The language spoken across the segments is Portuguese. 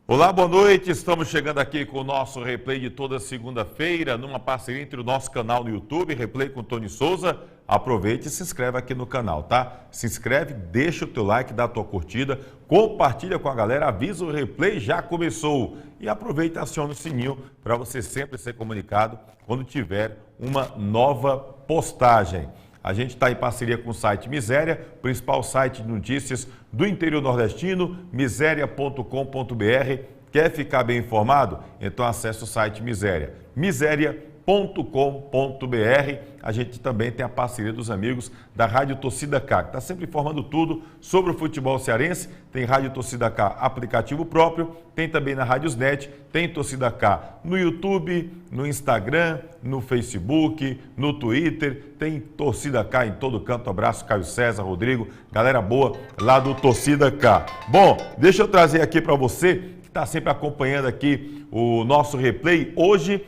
Olá, boa noite. Estamos chegando aqui com o nosso replay de toda segunda-feira, numa parceria entre o nosso canal no YouTube, Replay com Tony Souza. Aproveite e se inscreve aqui no canal, tá? Se inscreve, deixa o teu like, dá a tua curtida, compartilha com a galera, avisa o replay já começou. E aproveita e aciona o sininho para você sempre ser comunicado quando tiver uma nova postagem. A gente está em parceria com o site Miséria, principal site de notícias do interior nordestino, miséria.com.br. Quer ficar bem informado? Então acesse o site Miséria, miséria.com.br. A gente também tem a parceria dos amigos da Rádio Torcida K, que está sempre informando tudo sobre o futebol cearense. Tem Rádio Torcida K aplicativo próprio, tem também na Rádiosnet, tem Torcida K no YouTube, no Instagram, no Facebook, no Twitter, tem Torcida K em todo canto. Abraço, Caio César, Rodrigo, galera boa lá do Torcida K. Bom, deixa eu trazer aqui para você, que está sempre acompanhando aqui o nosso replay. Hoje,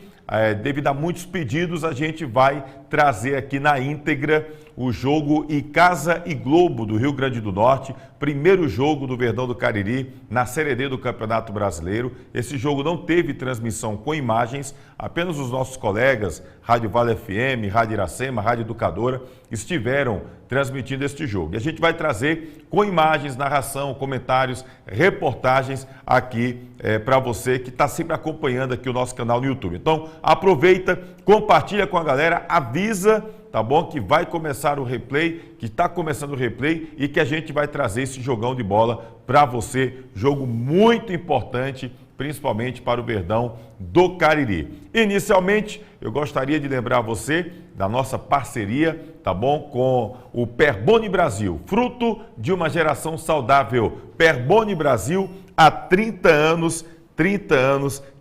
devido a muitos pedidos, a gente vai trazer aqui na íntegra o jogo Icasa e Globo do Rio Grande do Norte, primeiro jogo do Verdão do Cariri na Série D do Campeonato Brasileiro. Esse jogo não teve transmissão com imagens, apenas os nossos colegas, Rádio Vale FM, Rádio Iracema, Rádio Educadora, estiveram transmitindo este jogo. E a gente vai trazer com imagens, narração, comentários, reportagens aqui para você que está sempre acompanhando aqui o nosso canal no YouTube. Então, aproveita, compartilha com a galera, avisa, tá bom? Que vai começar o replay, que está começando o replay e que a gente vai trazer esse jogão de bola para você. Jogo muito importante, principalmente para o Verdão do Cariri. Inicialmente, eu gostaria de lembrar você da nossa parceria, tá bom? Com o Perboni Brasil, fruto de uma geração saudável. Perboni Brasil, há 30 anos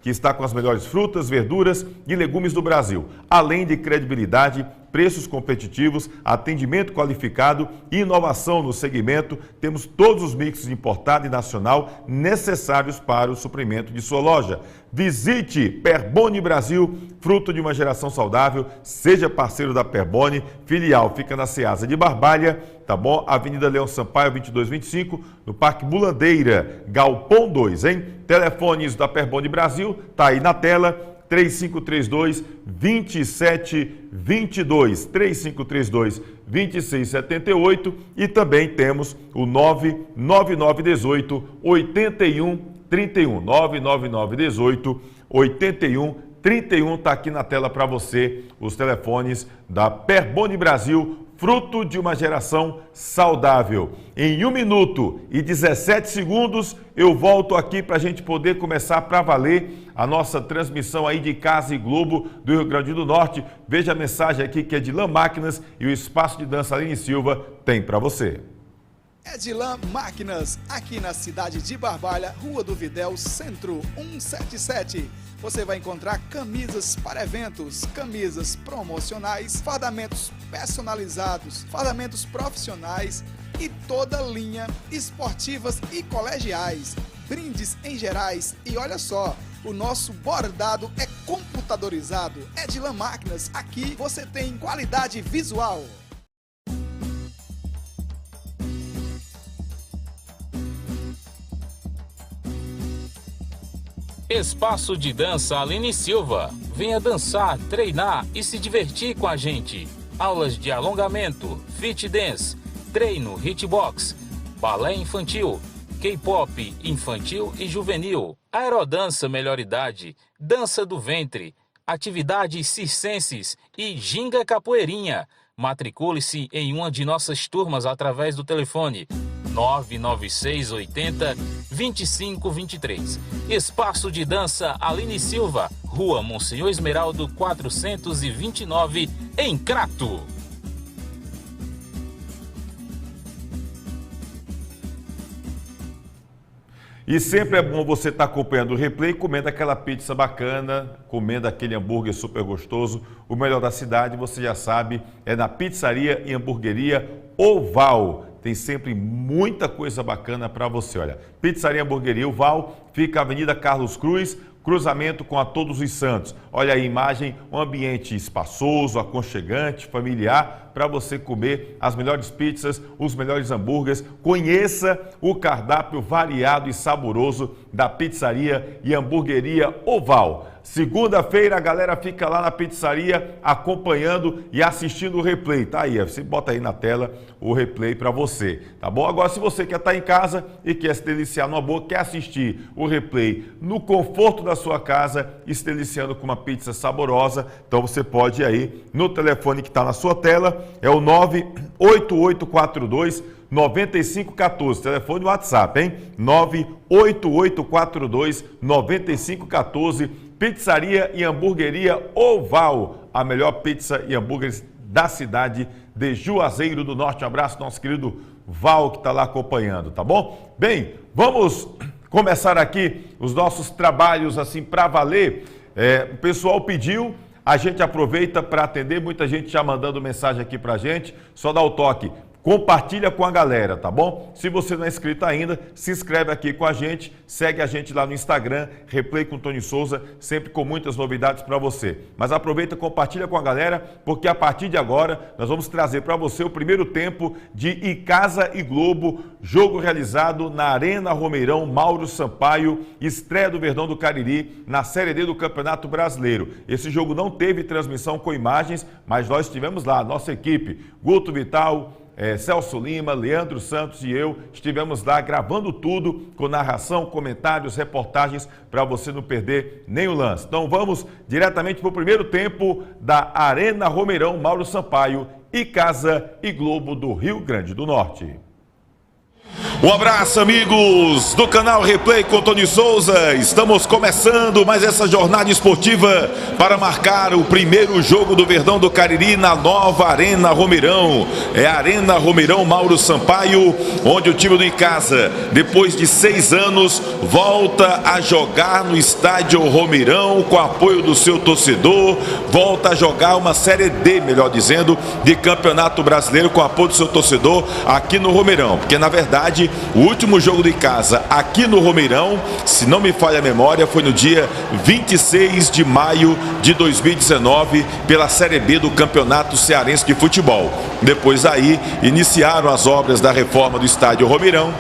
que está com as melhores frutas, verduras e legumes do Brasil. Além de credibilidade, preços competitivos, atendimento qualificado e inovação no segmento, temos todos os mixes importado e nacional necessários para o suprimento de sua loja. Visite Perboni Brasil, fruto de uma geração saudável, seja parceiro da Perboni, filial fica na Ceasa de Barbalha, tá bom? Avenida Leão Sampaio, 2225, no Parque Bulandeira, Galpão 2, hein? Telefones da Perboni Brasil, tá aí na tela, 3532-2722, 3532-2678 e também temos o 99918-8131, 99918-8131, está aqui na tela para você os telefones da Perboni Brasil, fruto de uma geração saudável. Em 1 minuto e 17 segundos, eu volto aqui para a gente poder começar para valer a nossa transmissão aí de Icasa e Globo do Rio Grande do Norte. Veja a mensagem aqui que é de Lan Máquinas e o espaço de dança Aline Silva tem para você. É de Lan Máquinas, aqui na cidade de Barbalha, Rua do Videl, Centro 177. Você vai encontrar camisas para eventos, camisas promocionais, fardamentos personalizados, fardamentos profissionais e toda linha esportivas e colegiais, brindes em gerais e olha só, o nosso bordado é computadorizado. É de Lan Máquinas, aqui você tem qualidade visual. Espaço de dança Aline Silva. Venha dançar, treinar e se divertir com a gente. Aulas de alongamento, fit dance, treino, hitbox, balé infantil, K-pop infantil e juvenil, aerodança melhor idade, dança do ventre, atividades circenses e ginga capoeirinha. Matricule-se em uma de nossas turmas através do telefone 99680-2523. Espaço de dança Aline Silva, Rua Monsenhor Esmeraldo 429, em Crato. E sempre é bom você estar acompanhando o replay, comendo aquela pizza bacana, comendo aquele hambúrguer super gostoso. O melhor da cidade, você já sabe, é na Pizzaria e Hamburgueria Oval. Tem sempre muita coisa bacana para você. Olha, Pizzaria e Hamburgueria Oval fica na Avenida Carlos Cruz, cruzamento com a Todos os Santos. Olha aí a imagem, um ambiente espaçoso, aconchegante, familiar, para você comer as melhores pizzas, os melhores hambúrgueres. Conheça o cardápio variado e saboroso da pizzaria e hamburgueria Oval. Segunda-feira a galera fica lá na pizzaria acompanhando e assistindo o replay. Tá aí, você bota aí na tela o replay para você, tá bom? Agora, se você quer estar em casa e quer se deliciar numa boa, quer assistir o replay no conforto da sua casa e se deliciando com uma pizza saborosa, então você pode ir aí no telefone que está na sua tela, é o 98842 9514, telefone WhatsApp, hein? 98842 9514, pizzaria e hamburgueria Oval, a melhor pizza e hambúrgueres da cidade de Juazeiro do Norte. Um abraço, nosso querido Val, que está lá acompanhando, tá bom? Bem, vamos começar aqui os nossos trabalhos assim para valer. O pessoal pediu, a gente aproveita para atender, muita gente já mandando mensagem aqui para a gente, só dá o toque. Compartilha com a galera, tá bom? Se você não é inscrito ainda, se inscreve aqui com a gente, segue a gente lá no Instagram, Replay com Tony Souza, sempre com muitas novidades para você. Mas aproveita, compartilha com a galera, porque a partir de agora nós vamos trazer para você o primeiro tempo de Icasa e Globo, jogo realizado na Arena Romeirão, Mauro Sampaio, estreia do Verdão do Cariri na Série D do Campeonato Brasileiro. Esse jogo não teve transmissão com imagens, mas nós estivemos lá, nossa equipe, Guto Vital, Celso Lima, Leandro Santos e eu estivemos lá gravando tudo com narração, comentários, reportagens para você não perder nem o lance. Então vamos diretamente para o primeiro tempo da Arena Romeirão, Mauro Sampaio, Icasa e Globo do Rio Grande do Norte. Um abraço, amigos do canal Replay com Tony Souza. Estamos começando mais essa jornada esportiva para marcar o primeiro jogo do Verdão do Cariri na nova Arena Romeirão. É a Arena Romeirão Mauro Sampaio, onde o time do Icasa, depois de 6 anos, volta a jogar no estádio Romeirão com apoio do seu torcedor, volta a jogar uma Série D, melhor dizendo, de Campeonato Brasileiro com apoio do seu torcedor aqui no Romeirão, porque na verdade o último jogo do Icasa aqui no Romeirão, se não me falha a memória, foi no dia 26 de maio de 2019 pela Série B do Campeonato Cearense de Futebol. Depois aí iniciaram as obras da reforma do estádio Romeirão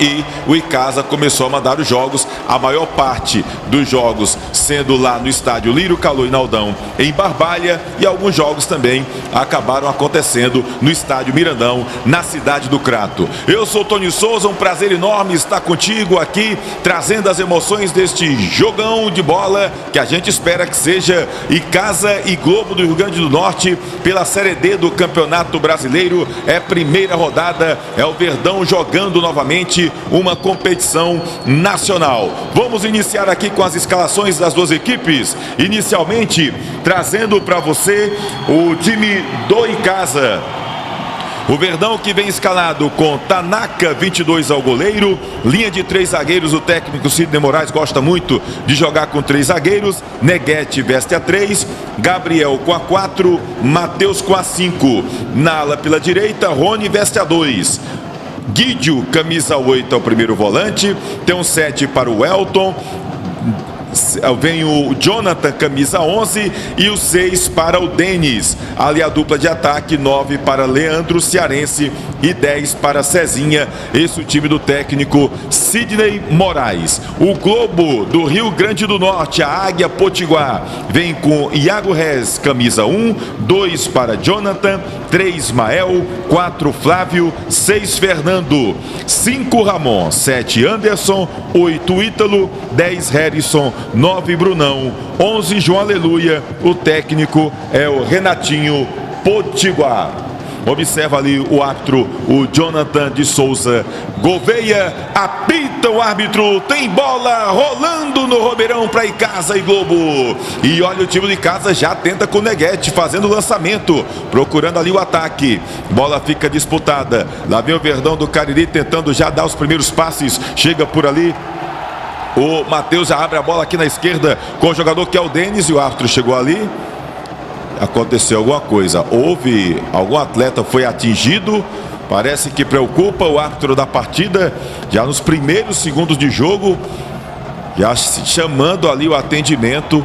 e o Icasa começou a mandar os jogos, a maior parte dos jogos sendo lá no estádio Lírio Calô e Naldão em Barbalha, e alguns jogos também acabaram acontecendo no estádio Mirandão, na cidade do Crato. Eu sou Tony Souza, um prazer enorme estar contigo aqui, trazendo as emoções deste jogão de bola que a gente espera que seja Icasa e Globo do Rio Grande do Norte pela Série D do Campeonato Brasileiro. É primeira rodada, é o Verdão jogando novamente uma competição nacional. Vamos iniciar aqui com as escalações das duas equipes, inicialmente trazendo para você o time do Icasa. O Verdão que vem escalado com Tanaka, 22 ao goleiro, linha de 3 zagueiros, o técnico Sidney Moraes gosta muito de jogar com 3 zagueiros, Neguete veste a 3, Gabriel com a 4, Matheus com a 5, na ala pela direita, Rony veste a 2, Guidio, camisa 8 ao primeiro volante, tem um 7 para o Elton, vem o Jonathan, camisa 11, e o 6 para o Denis. Ali a dupla de ataque, 9 para Leandro Cearense e 10 para Cezinha. Esse é o time do técnico Sidney Moraes. O Globo do Rio Grande do Norte, a Águia Potiguar, vem com Iago Rez, camisa 1, 2 para Jonathan, 3 Mael, 4 Flávio, 6 Fernando, 5 Ramon, 7 Anderson, 8 Ítalo, 10 Harrison, 9 Brunão, 11 João Aleluia. O técnico é o Renatinho Potiguar. Observa ali o árbitro, o Jonathan de Souza Gouveia. Apita o árbitro, tem bola rolando no Romeirão para Icasa e Globo. E olha, o time de Icasa já tenta com o Neguete, fazendo o lançamento, procurando ali o ataque. Bola fica disputada. Lá vem o Verdão do Cariri tentando já dar os primeiros passes. Chega por ali o Matheus, já abre a bola aqui na esquerda com o jogador que é o Denis, e o árbitro chegou ali. Aconteceu alguma coisa, houve algum atleta foi atingido, parece que preocupa o árbitro da partida, já nos primeiros segundos de jogo. Já chamando ali o atendimento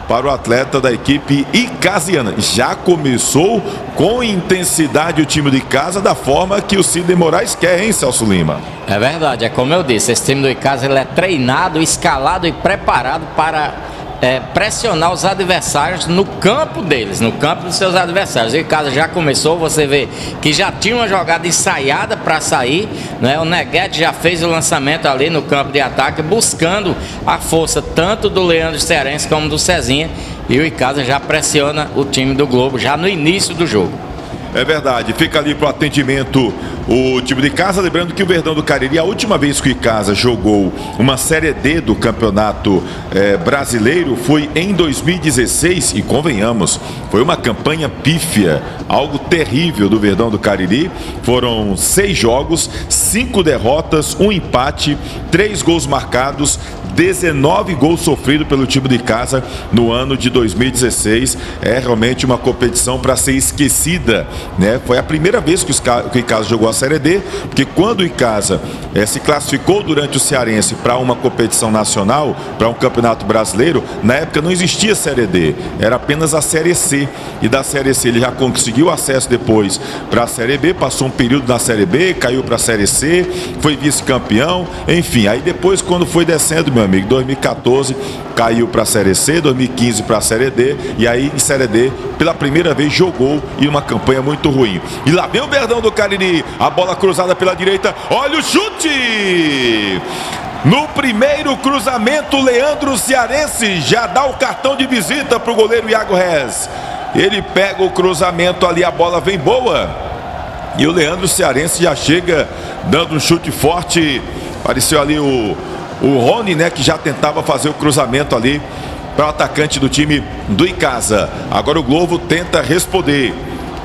para o atleta da equipe icasiana. Já começou com intensidade o time de casa, da forma que o Sidney Moraes quer, hein, Celso Lima? É verdade, é como eu disse, esse time do Icasa ele é treinado, escalado e preparado para pressionar os adversários no campo deles, no campo dos seus adversários. O Icasa já começou, você vê que já tinha uma jogada ensaiada para sair, né? O Neguete já fez o lançamento ali no campo de ataque, buscando a força tanto do Leandro Cearense como do Cezinha, e o Icasa já pressiona o time do Globo já no início do jogo. É verdade, fica ali para o atendimento o time de casa. Lembrando que o Verdão do Cariri, a última vez que o Icasa jogou uma Série D do Campeonato Brasileiro foi em 2016, e convenhamos, foi uma campanha pífia, algo terrível do Verdão do Cariri. Foram 6 jogos, 5 derrotas, 1 empate, 3 gols marcados, 19 gols sofridos pelo time de casa no ano de 2016. É realmente uma competição para ser esquecida, né? Foi a primeira vez que o Icasa jogou a Série D, porque quando o Icasa se classificou durante o Cearense para uma competição nacional, para um campeonato brasileiro, na época não existia Série D, era apenas a Série C, e da Série C ele já conseguiu acesso depois para a Série B, passou um período na Série B, caiu para a Série C, foi vice-campeão, enfim, aí depois quando foi descendo, meu amigo, 2014 caiu para a Série C, 2015 para a Série D, e aí em Série D pela primeira vez jogou em uma campanha muito ruim. E lá vem o Verdão do Cariri, a bola cruzada pela direita, olha o chute! No primeiro cruzamento, Leandro Cearense já dá o cartão de visita para o goleiro Iago Rez. Ele pega o cruzamento ali, a bola vem boa, e o Leandro Cearense já chega dando um chute forte. Apareceu ali o Rony, né, que já tentava fazer o cruzamento ali para o atacante do time do Icasa. Agora o Globo tenta responder.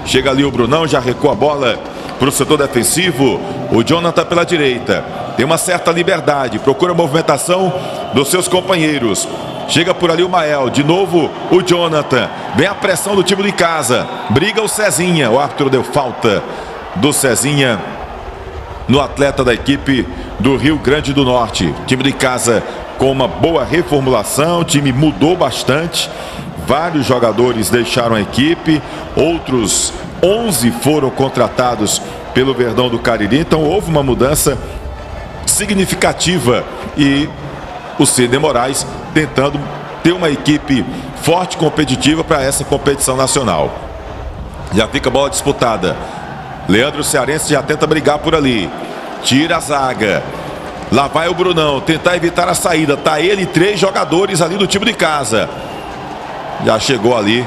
Chega ali o Brunão, já recua a bola para o setor defensivo. O Jonathan pela direita. Tem uma certa liberdade, procura a movimentação dos seus companheiros. Chega por ali o Mael, de novo o Jonathan. Vem a pressão do time do Icasa. Briga o Cezinha, o árbitro deu falta do Cezinha no atleta da equipe do Rio Grande do Norte. O time de casa com uma boa reformulação, o time mudou bastante, vários jogadores deixaram a equipe, outros 11 foram contratados pelo Verdão do Cariri, então houve uma mudança significativa, e o Sidney Moraes tentando ter uma equipe forte e competitiva para essa competição nacional. Já fica a bola disputada. Leandro Cearense já tenta brigar por ali. Tira a zaga. Lá vai o Brunão tentar evitar a saída. Tá ele e 3 jogadores ali do time de casa. Já chegou ali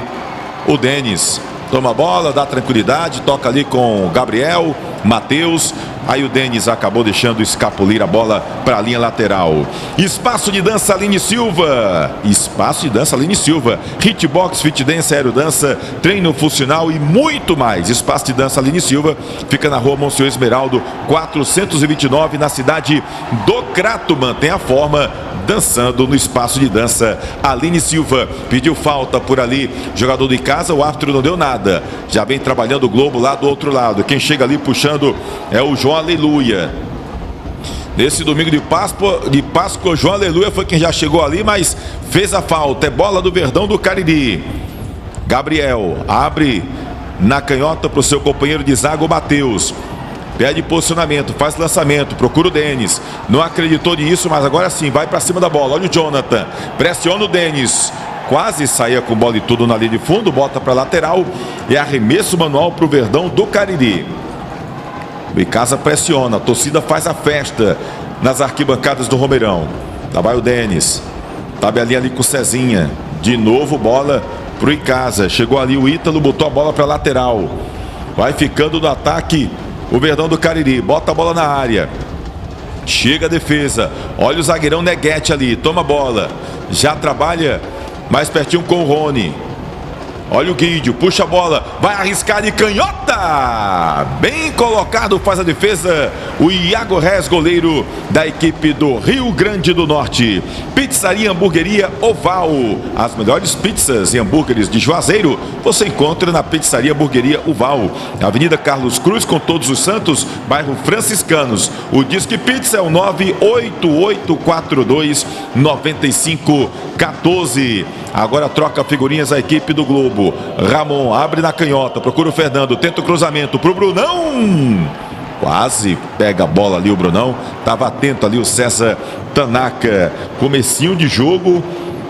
o Denis. Toma a bola, dá tranquilidade, toca ali com o Gabriel, Matheus. Aí o Denis acabou deixando escapulir a bola para a linha lateral. Espaço de dança Aline Silva. Espaço de dança Aline Silva. Hitbox, fit dance, aerodança, treino funcional e muito mais. Espaço de dança Aline Silva fica na rua Monsenhor Esmeraldo 429, na cidade do Crato. Mantém a forma dançando no espaço de dança Aline Silva. Pediu falta por ali, jogador de casa, o árbitro não deu nada. Já vem trabalhando o Globo lá do outro lado. Quem chega ali puxando é o João Aleluia. Nesse domingo de Páscoa, João Aleluia foi quem já chegou ali, mas fez a falta. É bola do Verdão do Cariri. Gabriel abre na canhota para o seu companheiro de zaga, o Matheus. Pede posicionamento, faz lançamento, procura o Denis. Não acreditou nisso, mas agora sim, vai para cima da bola. Olha o Jonathan, pressiona o Denis. Quase saía com bola e tudo na linha de fundo, bota para lateral. É arremesso manual para o Verdão do Cariri. O Icasa pressiona, a torcida faz a festa nas arquibancadas do Romeirão. Lá vai o Denis. Tabelinha ali com o Cezinha. De novo bola para o Icasa. Chegou ali o Ítalo, botou a bola para lateral. Vai ficando no ataque o Verdão do Cariri, bota a bola na área. Chega a defesa. Olha o zagueirão Neguete ali, toma a bola. Já trabalha mais pertinho com o Rony. Olha o Guidio, puxa a bola, vai arriscar de canhota. Bem colocado, faz a defesa o Iago Rez, goleiro da equipe do Rio Grande do Norte. Pizzaria Hamburgueria Oval. As melhores pizzas e hambúrgueres de Juazeiro você encontra na Pizzaria Hamburgueria Oval. Avenida Carlos Cruz com Todos os Santos, bairro Franciscanos. O Disque Pizza é o 98842-9514. Agora troca figurinhas a equipe do Globo. Ramon abre na canhota, procura o Fernando, tenta o cruzamento pro Brunão. Quase pega a bola ali o Brunão. Estava atento ali o César Tanaka. Comecinho de jogo,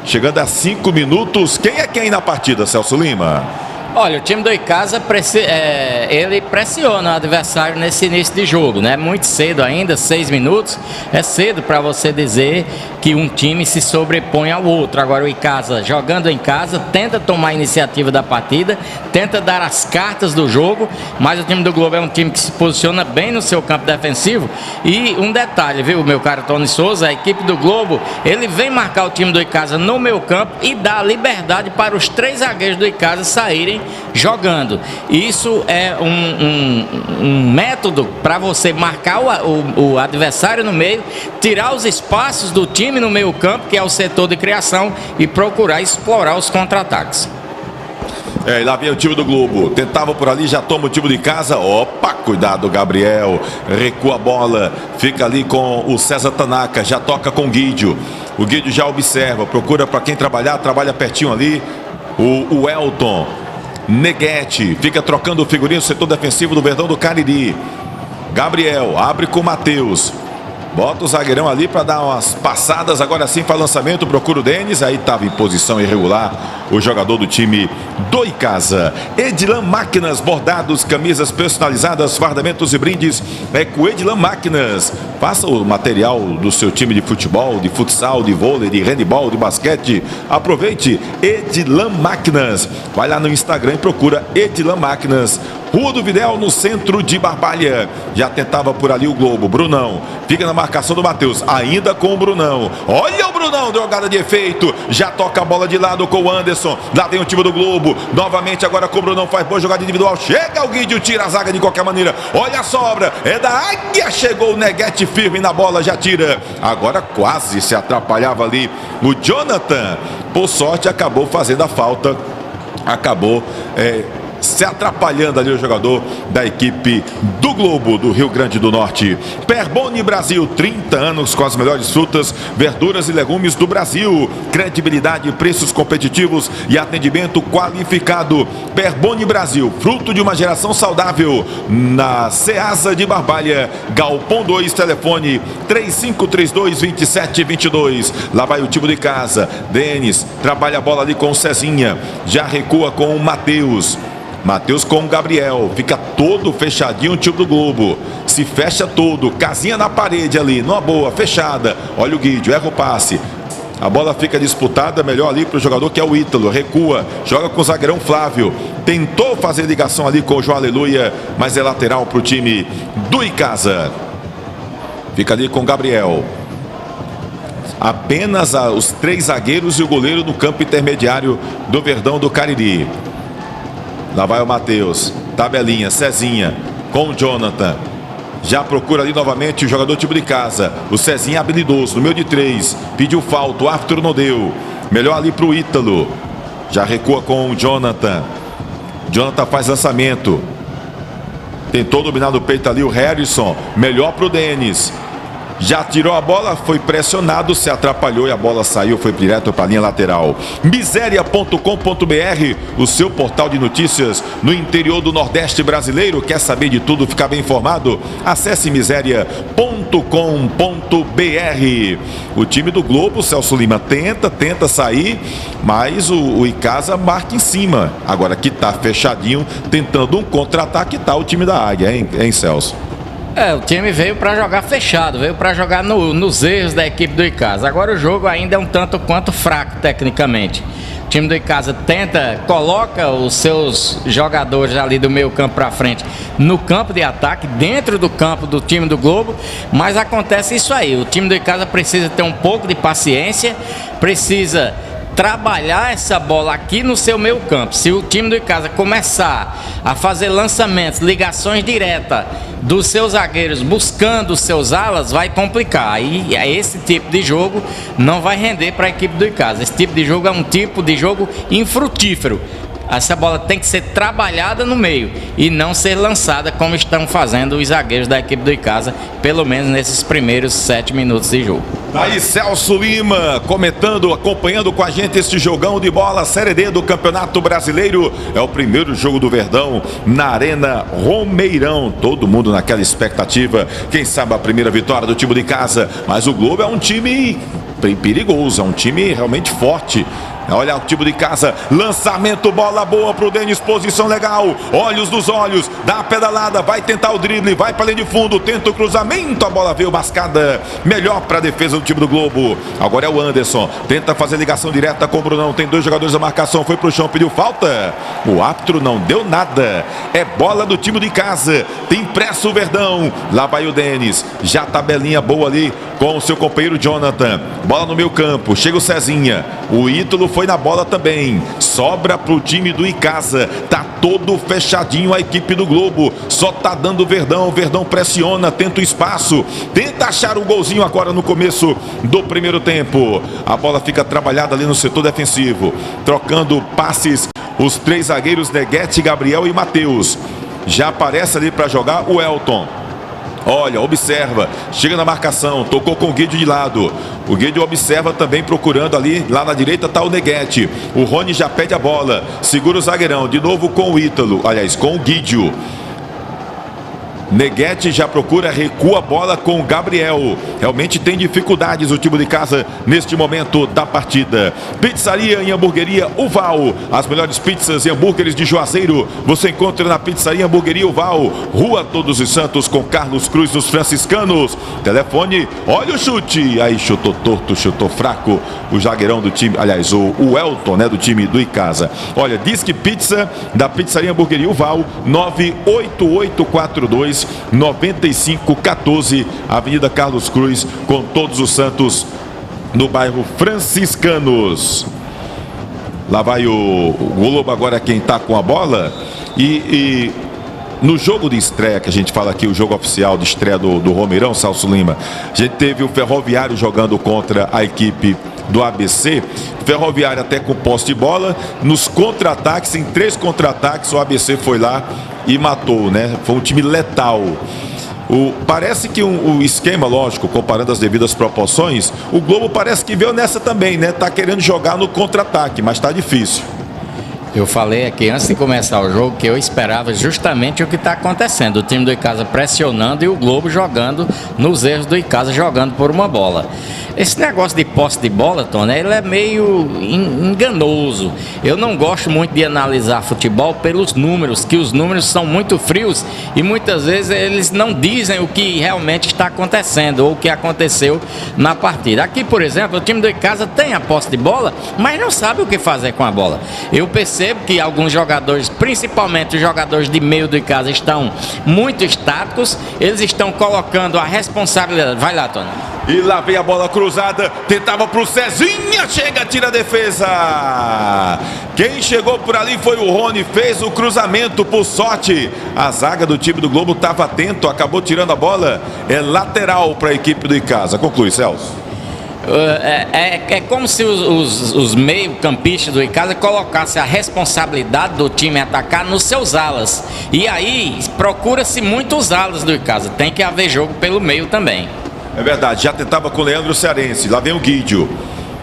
chegando a 5 minutos. Quem é quem na partida, Celso Lima? Olha, o time do Icasa, ele pressiona o adversário nesse início de jogo, né? Muito cedo ainda, 6 minutos. É cedo para você dizer que um time se sobrepõe ao outro. Agora o Icasa, jogando em casa, tenta tomar a iniciativa da partida, tenta dar as cartas do jogo, mas o time do Globo é um time que se posiciona bem no seu campo defensivo. E um detalhe, viu, meu caro Tony Souza, a equipe do Globo, ele vem marcar o time do Icasa no meio campo e dá liberdade para os 3 zagueiros do Icasa saírem jogando. Isso é um método para você marcar o adversário no meio, tirar os espaços do time no meio campo, que é o setor de criação, e procurar explorar os contra-ataques. E lá vem o time do Globo, tentava por ali, já toma o time de casa. Opa, cuidado, Gabriel, recua a bola, fica ali com o César Tanaka, já toca com o Guidio. O Guidio já observa, procura para quem trabalha pertinho ali, o Elton. Neguete, fica trocando o figurinho no setor defensivo do Verdão do Cariri. Gabriel, abre com o Matheus. Bota o zagueirão ali para dar umas passadas. Agora sim para lançamento, procura o Denis. Aí estava em posição irregular o jogador do time do Icasa. Edlan Máquinas, bordados, camisas personalizadas, fardamentos e brindes. É com Edlan Máquinas. Faça o material do seu time de futebol, de futsal, de vôlei, de handebol, de basquete. Aproveite Edlan Máquinas. Vai lá no Instagram e procura Edlan Máquinas. Rua do Videl, no centro de Barbalha. Já tentava por ali o Globo. Brunão fica na marcação do Matheus, ainda com o Brunão. Olha o Brunão, jogada de efeito. Já toca a bola de lado com o Anderson. Lá vem o time do Globo. Novamente agora com o Brunão, faz boa jogada individual. Chega o Guidio, tira a zaga de qualquer maneira. Olha a sobra, é da Águia. Chegou o Neguete firme na bola, já tira. Agora quase se atrapalhava ali o Jonathan. Por sorte acabou fazendo a falta. Acabou se atrapalhando ali o jogador da equipe do Globo do Rio Grande do Norte. Perboni Brasil, 30 anos com as melhores frutas, verduras e legumes do Brasil. Credibilidade, preços competitivos e atendimento qualificado. Perboni Brasil, fruto de uma geração saudável. Na Ceasa de Barbalha, Galpão 2, telefone 3532-2722. Lá vai o time de casa. Denis trabalha a bola ali com o Cezinha. Já recua com o Matheus. Matheus com o Gabriel, fica todo fechadinho o time do Globo, se fecha todo, casinha na parede ali, numa boa, fechada. Olha o Guidio, erra o passe, a bola fica disputada, melhor ali para o jogador que é o Ítalo, recua, joga com o zagueirão Flávio, tentou fazer ligação ali com o João Aleluia, mas é lateral para o time do Icasa. Fica ali com o Gabriel. Apenas os 3 zagueiros e o goleiro no campo intermediário do Verdão do Cariri. Lá vai o Matheus, tabelinha, Cezinha com o Jonathan. Já procura ali novamente o jogador tipo de casa. O Cezinha habilidoso, no meio de 3. Pediu falta, o árbitro não deu. Melhor ali para o Ítalo. Já recua com o Jonathan. Jonathan faz lançamento. Tentou dominar no peito ali o Harrison. Melhor para o Denis. Já tirou a bola, foi pressionado, se atrapalhou e a bola saiu, foi direto para a linha lateral. Miséria.com.br, o seu portal de notícias no interior do Nordeste brasileiro. Quer saber de tudo, ficar bem informado? Acesse miséria.com.br. O time do Globo, Celso Lima, tenta sair, mas o Icasa marca em cima. Agora que tá fechadinho, tentando um contra-ataque, tá o time da Águia, hein, Celso? O time veio para jogar fechado, veio para jogar nos erros da equipe do Icasa. Agora o jogo ainda é um tanto quanto fraco tecnicamente. O time do Icasa coloca os seus jogadores ali do meio campo para frente no campo de ataque, dentro do campo do time do Globo, mas acontece isso aí. O time do Icasa precisa ter um pouco de paciência, precisa trabalhar essa bola aqui no seu meio campo. Se o time do Icasa começar a fazer lançamentos, ligações diretas dos seus zagueiros buscando os seus alas, vai complicar. Aí esse tipo de jogo não vai render para a equipe do Icasa. Esse tipo de jogo é um tipo de jogo infrutífero. Essa bola tem que ser trabalhada no meio e não ser lançada como estão fazendo os zagueiros da equipe do Icasa, pelo menos nesses primeiros 7 minutos de jogo. Aí Celso Lima comentando, acompanhando com a gente este jogão de bola Série D do Campeonato Brasileiro. É o primeiro jogo do Verdão na Arena Romeirão. Todo mundo naquela expectativa, quem sabe a primeira vitória do time de casa. Mas o Globo é um time perigoso, é um time realmente forte. Olha o time de casa, lançamento, bola boa pro Denis, posição legal, olhos nos olhos, dá a pedalada, vai tentar o drible, vai para linha de fundo, tenta o cruzamento, a bola veio mascada, melhor para a defesa do time do Globo. Agora é o Anderson, tenta fazer ligação direta com o Brunão, tem 2 jogadores da marcação, foi pro chão, pediu falta, o árbitro não deu nada, é bola do time de casa, tem pressa o Verdão, lá vai o Denis, já tabelinha boa ali com o seu companheiro Jonathan, bola no meio campo, chega o Cezinha, o Ítalo foi na bola também, sobra pro time do Icasa, tá todo fechadinho a equipe do Globo, só tá dando o Verdão, o Verdão pressiona, tenta o espaço, tenta achar o golzinho agora no começo do primeiro tempo, a bola fica trabalhada ali no setor defensivo, trocando passes, os 3 zagueiros Neguete, Gabriel e Matheus, já aparece ali para jogar o Elton. Olha, observa, chega na marcação, tocou com o Guidio de lado. O Guidio observa também procurando ali, lá na direita está o Neguete. O Rony já pede a bola, segura o zagueirão, de novo com o Ítalo, aliás, com o Guidio. Neguete já procura, recua a bola com o Gabriel. Realmente tem dificuldades o time de casa neste momento da partida. Pizzaria e Hamburgueria Uval. As melhores pizzas e hambúrgueres de Juazeiro você encontra na Pizzaria e Hamburgueria Uval, Rua Todos os Santos, com Carlos Cruz dos Franciscanos. Telefone, olha o chute. Aí chutou torto, chutou fraco. O zagueirão do time, aliás, o Elton, né, do time do Icasa. Olha, Disque Pizza da Pizzaria e Hamburgueria Uval, 98842 9514, Avenida Carlos Cruz, com Todos os Santos, no bairro Franciscanos. Lá vai o Globo agora, quem tá com a bola. E no jogo de estreia, que a gente fala aqui, o jogo oficial de estreia do Romeirão, Celso Lima, a gente teve o Ferroviário jogando contra a equipe do ABC. Ferroviário até com posse de bola, nos contra-ataques, em 3 contra-ataques, o ABC foi lá e matou, né? Foi um time letal. Parece que o esquema, lógico, comparando as devidas proporções, o Globo parece que veio nessa também, né? Tá querendo jogar no contra-ataque, mas tá difícil. Eu falei aqui antes de começar o jogo que eu esperava justamente o que está acontecendo. O time do Icasa pressionando e o Globo jogando nos erros do Icasa, jogando por uma bola. Esse negócio de posse de bola, Tony, ele é meio enganoso. Eu não gosto muito de analisar futebol pelos números, que os números são muito frios e muitas vezes eles não dizem o que realmente está acontecendo ou o que aconteceu na partida. Aqui, por exemplo, o time do Icasa tem a posse de bola, mas não sabe o que fazer com a bola. Eu percebo que alguns jogadores, principalmente os jogadores de meio do Icasa, estão muito estáticos, eles estão colocando a responsabilidade. Vai lá, Tony. E lá vem a bola cruzada, tentava pro Cezinha, chega, tira a defesa. Quem chegou por ali foi o Rony, fez o cruzamento por sorte. A zaga do time do Globo estava atento, acabou tirando a bola. É lateral para a equipe do Icasa. Conclui, Celso. É como se os meio-campistas do Icasa colocassem a responsabilidade do time atacar nos seus alas. E aí procura-se muito os alas do Icasa. Tem que haver jogo pelo meio também. É verdade, já tentava com o Leandro Cearense. Lá vem o Guidio.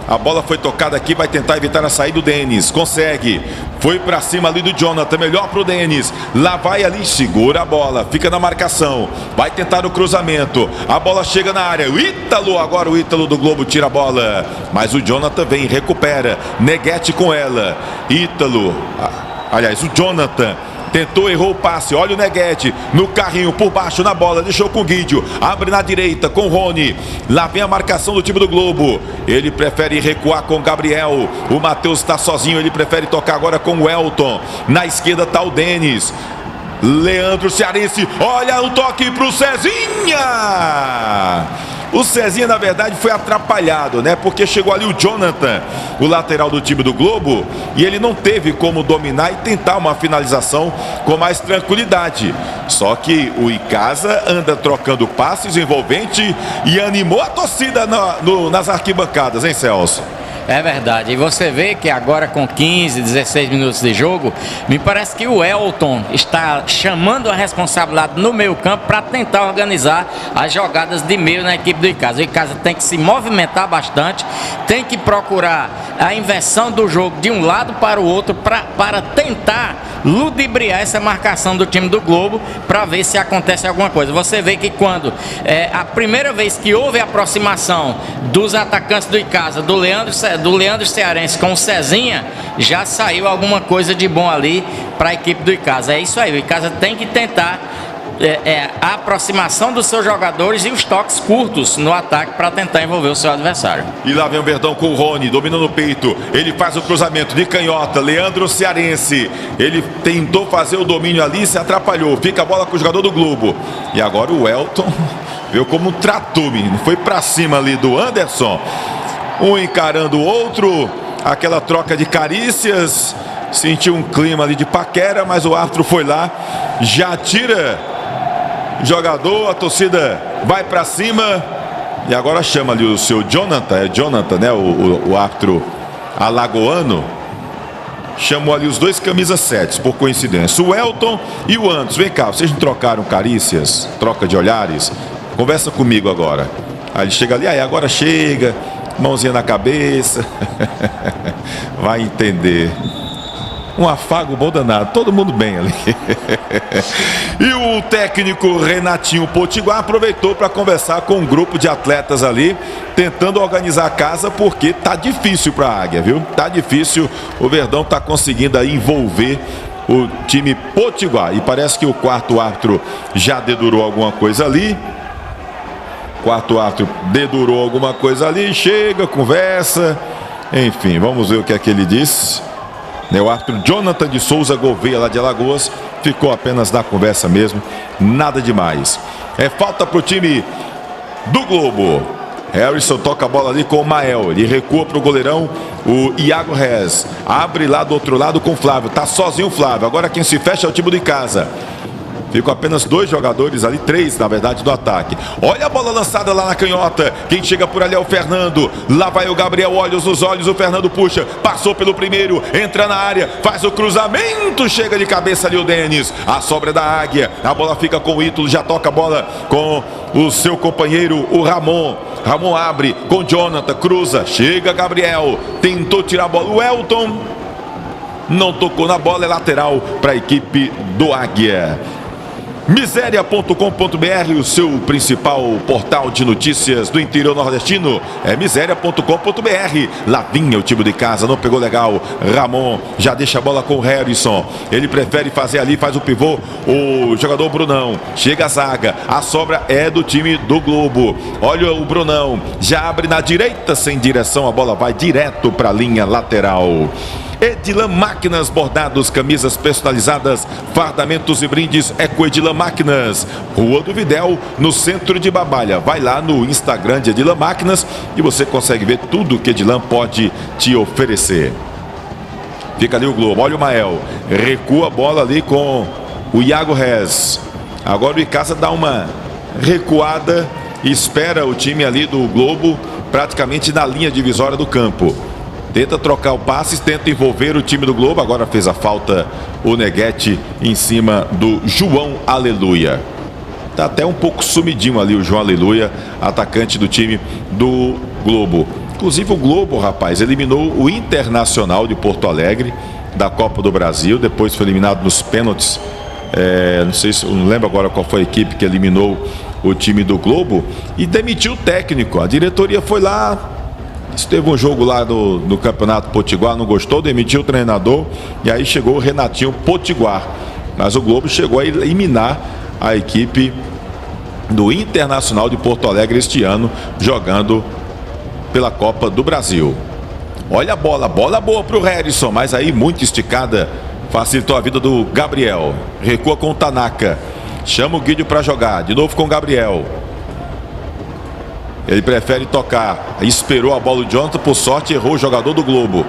A bola foi tocada aqui, vai tentar evitar a saída do Denis. Consegue. Foi pra cima ali do Jonathan, melhor pro Denis. Lá vai ali, segura a bola, fica na marcação. Vai tentar o cruzamento. A bola chega na área. O Ítalo, agora o Ítalo do Globo tira a bola. Mas o Jonathan vem, recupera. Neguete com ela. Ítalo, aliás, o Jonathan tentou, errou o passe, olha o Neguete no carrinho, por baixo na bola, deixou com o Guidio, abre na direita com o Rony, lá vem a marcação do time do Globo, ele prefere recuar com o Gabriel, o Matheus está sozinho, ele prefere tocar agora com o Elton, na esquerda está o Denis, Leandro Cearense, olha o toque pro Cezinha, O Cezinha, na verdade, foi atrapalhado, né? Porque chegou ali o Jonathan, o lateral do time do Globo, e ele não teve como dominar e tentar uma finalização com mais tranquilidade. Só que o Icasa anda trocando passes envolvente e animou a torcida nas arquibancadas, hein, Celso? É verdade, e você vê que agora com 15, 16 minutos de jogo, me parece que o Elton está chamando a responsabilidade no meio campo para tentar organizar as jogadas de meio na equipe do Icasa. O Icasa tem que se movimentar bastante, tem que procurar a inversão do jogo de um lado para o outro para tentar ludibriar essa marcação do time do Globo para ver se acontece alguma coisa. Você vê que quando a primeira vez que houve a aproximação dos atacantes do Icasa, do Leandro Cearense com o Cezinha, já saiu alguma coisa de bom ali para a equipe do Icasa. É isso aí, o Icasa tem que tentar a aproximação dos seus jogadores e os toques curtos no ataque para tentar envolver o seu adversário. E lá vem o Verdão com o Rony, dominando o peito, ele faz o cruzamento de canhota, Leandro Cearense, ele tentou fazer o domínio ali, se atrapalhou, fica a bola com o jogador do Globo, e agora o Elton veio como um tratume, foi para cima ali do Anderson, um encarando o outro, aquela troca de carícias, sentiu um clima ali de paquera, mas o árbitro foi lá, já tira jogador, a torcida vai para cima e agora chama ali o seu Jonathan, né, o árbitro alagoano, chamou ali os dois camisas 7, por coincidência, o Elton e o Anderson. Vem cá, vocês não trocaram carícias, troca de olhares? Conversa comigo agora. Aí ele chega ali, aí agora chega, mãozinha na cabeça, vai entender. Um afago bom danado, todo mundo bem ali. E o técnico Renatinho Potiguar aproveitou para conversar com um grupo de atletas ali, tentando organizar a casa, porque tá difícil para a Águia, viu? Tá difícil, o Verdão tá conseguindo aí envolver o time Potiguar. E parece que o quarto árbitro já dedurou alguma coisa ali. Quarto árbitro dedurou alguma coisa ali, chega, conversa, enfim, vamos ver o que é que ele disse. O árbitro Jonathan de Souza Gouveia, lá de Alagoas, ficou apenas na conversa mesmo, nada demais. É falta para o time do Globo. Harrison toca a bola ali com o Mael, ele recua para o goleirão, o Iago Rez, abre lá do outro lado com o Flávio, tá sozinho o Flávio, agora quem se fecha é o time do Icasa. Ficam apenas dois jogadores ali, três na verdade do ataque. Olha a bola lançada lá na canhota. Quem chega por ali é o Fernando. Lá vai o Gabriel, olhos nos olhos, o Fernando puxa, passou pelo primeiro, entra na área, faz o cruzamento, chega de cabeça ali o Denis. A sobra da Águia, a bola fica com o Ítalo, já toca a bola com o seu companheiro, o Ramon. Ramon abre com Jonathan, cruza, chega Gabriel, tentou tirar a bola, o Elton não tocou na bola, é lateral para a equipe do Águia. Miséria.com.br, o seu principal portal de notícias do interior nordestino é miséria.com.br. Lá vinha o time de casa, não pegou legal. Ramon já deixa a bola com o Harrison. Ele prefere fazer ali, faz o pivô. O jogador Brunão, chega a zaga. A sobra é do time do Globo. Olha o Brunão, já abre na direita, sem direção. A bola vai direto para a linha lateral. Edilan Máquinas, bordados, camisas personalizadas, fardamentos e brindes é com Edilan Máquinas, Rua do Videl, no centro de Barbalha. Vai lá no Instagram de Edilan Máquinas e você consegue ver tudo que Edilan pode te oferecer. Fica ali o Globo, olha o Mael, recua a bola ali com o Iago Rez. Agora o Icasa dá uma recuada e espera o time ali do Globo praticamente na linha divisória do campo. Tenta trocar o passe, tenta envolver o time do Globo. Agora fez a falta o Neguete em cima do João Aleluia. Tá até um pouco sumidinho ali o João Aleluia, atacante do time do Globo. Inclusive o Globo, rapaz, eliminou o Internacional de Porto Alegre da Copa do Brasil. Depois foi eliminado nos pênaltis. Não lembro agora qual foi a equipe que eliminou o time do Globo. E demitiu o técnico. A diretoria foi lá. Teve um jogo lá no Campeonato Potiguar, não gostou, demitiu o treinador e aí chegou o Renatinho Potiguar. Mas o Globo chegou a eliminar a equipe do Internacional de Porto Alegre este ano, jogando pela Copa do Brasil. Olha a bola boa para o Harrison, mas aí muito esticada, facilitou a vida do Gabriel. Recua com o Tanaka, chama o Guido para jogar, de novo com o Gabriel. Ele prefere tocar. Esperou a bola do Jonathan, por sorte errou o jogador do Globo.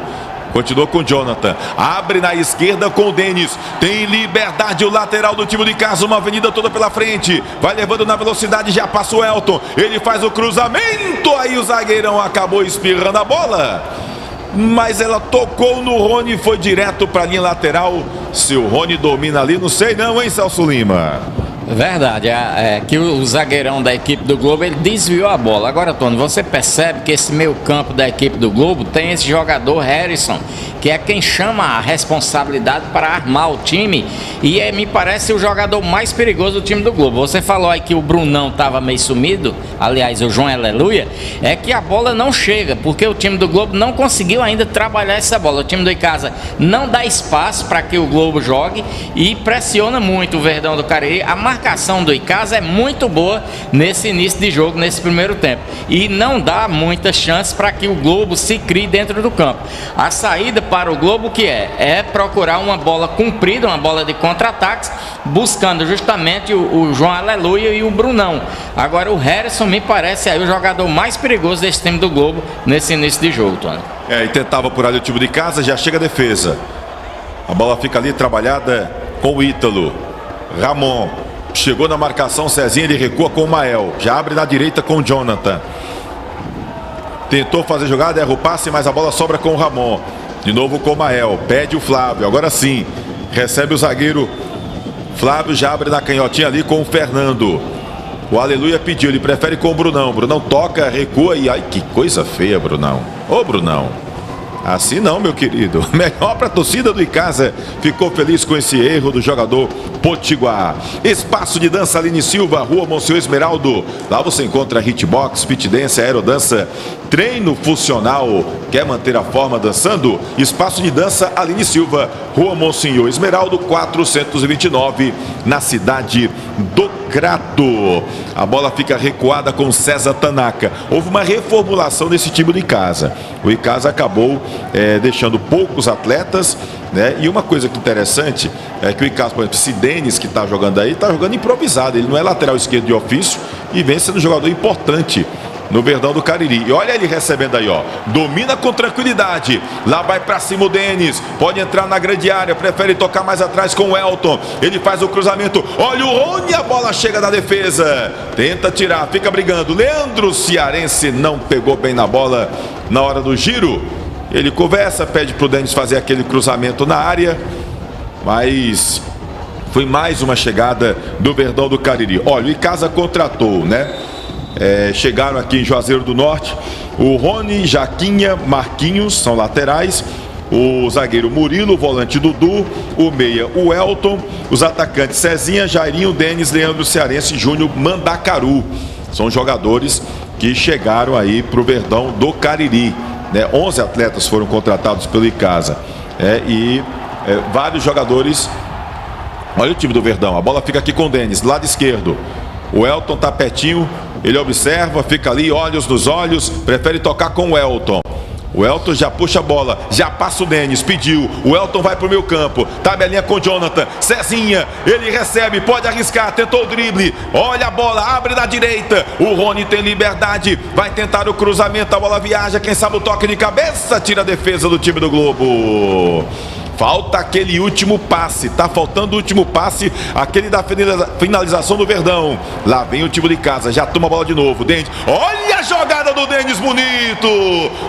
Continuou com o Jonathan. Abre na esquerda com o Denis. Tem liberdade o lateral do time de casa. Uma avenida toda pela frente. Vai levando na velocidade. Já passa o Elton. Ele faz o cruzamento. Aí o zagueirão acabou espirrando a bola. Mas ela tocou no Rony e foi direto para a linha lateral. Se o Rony domina ali, não sei não, hein, Celso Lima? Verdade, que o zagueirão da equipe do Globo, ele desviou a bola. Agora, Tony, você percebe que esse meio campo da equipe do Globo tem esse jogador Harrison, que é quem chama a responsabilidade para armar o time e me parece o jogador mais perigoso do time do Globo. Você falou aí que o Brunão estava meio sumido, aliás, o João Aleluia, é que a bola não chega, porque o time do Globo não conseguiu ainda trabalhar essa bola. O time do Icasa não dá espaço para que o Globo jogue e pressiona muito o Verdão do Cariri. A marcação do Icasa é muito boa nesse início de jogo, nesse primeiro tempo, e não dá muitas chances para que o Globo se crie dentro do campo. A saída para o Globo que é procurar uma bola comprida, uma bola de contra-ataques, buscando justamente o João Aleluia e o Brunão. Agora o Harrison me parece aí o jogador mais perigoso desse time do Globo nesse início de jogo, Tony. E tentava por ali o time de casa, já chega a defesa. A bola fica ali trabalhada com o Ítalo. Ramon chegou na marcação, Cezinha, ele recua com o Mael. Já abre na direita com o Jonathan. Tentou fazer jogada, erra o passe, mas a bola sobra com o Ramon. De novo com o Mael, pede o Flávio, agora sim, recebe o zagueiro Flávio, já abre na canhotinha ali com o Fernando. O Aleluia pediu, ele prefere com o Brunão. Brunão toca, recua e ai, que coisa feia, Brunão. Ô, Brunão, assim não, meu querido. Melhor para a torcida do Icasa. Ficou feliz com esse erro do jogador Potiguar. Espaço de dança Aline Silva, Rua Monsenhor Esmeraldo. Lá você encontra hitbox, fit dance, aerodança, treino funcional. Quer manter a forma dançando? Espaço de dança Aline Silva, Rua Monsenhor Esmeraldo 429, na cidade do Crato. A bola fica recuada com César Tanaka. Houve uma reformulação nesse time do Icasa. O Icasa acabou deixando poucos atletas, né? E uma coisa que interessante é que o Icasa, por exemplo, esse Denis que está jogando aí, está jogando improvisado. Ele não é lateral esquerdo de ofício e vem sendo um jogador importante no Verdão do Cariri. E olha ele recebendo aí, ó. Domina com tranquilidade. Lá vai pra cima o Denis. Pode entrar na grande área. Prefere tocar mais atrás com o Elton. Ele faz o cruzamento. Olha o Rony. A bola chega na defesa. Tenta tirar. Fica brigando. Leandro Cearense não pegou bem na bola na hora do giro. Ele conversa. Pede pro Denis fazer aquele cruzamento na área. Mas foi mais uma chegada do Verdão do Cariri. Olha, o Icasa contratou, né? Chegaram aqui em Juazeiro do Norte o Rony, Jaquinha, Marquinhos, são laterais, o zagueiro Murilo, o volante Dudu, o meia o Elton, os atacantes Cezinha, Jairinho, Denis, Leandro Cearense, Júnior, Mandacaru. São jogadores que chegaram aí para o Verdão do Cariri, né? 11 atletas foram contratados pelo Icasa, vários jogadores. Olha o time do Verdão, a bola fica aqui com o Denis, lado esquerdo. O Elton tá pertinho, ele observa, fica ali, olhos nos olhos, prefere tocar com o Elton. O Elton já puxa a bola, já passa o Denis, pediu, o Elton vai pro meio campo, tabelinha com o Jonathan, Cezinha, ele recebe, pode arriscar, tentou o drible, olha a bola, abre na direita, o Rony tem liberdade, vai tentar o cruzamento, a bola viaja, quem sabe o toque de cabeça, tira a defesa do time do Globo. Falta aquele último passe, tá faltando o último passe, aquele da finalização do Verdão. Lá vem o time de casa, já toma a bola de novo, Denis. Olha a jogada do Denis, bonito!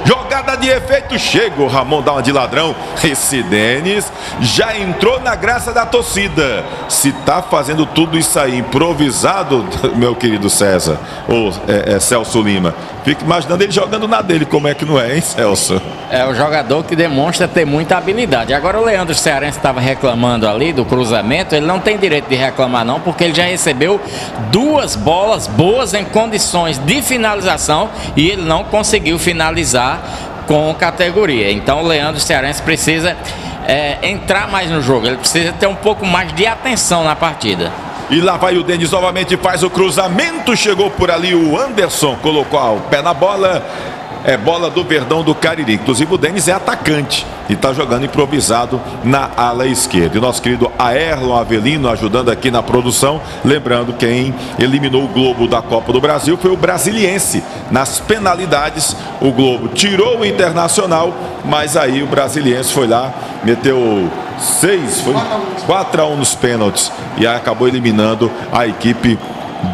Jogada de efeito, chega o Ramon, dá uma de ladrão. Esse Denis já entrou na graça da torcida. Se tá fazendo tudo isso aí improvisado, meu querido César, ou Celso Lima, fica imaginando ele jogando na dele, como é que não é, hein, Celso? É o jogador que demonstra ter muita habilidade. Agora o Leandro Cearense estava reclamando ali do cruzamento. Ele não tem direito de reclamar não, porque ele já recebeu 2 bolas boas em condições de finalização e ele não conseguiu finalizar com categoria. Então o Leandro Cearense precisa entrar mais no jogo. Ele precisa ter um pouco mais de atenção na partida. E lá vai o Denis novamente, faz o cruzamento, chegou por ali o Anderson, colocou o pé na bola. É bola do Verdão do Cariri. Inclusive o Denis é atacante e está jogando improvisado na ala esquerda. E nosso querido Aerlon Avelino ajudando aqui na produção. Lembrando, quem eliminou o Globo da Copa do Brasil foi o Brasiliense. Nas penalidades, o Globo tirou o Internacional, mas aí o Brasiliense foi lá, meteu 4-1 nos pênaltis e aí acabou eliminando a equipe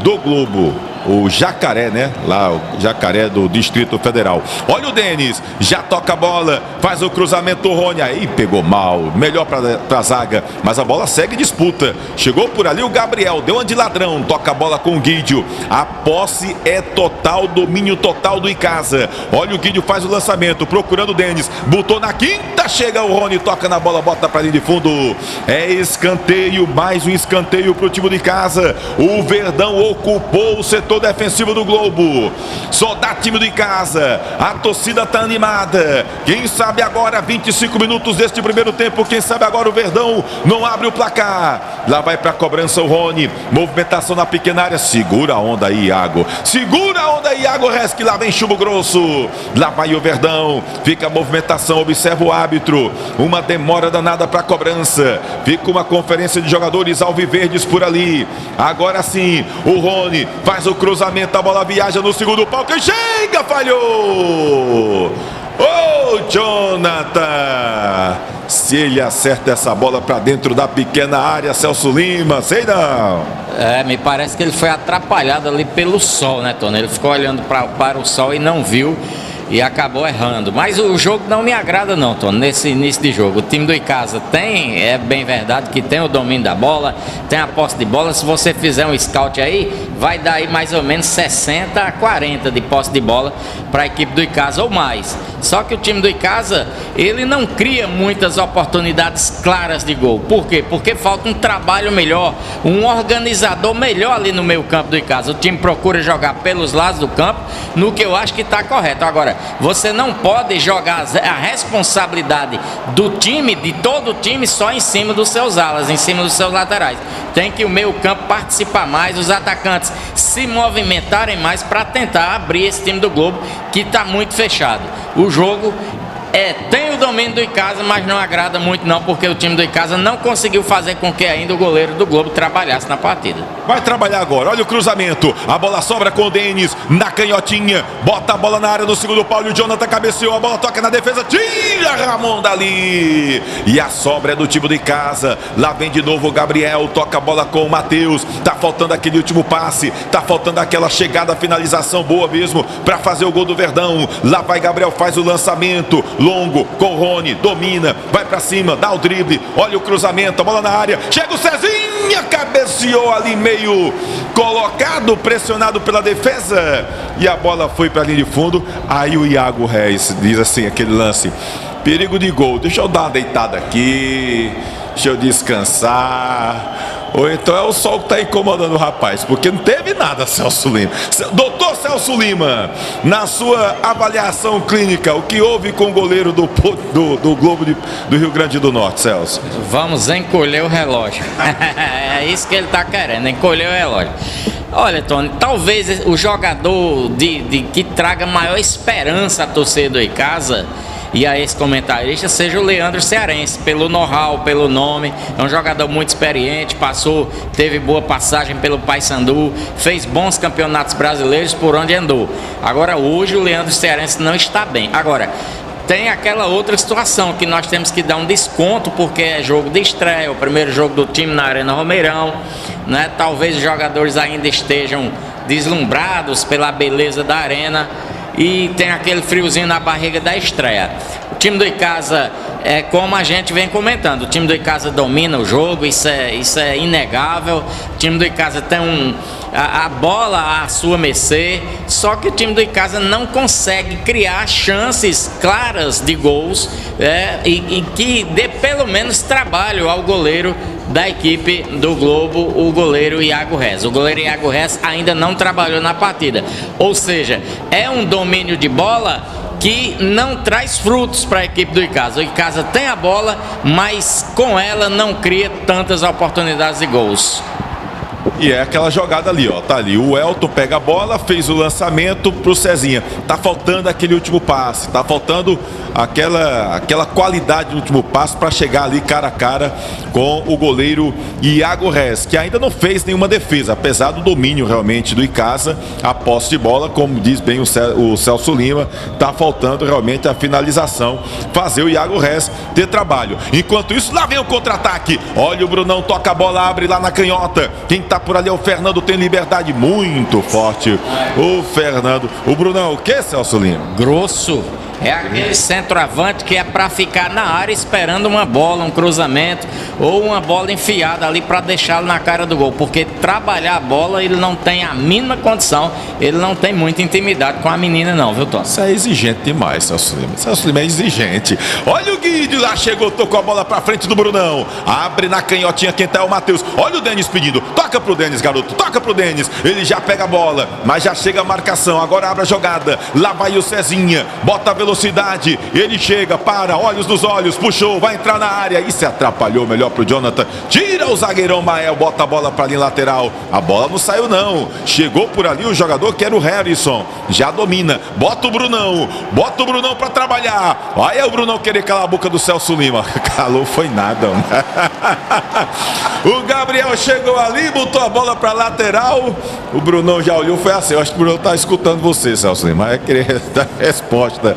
do Globo. O Jacaré, né? Lá, o Jacaré do Distrito Federal. Olha o Denis, já toca a bola, faz o cruzamento, o Rony. Aí pegou mal, melhor pra zaga, mas a bola segue disputa. Chegou por ali o Gabriel, deu uma de ladrão, toca a bola com o Guidio. A posse é total, domínio total do Icasa. Olha o Guidio, faz o lançamento, procurando o Denis, botou na quinta, chega o Rony, toca na bola, bota pra linha de fundo. É escanteio, mais um escanteio pro time do Icasa. O Verdão ocupou o setor defensivo do Globo. Só dá time do Icasa. A torcida tá animada. Quem sabe agora, 25 minutos deste primeiro tempo, quem sabe agora o Verdão não abre o placar. Lá vai pra cobrança o Rony. Movimentação na pequena área. Segura a onda aí, Iago. Segura a onda aí, Iago Resque. Lá vem chumbo grosso. Lá vai o Verdão. Fica a movimentação. Observa o árbitro. Uma demora danada pra cobrança. Fica uma conferência de jogadores alviverdes por ali. Agora sim, o Rony faz o cruzamento, a bola viaja no segundo pau, que chega, falhou! Ô, Jonathan! Se ele acerta essa bola para dentro da pequena área, Celso Lima, sei não. Me parece que ele foi atrapalhado ali pelo sol, né, Tony? Ele ficou olhando para o sol e não viu e acabou errando. Mas o jogo não me agrada não, Tony, nesse início de jogo. O time do Icasa tem, é bem verdade que tem o domínio da bola, tem a posse de bola. Se você fizer um scout aí, vai dar aí mais ou menos 60-40 de posse de bola para a equipe do Icasa ou mais. Só que o time do Icasa, ele não cria muitas oportunidades claras de gol. Por quê? Porque falta um trabalho melhor, um organizador melhor ali no meio campo do Icasa. O time procura jogar pelos lados do campo, no que eu acho que está correto. Agora, você não pode jogar a responsabilidade do time, de todo o time, só em cima dos seus alas, em cima dos seus laterais. Tem que o meio campo participar mais, os atacantes se movimentarem mais para tentar abrir esse time do Globo, que está muito fechado. O jogo tem o domínio do Icasa, mas não agrada muito não, porque o time do Icasa não conseguiu fazer com que ainda o goleiro do Globo trabalhasse na partida. Vai trabalhar agora, olha o cruzamento, a bola sobra com o Denis, na canhotinha, bota a bola na área no segundo pau, e o Jonathan cabeceou, a bola toca na defesa, tira Ramon dali, e a sobra é do time do Icasa. Lá vem de novo o Gabriel, toca a bola com o Matheus, tá faltando aquele último passe, tá faltando aquela chegada, finalização boa mesmo, para fazer o gol do Verdão. Lá vai Gabriel, faz o lançamento, longo, com o Rony, domina, vai pra cima, dá o drible, olha o cruzamento, a bola na área, chega o Cezinha, cabeceou ali meio colocado, pressionado pela defesa, e a bola foi pra linha de fundo. Aí o Iago Reis diz assim, aquele lance, perigo de gol, deixa eu dar uma deitada aqui, deixa eu descansar. Ou então é o sol que está incomodando o rapaz, porque não teve nada, Celso Lima. Doutor Celso Lima, na sua avaliação clínica, o que houve com o goleiro do Globo do Rio Grande do Norte, Celso? Vamos encolher o relógio. É isso que ele está querendo, encolher o relógio. Olha, Tony, talvez o jogador que traga maior esperança à torcida do Icasa e a esse comentarista seja o Leandro Cearense, pelo know-how, pelo nome. É um jogador muito experiente, teve boa passagem pelo Paysandu, fez bons campeonatos brasileiros por onde andou. Agora hoje o Leandro Cearense não está bem. Agora, tem aquela outra situação que nós temos que dar um desconto, porque é jogo de estreia, o primeiro jogo do time na Arena Romeirão, né? Talvez os jogadores ainda estejam deslumbrados pela beleza da arena e tem aquele friozinho na barriga da estreia. O time do Icasa, como a gente vem comentando, o time do Icasa domina o jogo, isso é inegável. O time do Icasa tem a bola à sua mercê, só que o time do Icasa não consegue criar chances claras de gols e que dê pelo menos trabalho ao goleiro da equipe do Globo, o goleiro Iago Reis. O goleiro Iago Reis ainda não trabalhou na partida, ou seja, é um domínio de bola que não traz frutos para a equipe do Icasa. O Icasa tem a bola, mas com ela não cria tantas oportunidades de gols. E é aquela jogada ali, ó. Tá ali. O Elton pega a bola, fez o lançamento pro Cezinha. Tá faltando aquele último passe. Tá faltando aquela qualidade no último passe para chegar ali cara a cara com o goleiro Iago Reis, que ainda não fez nenhuma defesa, apesar do domínio realmente do Icasa, a posse de bola, como diz bem o Celso Lima, tá faltando realmente a finalização, fazer o Iago Reis ter trabalho. Enquanto isso, lá vem o contra-ataque. Olha o Brunão, toca a bola, abre lá na canhota. Quem tá por ali é o Fernando, tem liberdade muito forte. O Fernando. O Brunão, o que, Celso Lima? Grosso. É aquele centroavante que é para ficar na área esperando uma bola, um cruzamento ou uma bola enfiada ali para deixá-lo na cara do gol, porque trabalhar a bola ele não tem a mínima condição, ele não tem muita intimidade com a menina não, viu, Tom? Isso é exigente demais, Celso Lima. Celso Lima é exigente. Olha o Guido lá, chegou, tocou a bola para frente do Brunão, abre na canhotinha, quem tá é o Matheus. Olha o Denis pedindo, toca pro Denis, garoto, toca pro Denis. Ele já pega a bola, mas já chega a marcação, agora abre a jogada, lá vai o Cezinha, bota a velocidade, ele chega, para, olhos nos olhos, puxou, vai entrar na área e se atrapalhou, melhor pro Jonathan, tira o zagueirão Mael, bota a bola pra linha lateral, a bola não saiu não, chegou por ali o jogador que era o Harrison, já domina, bota o Brunão pra trabalhar, olha o Brunão querer calar a boca do Celso Lima, calou foi nada, o Gabriel chegou ali, botou a bola pra lateral, o Brunão já olhou, foi assim, eu acho que o Brunão tá escutando você, Celso Lima, vai querer dar resposta.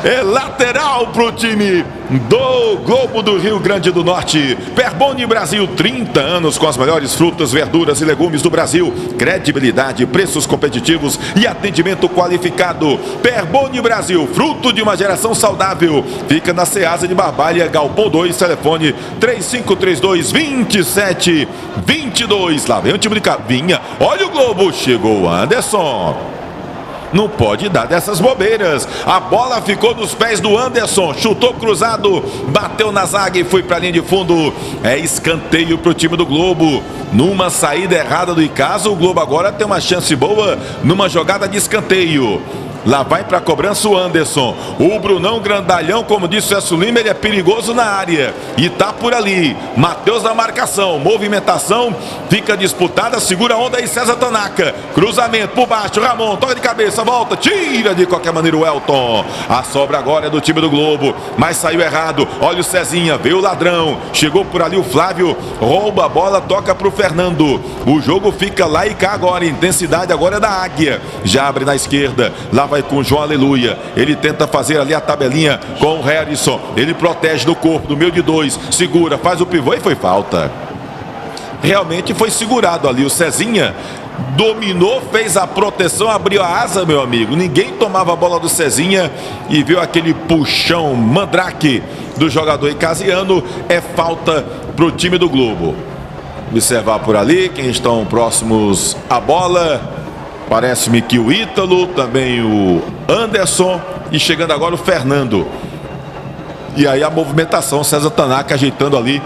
É lateral pro time do Globo do Rio Grande do Norte. Perboni Brasil, 30 anos com as melhores frutas, verduras e legumes do Brasil. Credibilidade, preços competitivos e atendimento qualificado. Perboni Brasil, fruto de uma geração saudável. Fica na Ceasa de Barbalha, Galpão 2, telefone 3532-2722. Lá vem o time de Cavinha. Olha o Globo, chegou o Anderson. Não pode dar dessas bobeiras. A bola ficou nos pés do Anderson. Chutou cruzado, bateu na zaga e foi para a linha de fundo. É escanteio para o time do Globo. Numa saída errada do Icasa, o Globo agora tem uma chance boa numa jogada de escanteio. Lá vai para a cobrança o Anderson. O Brunão grandalhão, como disse o Celso Lima, ele é perigoso na área. E tá por ali. Matheus na marcação. Movimentação. Fica disputada. Segura a onda aí César Tanaka. Cruzamento por baixo. Ramon toca de cabeça. Volta. Tira de qualquer maneira o Elton. A sobra agora é do time do Globo. Mas saiu errado. Olha o Cezinha. Veio o ladrão. Chegou por ali o Flávio. Rouba a bola. Toca pro Fernando. O jogo fica lá e cá agora. A intensidade agora é da Águia. Já abre na esquerda. Lá vai com o João Aleluia, ele tenta fazer ali a tabelinha com o Harrison, ele protege do corpo, do meio de dois, segura, faz o pivô e foi falta. Realmente foi segurado ali, o Cezinha dominou, fez a proteção, abriu a asa, meu amigo, ninguém tomava a bola do Cezinha e viu aquele puxão mandrake do jogador icasiano, é falta pro time do Globo. Observar por ali quem estão próximos à bola. Parece-me que o Ítalo, também o Anderson e chegando agora o Fernando. E aí a movimentação, César Tanaka ajeitando ali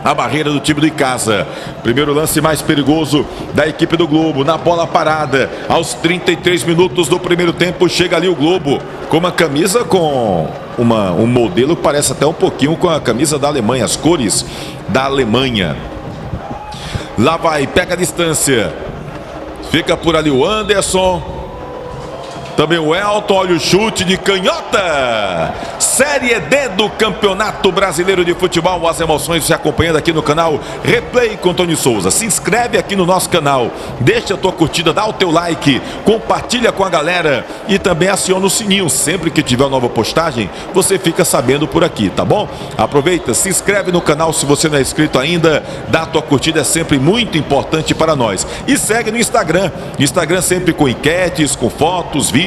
a barreira do time do Icasa. Primeiro lance mais perigoso da equipe do Globo, na bola parada. Aos 33 minutos do primeiro tempo, chega ali o Globo com uma camisa com um modelo que parece até um pouquinho com a camisa da Alemanha, as cores da Alemanha. Lá vai, pega a distância. Fica por ali o Anderson. Também o Elton, olha o chute de canhota. Série D do Campeonato Brasileiro de Futebol. As emoções se acompanhando aqui no canal Replay com Tony Souza. Se inscreve aqui no nosso canal. Deixa a tua curtida, dá o teu like. Compartilha com a galera. E também aciona o sininho. Sempre que tiver uma nova postagem, você fica sabendo por aqui, tá bom? Aproveita, se inscreve no canal se você não é inscrito ainda. Dá a tua curtida, é sempre muito importante para nós. E segue no Instagram. Instagram sempre com enquetes, com fotos, vídeos,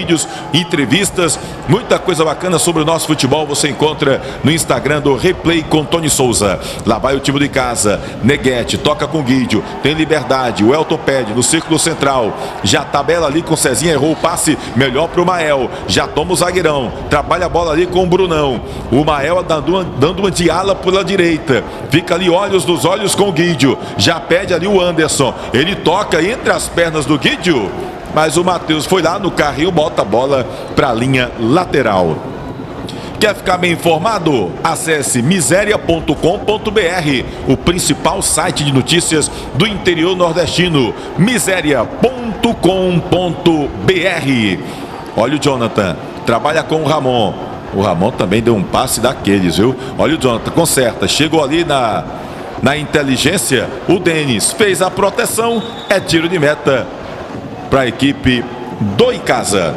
entrevistas, muita coisa bacana sobre o nosso futebol você encontra no Instagram do Replay com Tony Souza. Lá vai o time de casa, Neguete, toca com Guidio, tem liberdade, o Elton pede no círculo central, já tabela ali com o Cezinha, errou o passe, melhor pro Mael, já toma o zagueirão, trabalha a bola ali com o Brunão, o Mael dando uma de ala pela direita, fica ali olhos nos olhos com o Guidio, já pede ali o Anderson, ele toca entre as pernas do Guidio, mas o Matheus foi lá no carrinho, bota a bola para a linha lateral. Quer ficar bem informado? Acesse miseria.com.br, o principal site de notícias do interior nordestino. Miseria.com.br. Olha o Jonathan, trabalha com o Ramon. O Ramon também deu um passe daqueles, viu? Olha o Jonathan, conserta, chegou ali na inteligência. O Denis fez a proteção, é tiro de meta para a equipe do Icasa.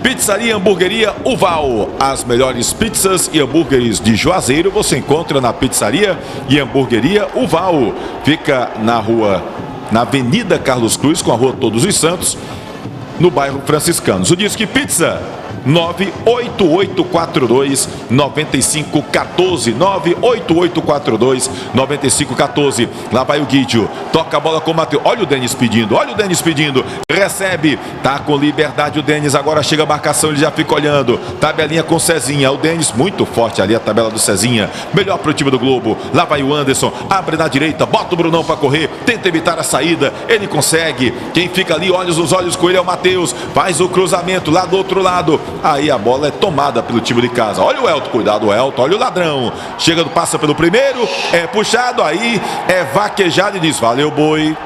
Pizzaria e Hamburgueria Uval. As melhores pizzas e hambúrgueres de Juazeiro você encontra na Pizzaria e Hamburgueria Uval. Fica na Avenida Carlos Cruz com a Rua Todos os Santos, no bairro Franciscanos. O Disque Pizza 98842-9514, 98842-9514. Lá vai o Guidio, toca a bola com o Matheus. Olha o Denis pedindo, recebe, tá com liberdade o Denis. Agora chega a marcação, ele já fica olhando. Tabelinha com Cezinha, o Denis muito forte ali, a tabela do Cezinha. Melhor pro time do Globo. Lá vai o Anderson, abre na direita, bota o Brunão pra correr, tenta evitar a saída, ele consegue. Quem fica ali, olhos nos olhos com ele é o Matheus. Faz o cruzamento lá do outro lado. Aí a bola é tomada pelo time de casa. Olha o Elton, cuidado o Elton, olha o ladrão. Chega, passa pelo primeiro, é puxado, aí é vaquejado e diz, valeu boi.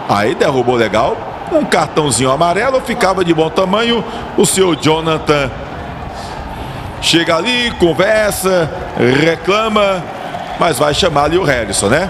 Aí derrubou legal. Um cartãozinho amarelo, ficava de bom tamanho. O senhor Jonathan chega ali, conversa, reclama, mas vai chamar ali o Harrison, né?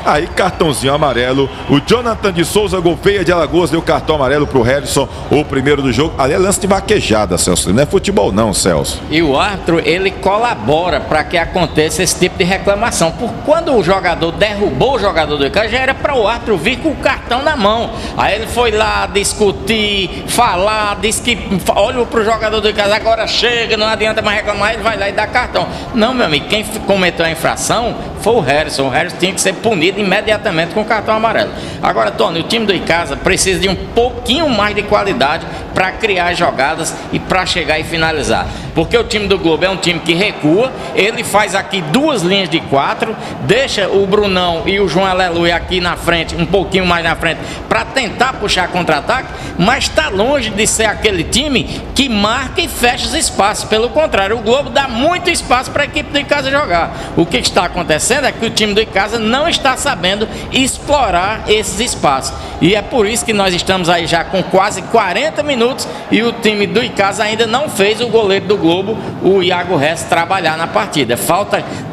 Aí cartãozinho amarelo. O Jonathan de Souza Gouveia de Alagoas deu cartão amarelo pro Harrison, o primeiro do jogo. Ali é lance de vaquejada, Celso. Não é futebol não, Celso. E o árbitro, ele colabora para que aconteça esse tipo de reclamação. Por quando o jogador derrubou o jogador do Icasa, já era para o árbitro vir com o cartão na mão. Aí ele foi lá discutir, falar, disse que olha pro jogador do Icasa, agora chega, não adianta mais reclamar, ele vai lá e dá cartão. Não, meu amigo, quem cometeu a infração foi o Harrison. O Harrison tinha que ser punido imediatamente com o cartão amarelo. Agora, Tony, o time do Icasa precisa de um pouquinho mais de qualidade para criar jogadas e para chegar e finalizar. Porque o time do Globo é um time que recua, ele faz aqui duas linhas de 4, deixa o Brunão e o João Aleluia aqui na frente, um pouquinho mais na frente, para tentar puxar contra-ataque, mas está longe de ser aquele time que marca e fecha os espaços. Pelo contrário, o Globo dá muito espaço para a equipe do Icasa jogar. O que está acontecendo é que o time do Icasa não está sabendo explorar esses espaços. E é por isso que nós estamos aí já com quase 40 minutos e o time do Icasa ainda não fez o goleiro do Globo, o Iago Rez, trabalhar na partida.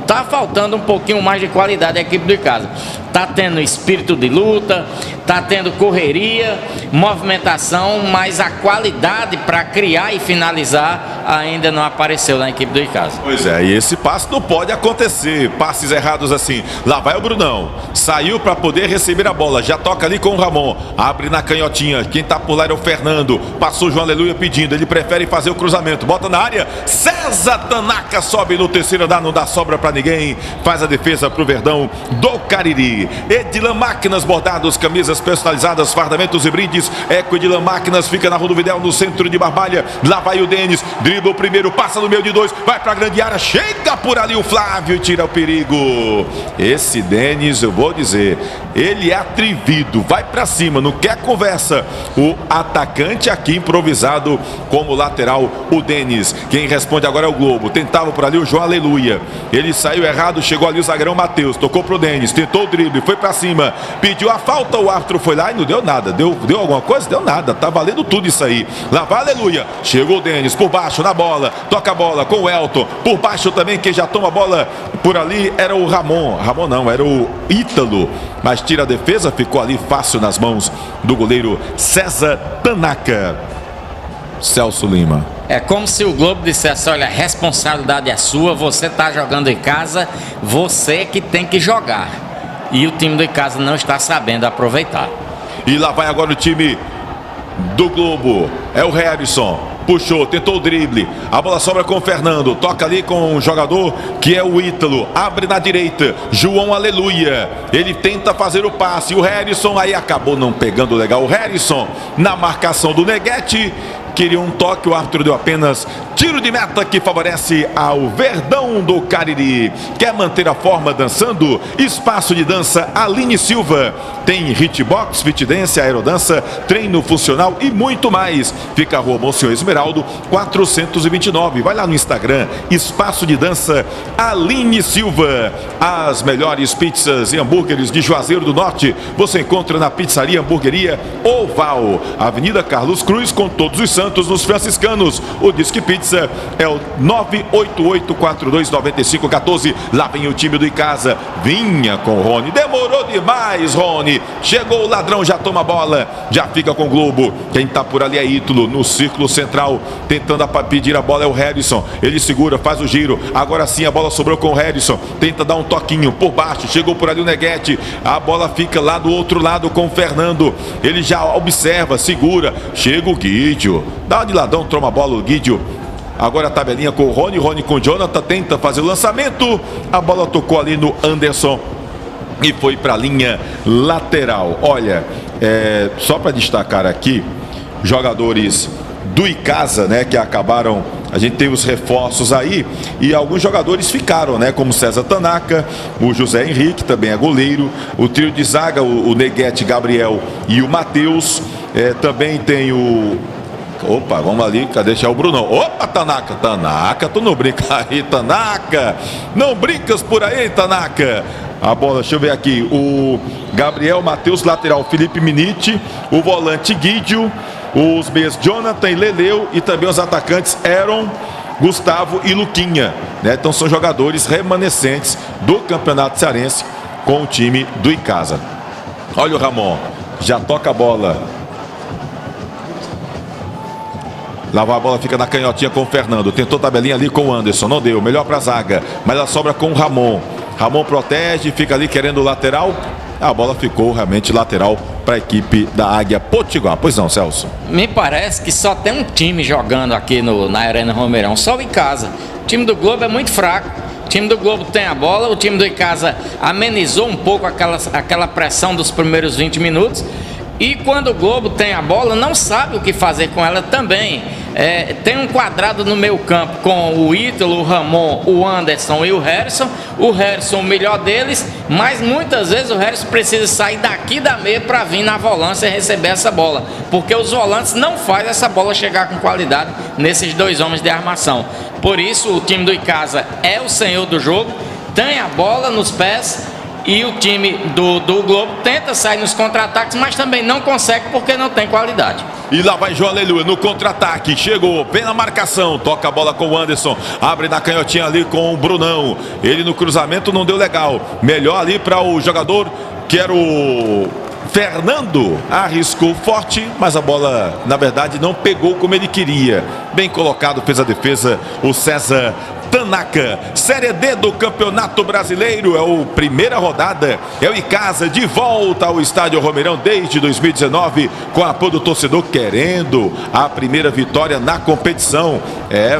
Tá faltando um pouquinho mais de qualidade a equipe do Icasa. Tá tendo espírito de luta, tá tendo correria, movimentação, mas a qualidade para criar e finalizar ainda não apareceu na equipe do Icasa. Pois é, e esse passe não pode acontecer. Passes errados assim. Lá vai o Brunão. Saiu para poder receber a bola. Já toca ali com o Ramon. Abre na canhotinha. Quem tá por lá é o Fernando. Passou o João Aleluia pedindo. Ele prefere fazer o cruzamento. Bota na área. César Tanaka sobe no terceiro andar. Não dá sobra para ninguém. Faz a defesa pro Verdão do Cariri. Edilan Máquinas Bordados, camisas personalizadas, fardamentos e brindes. Eco Edilan Máquinas fica na Rua do Videl, no centro de Barbalha. Lá vai o Denis, dribla o primeiro, passa no meio de 2, vai pra grande área, chega por ali o Flávio e tira o perigo. Esse Denis, eu vou dizer, ele é atrevido, vai pra cima, não quer conversa. O atacante aqui improvisado como lateral, o Denis. Quem responde agora é o Globo. Tentava por ali o João Aleluia. Ele saiu errado, chegou ali o zagueirão Matheus, tocou pro Denis, tentou o drible, foi pra cima, pediu a falta, o árbitro foi lá e não deu nada. Deu alguma coisa? Deu nada, tá valendo tudo isso aí. Lá vai Aleluia, chegou o Denis por baixo na bola, toca a bola com o Elton, por baixo também, quem já toma a bola por ali era o Ramon não, era o Ítalo, mas tira a defesa, ficou ali fácil nas mãos do goleiro César Tanaka. Celso Lima. É como se o Globo dissesse, olha, a responsabilidade é sua, você está jogando em casa, você que tem que jogar. E o time do Icasa não está sabendo aproveitar. E lá vai agora o time do Globo, é o Harrison, puxou, tentou o drible, a bola sobra com o Fernando, toca ali com um jogador que é o Ítalo, abre na direita, João Aleluia, ele tenta fazer o passe, o Harrison aí acabou não pegando legal, o Harrison na marcação do Neguete, queria um toque, o árbitro deu apenas tiro de meta que favorece ao Verdão do Cariri. Quer manter a forma dançando? Espaço de dança Aline Silva. Tem hitbox, fit dance, aerodança, treino funcional e muito mais. Fica a Rua Monsenhor Esmeraldo, 429. Vai lá no Instagram, Espaço de Dança Aline Silva. As melhores pizzas e hambúrgueres de Juazeiro do Norte você encontra na Pizzaria Hamburgueria Oval, Avenida Carlos Cruz, com Todos os Santos, nos Franciscanos. O Disque Pizza é o 988429514. Lá vem o time do Icasa. Vinha com o Rony. Demorou demais, Rony. Chegou o ladrão, já toma a bola. Já fica com o Globo. Quem tá por ali é Ítalo, no círculo central. Tentando pedir a bola é o Harrison. Ele segura, faz o giro. Agora sim a bola sobrou com o Harrison. Tenta dar um toquinho por baixo. Chegou por ali o Neguete. A bola fica lá do outro lado com o Fernando. Ele já observa, segura. Chega o Guidio. Dá de ladrão, toma a bola o Guidio. Agora a tabelinha com o Rony. Rony com o Jonathan. Tenta fazer o lançamento. A bola tocou ali no Anderson e foi para a linha lateral. Olha, só para destacar aqui, jogadores do Icasa, né, que acabaram, a gente tem os reforços aí, e alguns jogadores ficaram, né, como César Tanaka, o José Henrique, também é goleiro, o trio de zaga, o Neguete, Gabriel e o Matheus, também tem o... Opa, vamos ali, cadê o Brunão? Opa, Tanaka, tu não brinca aí, Tanaka, não brincas por aí, Tanaka. A bola, deixa eu ver aqui, o Gabriel, Matheus, lateral, Felipe Minite, o volante Guidio, os meias Jonathan e Leleu, e também os atacantes Aaron, Gustavo e Luquinha, né? Então são jogadores remanescentes do Campeonato Cearense com o time do Icasa. Olha o Ramon, já toca a bola. Lá vai a bola, fica na canhotinha com o Fernando. Tentou tabelinha ali com o Anderson, não deu. Melhor para a zaga, mas ela sobra com o Ramon. Ramon protege, fica ali querendo o lateral. A bola ficou realmente lateral para a equipe da Águia Potiguar. Pois não, Celso? Me parece que só tem um time jogando aqui na Arena Romeirão, só o Icasa. O time do Globo é muito fraco. O time do Globo tem a bola, o time do Icasa amenizou um pouco aquela pressão dos primeiros 20 minutos. E quando o Globo tem a bola, não sabe o que fazer com ela também. Tem um quadrado no meio campo com o Ítalo, o Ramon, o Anderson e o Harrison. O Harrison o melhor deles, mas muitas vezes o Harrison precisa sair daqui da meia para vir na volância e receber essa bola, porque os volantes não fazem essa bola chegar com qualidade nesses dois homens de armação. Por isso o time do Icasa é o senhor do jogo, tem a bola nos pés. E o time do Globo tenta sair nos contra-ataques, mas também não consegue porque não tem qualidade. E lá vai João Aleluia no contra-ataque. Chegou, vem na marcação, toca a bola com o Anderson. Abre na canhotinha ali com o Brunão. Ele no cruzamento não deu legal. Melhor ali para o jogador que era o Fernando. Arriscou forte, mas a bola na verdade não pegou como ele queria. Bem colocado, fez a defesa o César Tanaka. Série D do Campeonato Brasileiro, é a primeira rodada, é o Icasa de volta ao Estádio Romeirão desde 2019, com apoio do torcedor querendo a primeira vitória na competição.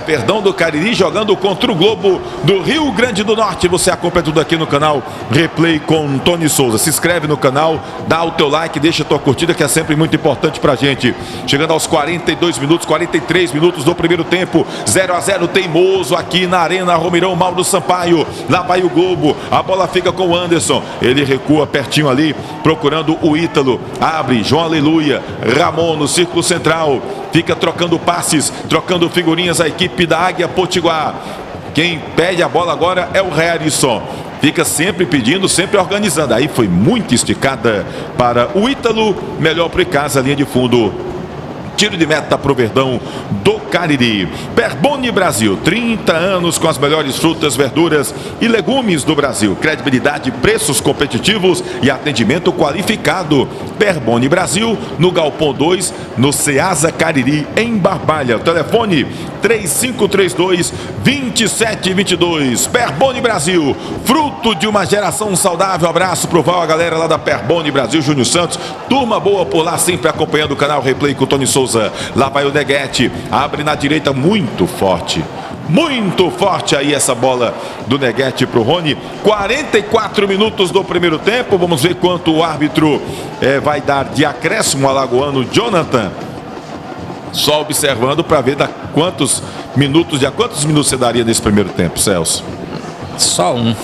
Verdão do Cariri jogando contra o Globo do Rio Grande do Norte. Você acompanha tudo aqui no canal Replay com Tony Souza. Se inscreve no canal, dá o teu like, deixa a tua curtida, que é sempre muito importante pra gente. Chegando aos 42 minutos, 43 minutos do primeiro tempo, 0-0 teimoso aqui na Arena Romeirão. Mauro Sampaio, lá vai o Globo, a bola fica com o Anderson, ele recua pertinho ali, procurando o Ítalo, abre, João Aleluia, Ramon no círculo central, fica trocando passes, trocando figurinhas a equipe da Águia Potiguar. Quem pede a bola agora é o Harrison, fica sempre pedindo, sempre organizando, aí foi muito esticada para o Ítalo, melhor para o Icasa, linha de fundo. Tiro de meta para o Verdão do Cariri. Perboni Brasil, 30 anos com as melhores frutas, verduras e legumes do Brasil. Credibilidade, preços competitivos e atendimento qualificado. Perboni Brasil, no Galpão 2, no Ceasa Cariri, em Barbalha. O telefone 3532-2722. Perboni Brasil, fruto de uma geração saudável. Abraço pro Val, a galera lá da Perboni Brasil, Júnior Santos. Turma boa por lá, sempre acompanhando o canal Replay com o Tony Souza. Lá vai o Neguete, abre na direita, muito forte aí essa bola do Neguete pro Rony. 44 minutos do primeiro tempo, vamos ver quanto o árbitro vai dar de acréscimo ao alagoano Jonathan. só observando para ver quantos minutos você daria nesse primeiro tempo, Celso? Só um.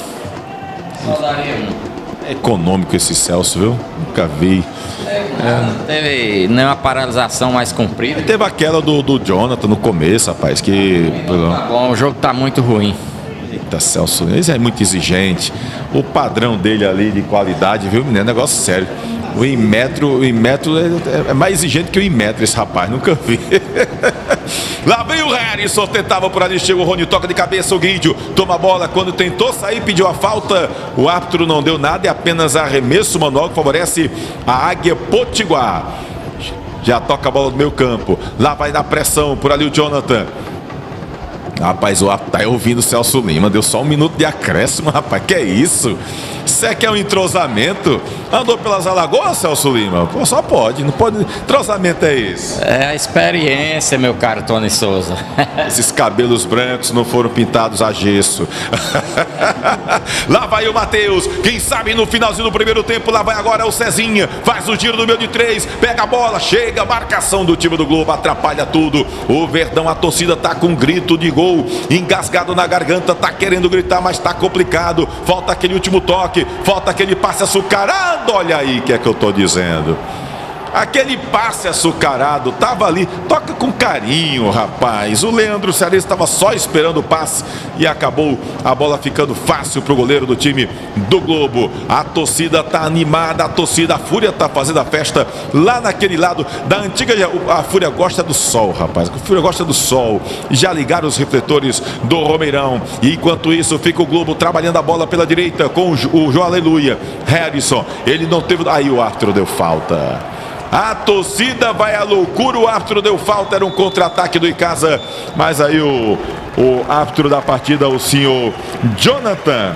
Só daria um. É econômico esse Celso, viu? Nunca vi. Não teve nenhuma paralisação mais comprida. Teve aquela do Jonathan no começo, rapaz, que... Tá bom, o jogo tá muito ruim. Eita, Celso, ele é muito exigente. O padrão dele ali de qualidade, viu, menino? É negócio sério. O Inmetro é mais exigente que o Inmetro, esse rapaz, nunca vi. Lá vem o Harrison, tentava por ali, chega o Rony, toca de cabeça, o Guidio toma a bola, quando tentou sair, pediu a falta, o árbitro não deu nada, é apenas arremesso manual que favorece a Águia Potiguar. Já toca a bola do meio campo, lá vai na pressão, por ali o Jonathan. Rapaz, o árbitro tá ouvindo o Celso Lima, deu só 1 minuto de acréscimo, rapaz, que é isso? Isso é que é um entrosamento? Andou pelas Alagoas, Celso Lima? Pô, só pode, não pode. Entrosamento é esse? É a experiência, meu caro Tony Souza. Esses cabelos brancos não foram pintados a gesso. Lá vai o Matheus, quem sabe no finalzinho do primeiro tempo, lá vai agora o Cezinha, faz o giro no meio de 3, pega a bola, chega, marcação do time do Globo, atrapalha tudo. O Verdão, a torcida tá com um grito de gol, engasgado na garganta, tá querendo gritar, mas tá complicado. Falta aquele último toque, falta aquele passe açucarado. Olha aí o que é que eu tô dizendo. Aquele passe açucarado, tava ali, toca com carinho, rapaz. O Leandro Cearense estava só esperando o passe e acabou a bola ficando fácil pro goleiro do time do Globo. A torcida tá animada, a Fúria tá fazendo a festa lá naquele lado da antiga. A Fúria gosta do sol, rapaz. A Fúria gosta do sol. Já ligaram os refletores do Romeirão. E enquanto isso, fica o Globo trabalhando a bola pela direita com o João Aleluia. Harrison, ele não teve. Aí o árbitro deu falta. A torcida vai à loucura, o árbitro deu falta, era um contra-ataque do Icasa, mas aí o árbitro da partida, o senhor Jonathan.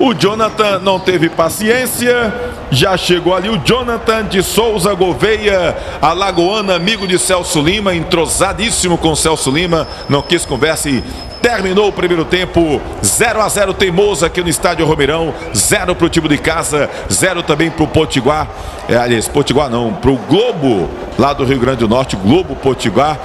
O Jonathan não teve paciência, já chegou ali o Jonathan de Souza Gouveia, alagoano, amigo de Celso Lima, entrosadíssimo com Celso Lima, não quis conversa e terminou o primeiro tempo, 0-0 Teimoso aqui no estádio Romeirão, 0 para o time de casa, 0 também para o Potiguar, aliás, Potiguar não, para o Globo, lá do Rio Grande do Norte, Globo Potiguar.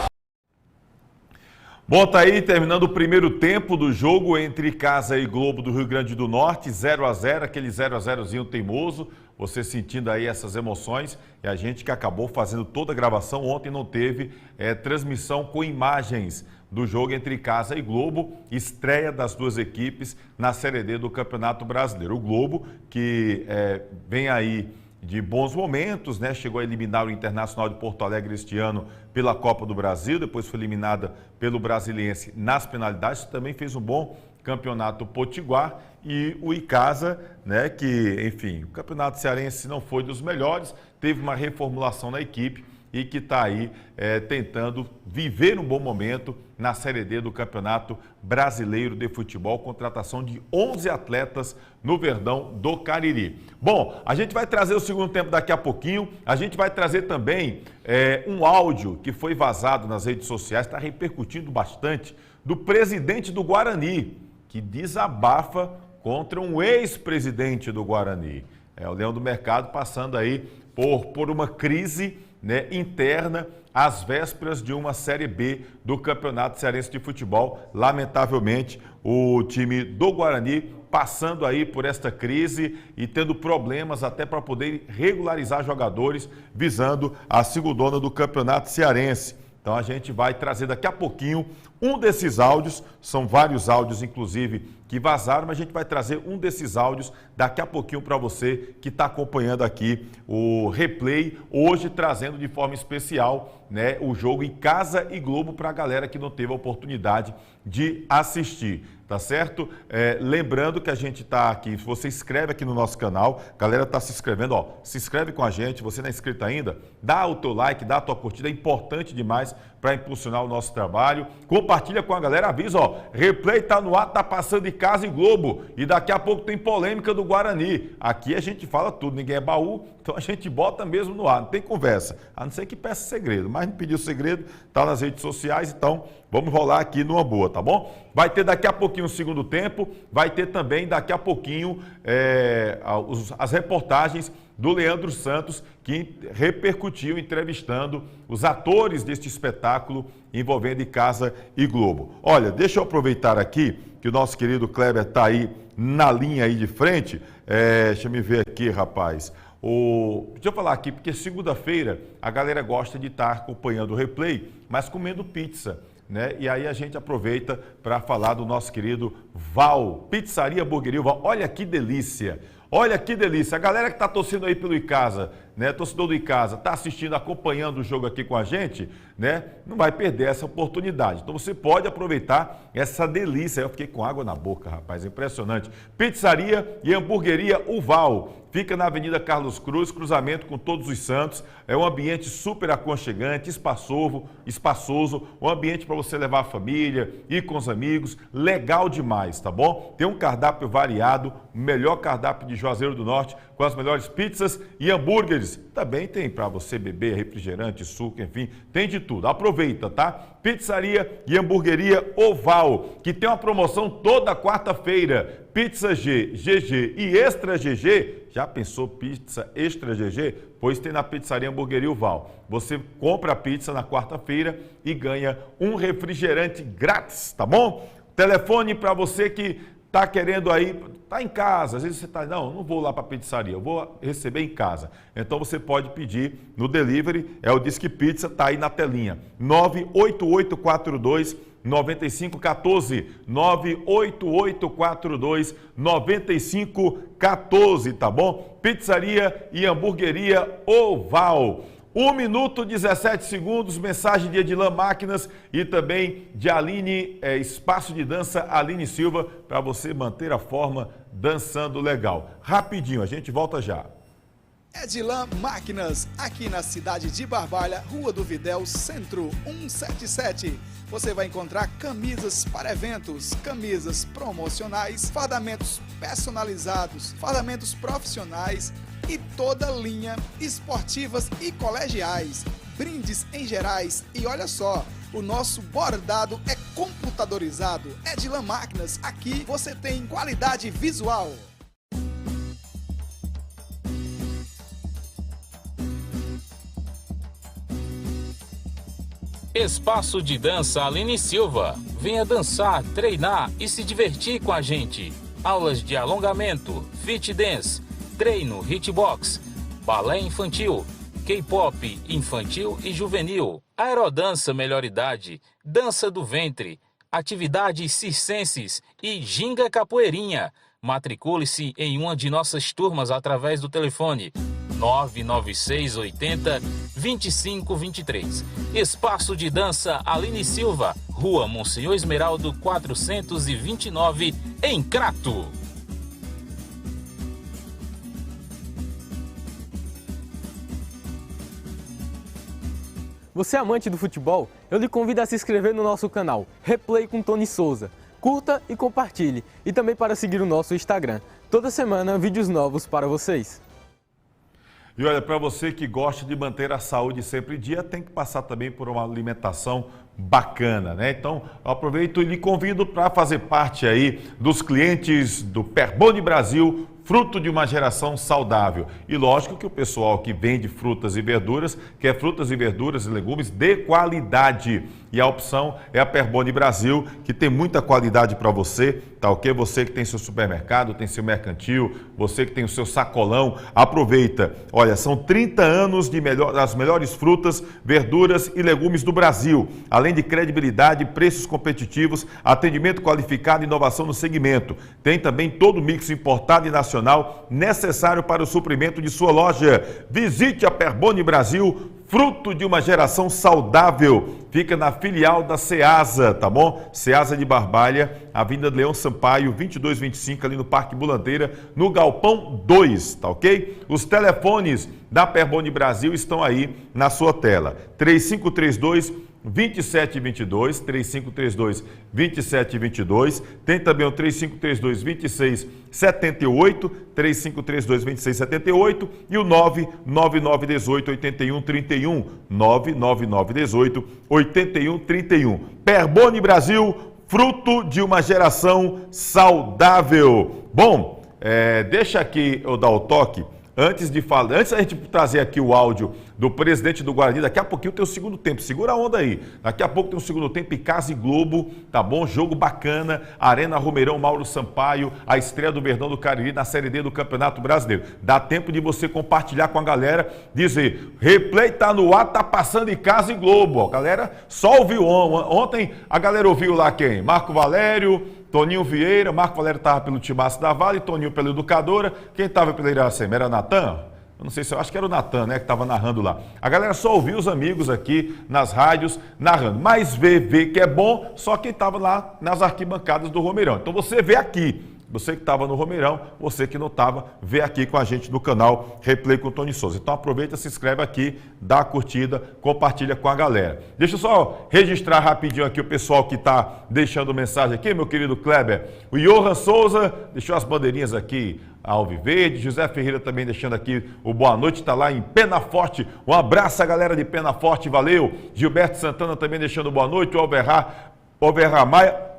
Bom, tá aí terminando o primeiro tempo do jogo entre Casa e Globo do Rio Grande do Norte, 0-0, aquele 0-0zinho teimoso, você sentindo aí essas emoções, e a gente que acabou fazendo toda a gravação, ontem não teve transmissão com imagens do jogo entre Casa e Globo, estreia das duas equipes na Série D do Campeonato Brasileiro. O Globo, que vem aí de bons momentos, né? Chegou a eliminar o Internacional de Porto Alegre este ano pela Copa do Brasil, depois foi eliminada pelo Brasiliense nas penalidades, também fez um bom campeonato potiguar, e o Icasa, né, que, enfim, o campeonato cearense não foi dos melhores, teve uma reformulação na equipe e que está aí tentando viver um bom momento na Série D do Campeonato Brasileiro de Futebol, contratação de 11 atletas no Verdão do Cariri. Bom, a gente vai trazer o segundo tempo daqui a pouquinho, a gente vai trazer também um áudio que foi vazado nas redes sociais, está repercutindo bastante, do presidente do Guarani, que desabafa contra um ex-presidente do Guarani. O Leão do Mercado passando aí por uma crise, né, interna, às vésperas de uma Série B do Campeonato Cearense de Futebol. Lamentavelmente, o time do Guarani passando aí por esta crise e tendo problemas até para poder regularizar jogadores, visando a segundona do Campeonato Cearense. Então a gente vai trazer daqui a pouquinho um desses áudios, são vários áudios inclusive que vazaram, mas a gente vai trazer um desses áudios daqui a pouquinho para você que está acompanhando aqui o replay, hoje trazendo de forma especial, né, o jogo em Casa e Globo para a galera que não teve a oportunidade de assistir. Tá certo? Lembrando que a gente está aqui, se você inscreve aqui no nosso canal, a galera está se inscrevendo, ó, se inscreve com a gente, você não é inscrito ainda, dá o teu like, dá a tua curtida, é importante demais para impulsionar o nosso trabalho. Compartilha com a galera, avisa, ó, replay tá no ar, tá passando de Casa e Globo, e daqui a pouco tem polêmica do Guarani. Aqui a gente fala tudo, ninguém é baú, então a gente bota mesmo no ar, não tem conversa, a não ser que peça segredo, mas não pediu segredo, tá nas redes sociais, então vamos rolar aqui numa boa, tá bom? Vai ter daqui a pouquinho o segundo tempo, vai ter também daqui a pouquinho as reportagens do Leandro Santos, que que repercutiu entrevistando os atores deste espetáculo envolvendo Icasa e Globo. Olha, deixa eu aproveitar aqui que o nosso querido Kleber está aí na linha aí de frente. Deixa eu me ver aqui, rapaz. Deixa eu falar aqui, porque segunda-feira a galera gosta de estar acompanhando o replay, mas comendo pizza, né? E aí a gente aproveita para falar do nosso querido Val, Pizzaria Hamburgueria Val. Olha que delícia! Olha que delícia, a galera que está torcendo aí pelo Icasa, né, torcedor do Icasa, está assistindo, acompanhando o jogo aqui com a gente, né, não vai perder essa oportunidade. Então você pode aproveitar essa delícia. Eu fiquei com água na boca, rapaz, impressionante. Pizzaria e Hamburgueria Uval. Fica na Avenida Carlos Cruz, cruzamento com Todos os Santos. É um ambiente super aconchegante, espaçoso, um ambiente para você levar a família, ir com os amigos, legal demais, tá bom? Tem um cardápio variado, o melhor cardápio de Juazeiro do Norte, com as melhores pizzas e hambúrgueres. Também tem para você beber refrigerante, suco, enfim, tem de tudo. Aproveita, tá? Pizzaria e Hamburgueria Oval, que tem uma promoção toda quarta-feira. Pizza G, GG e Extra GG. Já pensou pizza Extra GG? Pois tem na Pizzaria Hamburgueria Oval. Você compra a pizza na quarta-feira e ganha um refrigerante grátis, tá bom? Telefone para você que está querendo aí, está em casa, às vezes você está, não vou lá para a pizzaria, eu vou receber em casa. Então você pode pedir no delivery, é o Disque Pizza, está aí na telinha, 98842-9514, 98842-9514, tá bom? Pizzaria e Hamburgueria Oval. 1 minuto, 17 segundos, mensagem de Edilan Máquinas e também de Aline, Espaço de Dança Aline Silva, para você manter a forma dançando legal. Rapidinho, a gente volta já. Edilan Máquinas, aqui na cidade de Barbalha, Rua do Videl, Centro 177. Você vai encontrar camisas para eventos, camisas promocionais, fardamentos personalizados, fardamentos profissionais e toda linha esportivas e colegiais, brindes em gerais e olha só, o nosso bordado é computadorizado. Edilan Máquinas, aqui você tem qualidade visual. Espaço de Dança Aline Silva. Venha dançar, treinar e se divertir com a gente. Aulas de alongamento, fit dance, treino, hitbox, balé infantil, K-pop infantil e juvenil, aerodança melhor idade, dança do ventre, atividades circenses e ginga capoeirinha. Matricule-se em uma de nossas turmas através do telefone 996 80 2523. Espaço de Dança Aline Silva, Rua Monsenhor Esmeraldo 429, em Crato. Você é amante do futebol? Eu lhe convido a se inscrever no nosso canal Replay com Tony Souza. Curta e compartilhe. E também para seguir o nosso Instagram. Toda semana, vídeos novos para vocês. E olha, para você que gosta de manter a saúde sempre em dia, tem que passar também por uma alimentação bacana, né? Então, eu aproveito e lhe convido para fazer parte aí dos clientes do Perboni Brasil, fruto de uma geração saudável. E lógico que o pessoal que vende frutas e verduras quer frutas e verduras e legumes de qualidade. E a opção é a Perboni Brasil, que tem muita qualidade para você, tá ok? Você que tem seu supermercado, tem seu mercantil, você que tem o seu sacolão, aproveita. Olha, são 30 anos das melhores frutas, verduras e legumes do Brasil. Além de credibilidade, preços competitivos, atendimento qualificado e inovação no segmento. Tem também todo o mix importado e nacional necessário para o suprimento de sua loja. Visite a Perboni Brasil, fruto de uma geração saudável. Fica na filial da Ceasa, tá bom? Ceasa de Barbalha, Avenida Leão Sampaio, 2225, ali no Parque Bulandeira, no Galpão 2, tá ok? Os telefones da Perboni Brasil estão aí na sua tela. 3532-2722, 3532-2722, tem também o 3532-2678, 3532-2678 e o 99918-8131, 99918-8131. Perboni Brasil, fruto de uma geração saudável. Bom, deixa aqui eu dar o toque. antes da gente trazer aqui o áudio do presidente do Guarani, daqui a pouquinho tem o segundo tempo, segura a onda aí, daqui a pouco tem o segundo tempo, Casa e Globo, tá bom? Jogo bacana, Arena Romeirão, Mauro Sampaio, a estreia do Verdão do Cariri na Série D do Campeonato Brasileiro. Dá tempo de você compartilhar com a galera, dizer, replay tá no ar, tá passando em Casa e Globo, ó, galera, só ouviu ontem, a galera ouviu lá quem? Marco Valério, Toninho Vieira, Marco Valério estava pelo Timaço da Vale, Toninho pela Educadora, quem estava pela Iracema? Era Natan? Eu não sei se eu acho que era o Natan, né, que estava narrando lá. A galera só ouviu os amigos aqui nas rádios narrando, mas vê que é bom só quem estava lá nas arquibancadas do Romeirão. Então você vê aqui, você que estava no Romeirão, você que não estava, vê aqui com a gente no canal Replay com o Tony Souza. Então aproveita, se inscreve aqui, dá a curtida, compartilha com a galera. Deixa eu só registrar rapidinho aqui o pessoal que está deixando mensagem aqui, meu querido Kleber. O Johan Souza deixou as bandeirinhas aqui, Alviverde, José Ferreira também deixando aqui o boa noite, está lá em Penaforte. Um abraço a galera de Penaforte, valeu. Gilberto Santana também deixando boa noite, o Alverra Maia.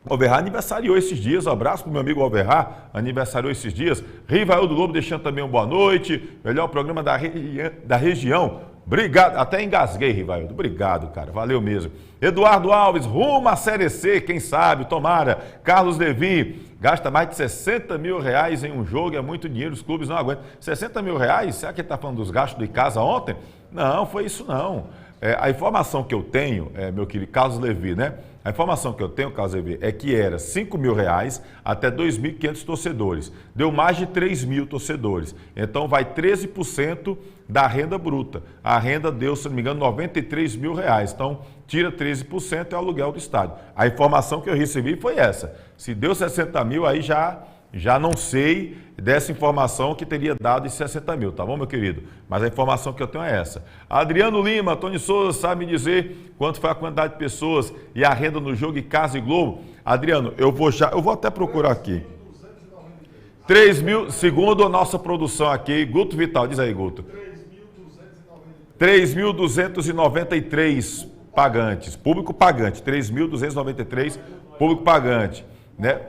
Alverra aniversariou esses dias, um abraço para o meu amigo Alverra, aniversariou esses dias. Rivaildo Lobo deixando também um boa noite, melhor programa da região. Obrigado, até engasguei, Rivaildo, obrigado, cara, valeu mesmo. Eduardo Alves, rumo à Série C, quem sabe, tomara. Carlos Levi, gasta mais de 60 mil reais em um jogo, é muito dinheiro, os clubes não aguentam. 60 mil reais? Será que ele está falando dos gastos do Icasa ontem? Não, foi isso não. A informação que eu tenho, meu querido Carlos Levi, né? A informação que eu tenho, Carlos Levi, é que era 5 mil reais até 2.500 torcedores. Deu mais de 3 mil torcedores. Então vai 13% da renda bruta. A renda deu, se não me engano, 93 mil reais. Então tira 13% é o aluguel do estádio. A informação que eu recebi foi essa. Se deu 60 mil, aí já não sei dessa informação que teria dado em 60 mil, tá bom, meu querido? Mas a informação que eu tenho é essa. Adriano Lima, Tony Souza, sabe me dizer quanto foi a quantidade de pessoas e a renda no jogo Casa e Globo? Adriano, eu vou até procurar aqui. 3 mil, segundo a nossa produção aqui, Guto Vital, diz aí, Guto. 3.293 pagantes, público pagante, 3.293 público pagante, né?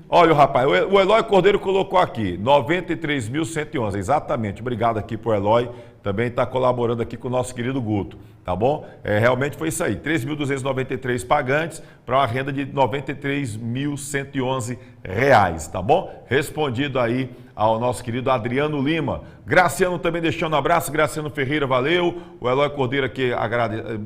Olha o rapaz, o Eloy Cordeiro colocou aqui, 93.111, exatamente, obrigado aqui pro Eloy, também está colaborando aqui com o nosso querido Guto, tá bom? Realmente foi isso aí, 3.293 pagantes para uma renda de 93.111 reais, tá bom? Respondido aí ao nosso querido Adriano Lima. Graciano também deixando um abraço, Graciano Ferreira, valeu. O Eloy Cordeiro aqui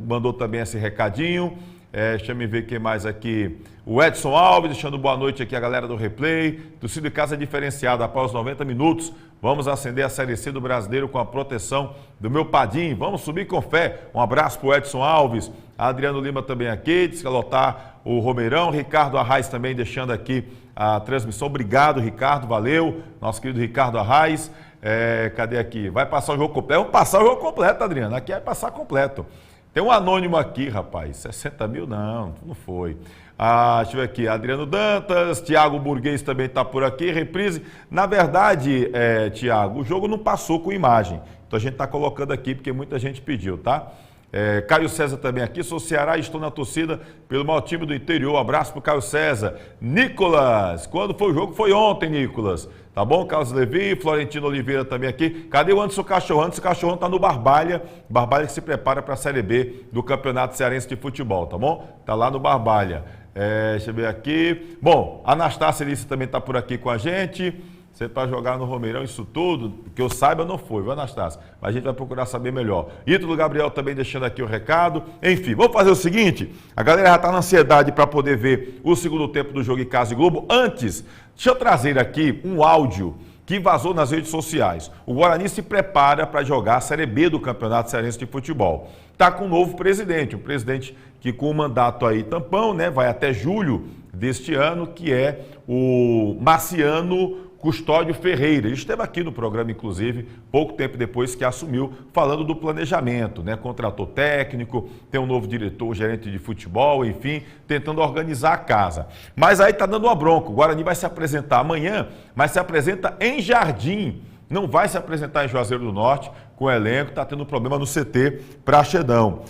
mandou também esse recadinho. Deixa eu ver quem mais aqui. O Edson Alves, deixando boa noite aqui a galera do Replay. Torcida de Casa diferenciada, após os 90 minutos, vamos acender a Série C do Brasileiro com a proteção do meu Padim. Vamos subir com fé. Um abraço para o Edson Alves. Adriano Lima também aqui, diz que lotar o Romeirão. Ricardo Arraes também deixando aqui a transmissão. Obrigado, Ricardo, valeu. Nosso querido Ricardo Arraes. Cadê aqui? Vai passar o jogo completo? Vamos passar o jogo completo, Adriano. Aqui vai passar completo. Tem um anônimo aqui, rapaz. 60 mil? Não foi. Deixa eu ver aqui. Adriano Dantas, Tiago Burguês também está por aqui. Reprise. Na verdade, Tiago, o jogo não passou com imagem. Então a gente está colocando aqui porque muita gente pediu, tá? Caio César também aqui. Sou Ceará e estou na torcida pelo maior time do interior. Abraço para o Caio César. Nicolas, quando foi o jogo? Foi ontem, Nicolas. Tá bom? Carlos Levi, Florentino Oliveira também aqui. Cadê o Anderson Cachorrão? Anderson Cachorrão está no Barbalha. Barbalha que se prepara para a Série B do Campeonato Cearense de Futebol, tá bom? Tá lá no Barbalha. Deixa eu ver aqui. Bom, a Anastácia Alice também está por aqui com a gente. Você para jogar no Romeirão, isso tudo, que eu saiba, não foi, viu, Anastácia? Mas a gente vai procurar saber melhor. Ítalo Gabriel também deixando aqui o recado. Enfim, vamos fazer o seguinte: a galera já está na ansiedade para poder ver o segundo tempo do jogo em Casa e Globo. Antes, deixa eu trazer aqui um áudio que vazou nas redes sociais. O Guarani se prepara para jogar a Série B do Campeonato Cearense de Futebol. Está com um novo presidente, um presidente que com o mandato aí tampão, né, vai até julho deste ano, que é o Marciano Custódio Ferreira. Ele esteve aqui no programa, inclusive, pouco tempo depois que assumiu, falando do planejamento, né? Contratou técnico, tem um novo diretor, gerente de futebol, enfim, tentando organizar a casa. Mas aí está dando uma bronca. O Guarani vai se apresentar amanhã, mas se apresenta em Jardim. Não vai se apresentar em Juazeiro do Norte com o elenco, está tendo problema no CT Praxedão.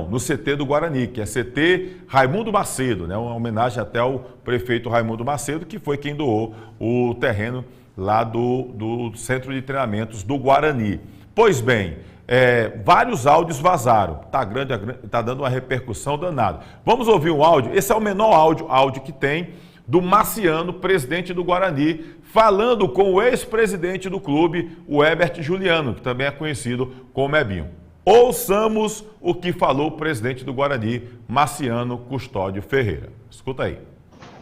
No CT do Guarani, que é CT Raimundo Macedo, né? Uma homenagem até ao prefeito Raimundo Macedo, que foi quem doou o terreno lá do centro de treinamentos do Guarani. Pois bem, vários áudios vazaram, tá dando uma repercussão danada. Vamos ouvir um áudio, esse é o menor áudio que tem, do Marciano, presidente do Guarani, falando com o ex-presidente do clube, o Herbert Juliano, que também é conhecido como Ebinho. Ouçamos o que falou o presidente do Guarani, Marciano Custódio Ferreira. Escuta aí.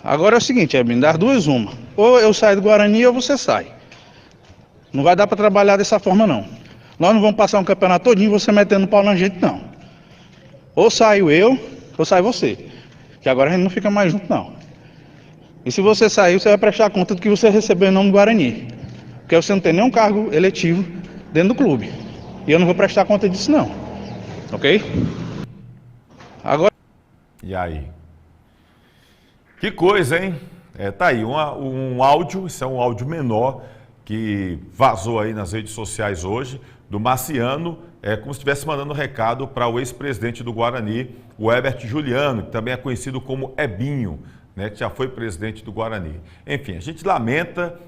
Agora é o seguinte, Ebinho, das duas uma. Ou eu saio do Guarani ou você sai. Não vai dar para trabalhar dessa forma, não. Nós não vamos passar um campeonato todinho você metendo pau na gente, não. Ou saio eu, ou sai você. Que agora a gente não fica mais junto, não. E se você sair, você vai prestar conta do que você recebeu em nome do Guarani. Porque você não tem nenhum cargo eletivo dentro do clube. E eu não vou prestar conta disso, não. Ok? Agora... E aí? Que coisa, hein? Tá aí, um áudio, isso é um áudio menor, que vazou aí nas redes sociais hoje, do Marciano, como se estivesse mandando um recado para o ex-presidente do Guarani, o Herbert Juliano, que também é conhecido como Ebinho, né, que já foi presidente do Guarani. Enfim, a gente lamenta,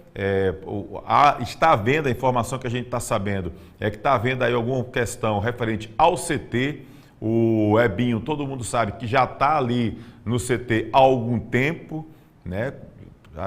está havendo, a informação que a gente está sabendo, que está havendo aí alguma questão referente ao CT, o Ebinho, todo mundo sabe que já está ali no CT há algum tempo, né?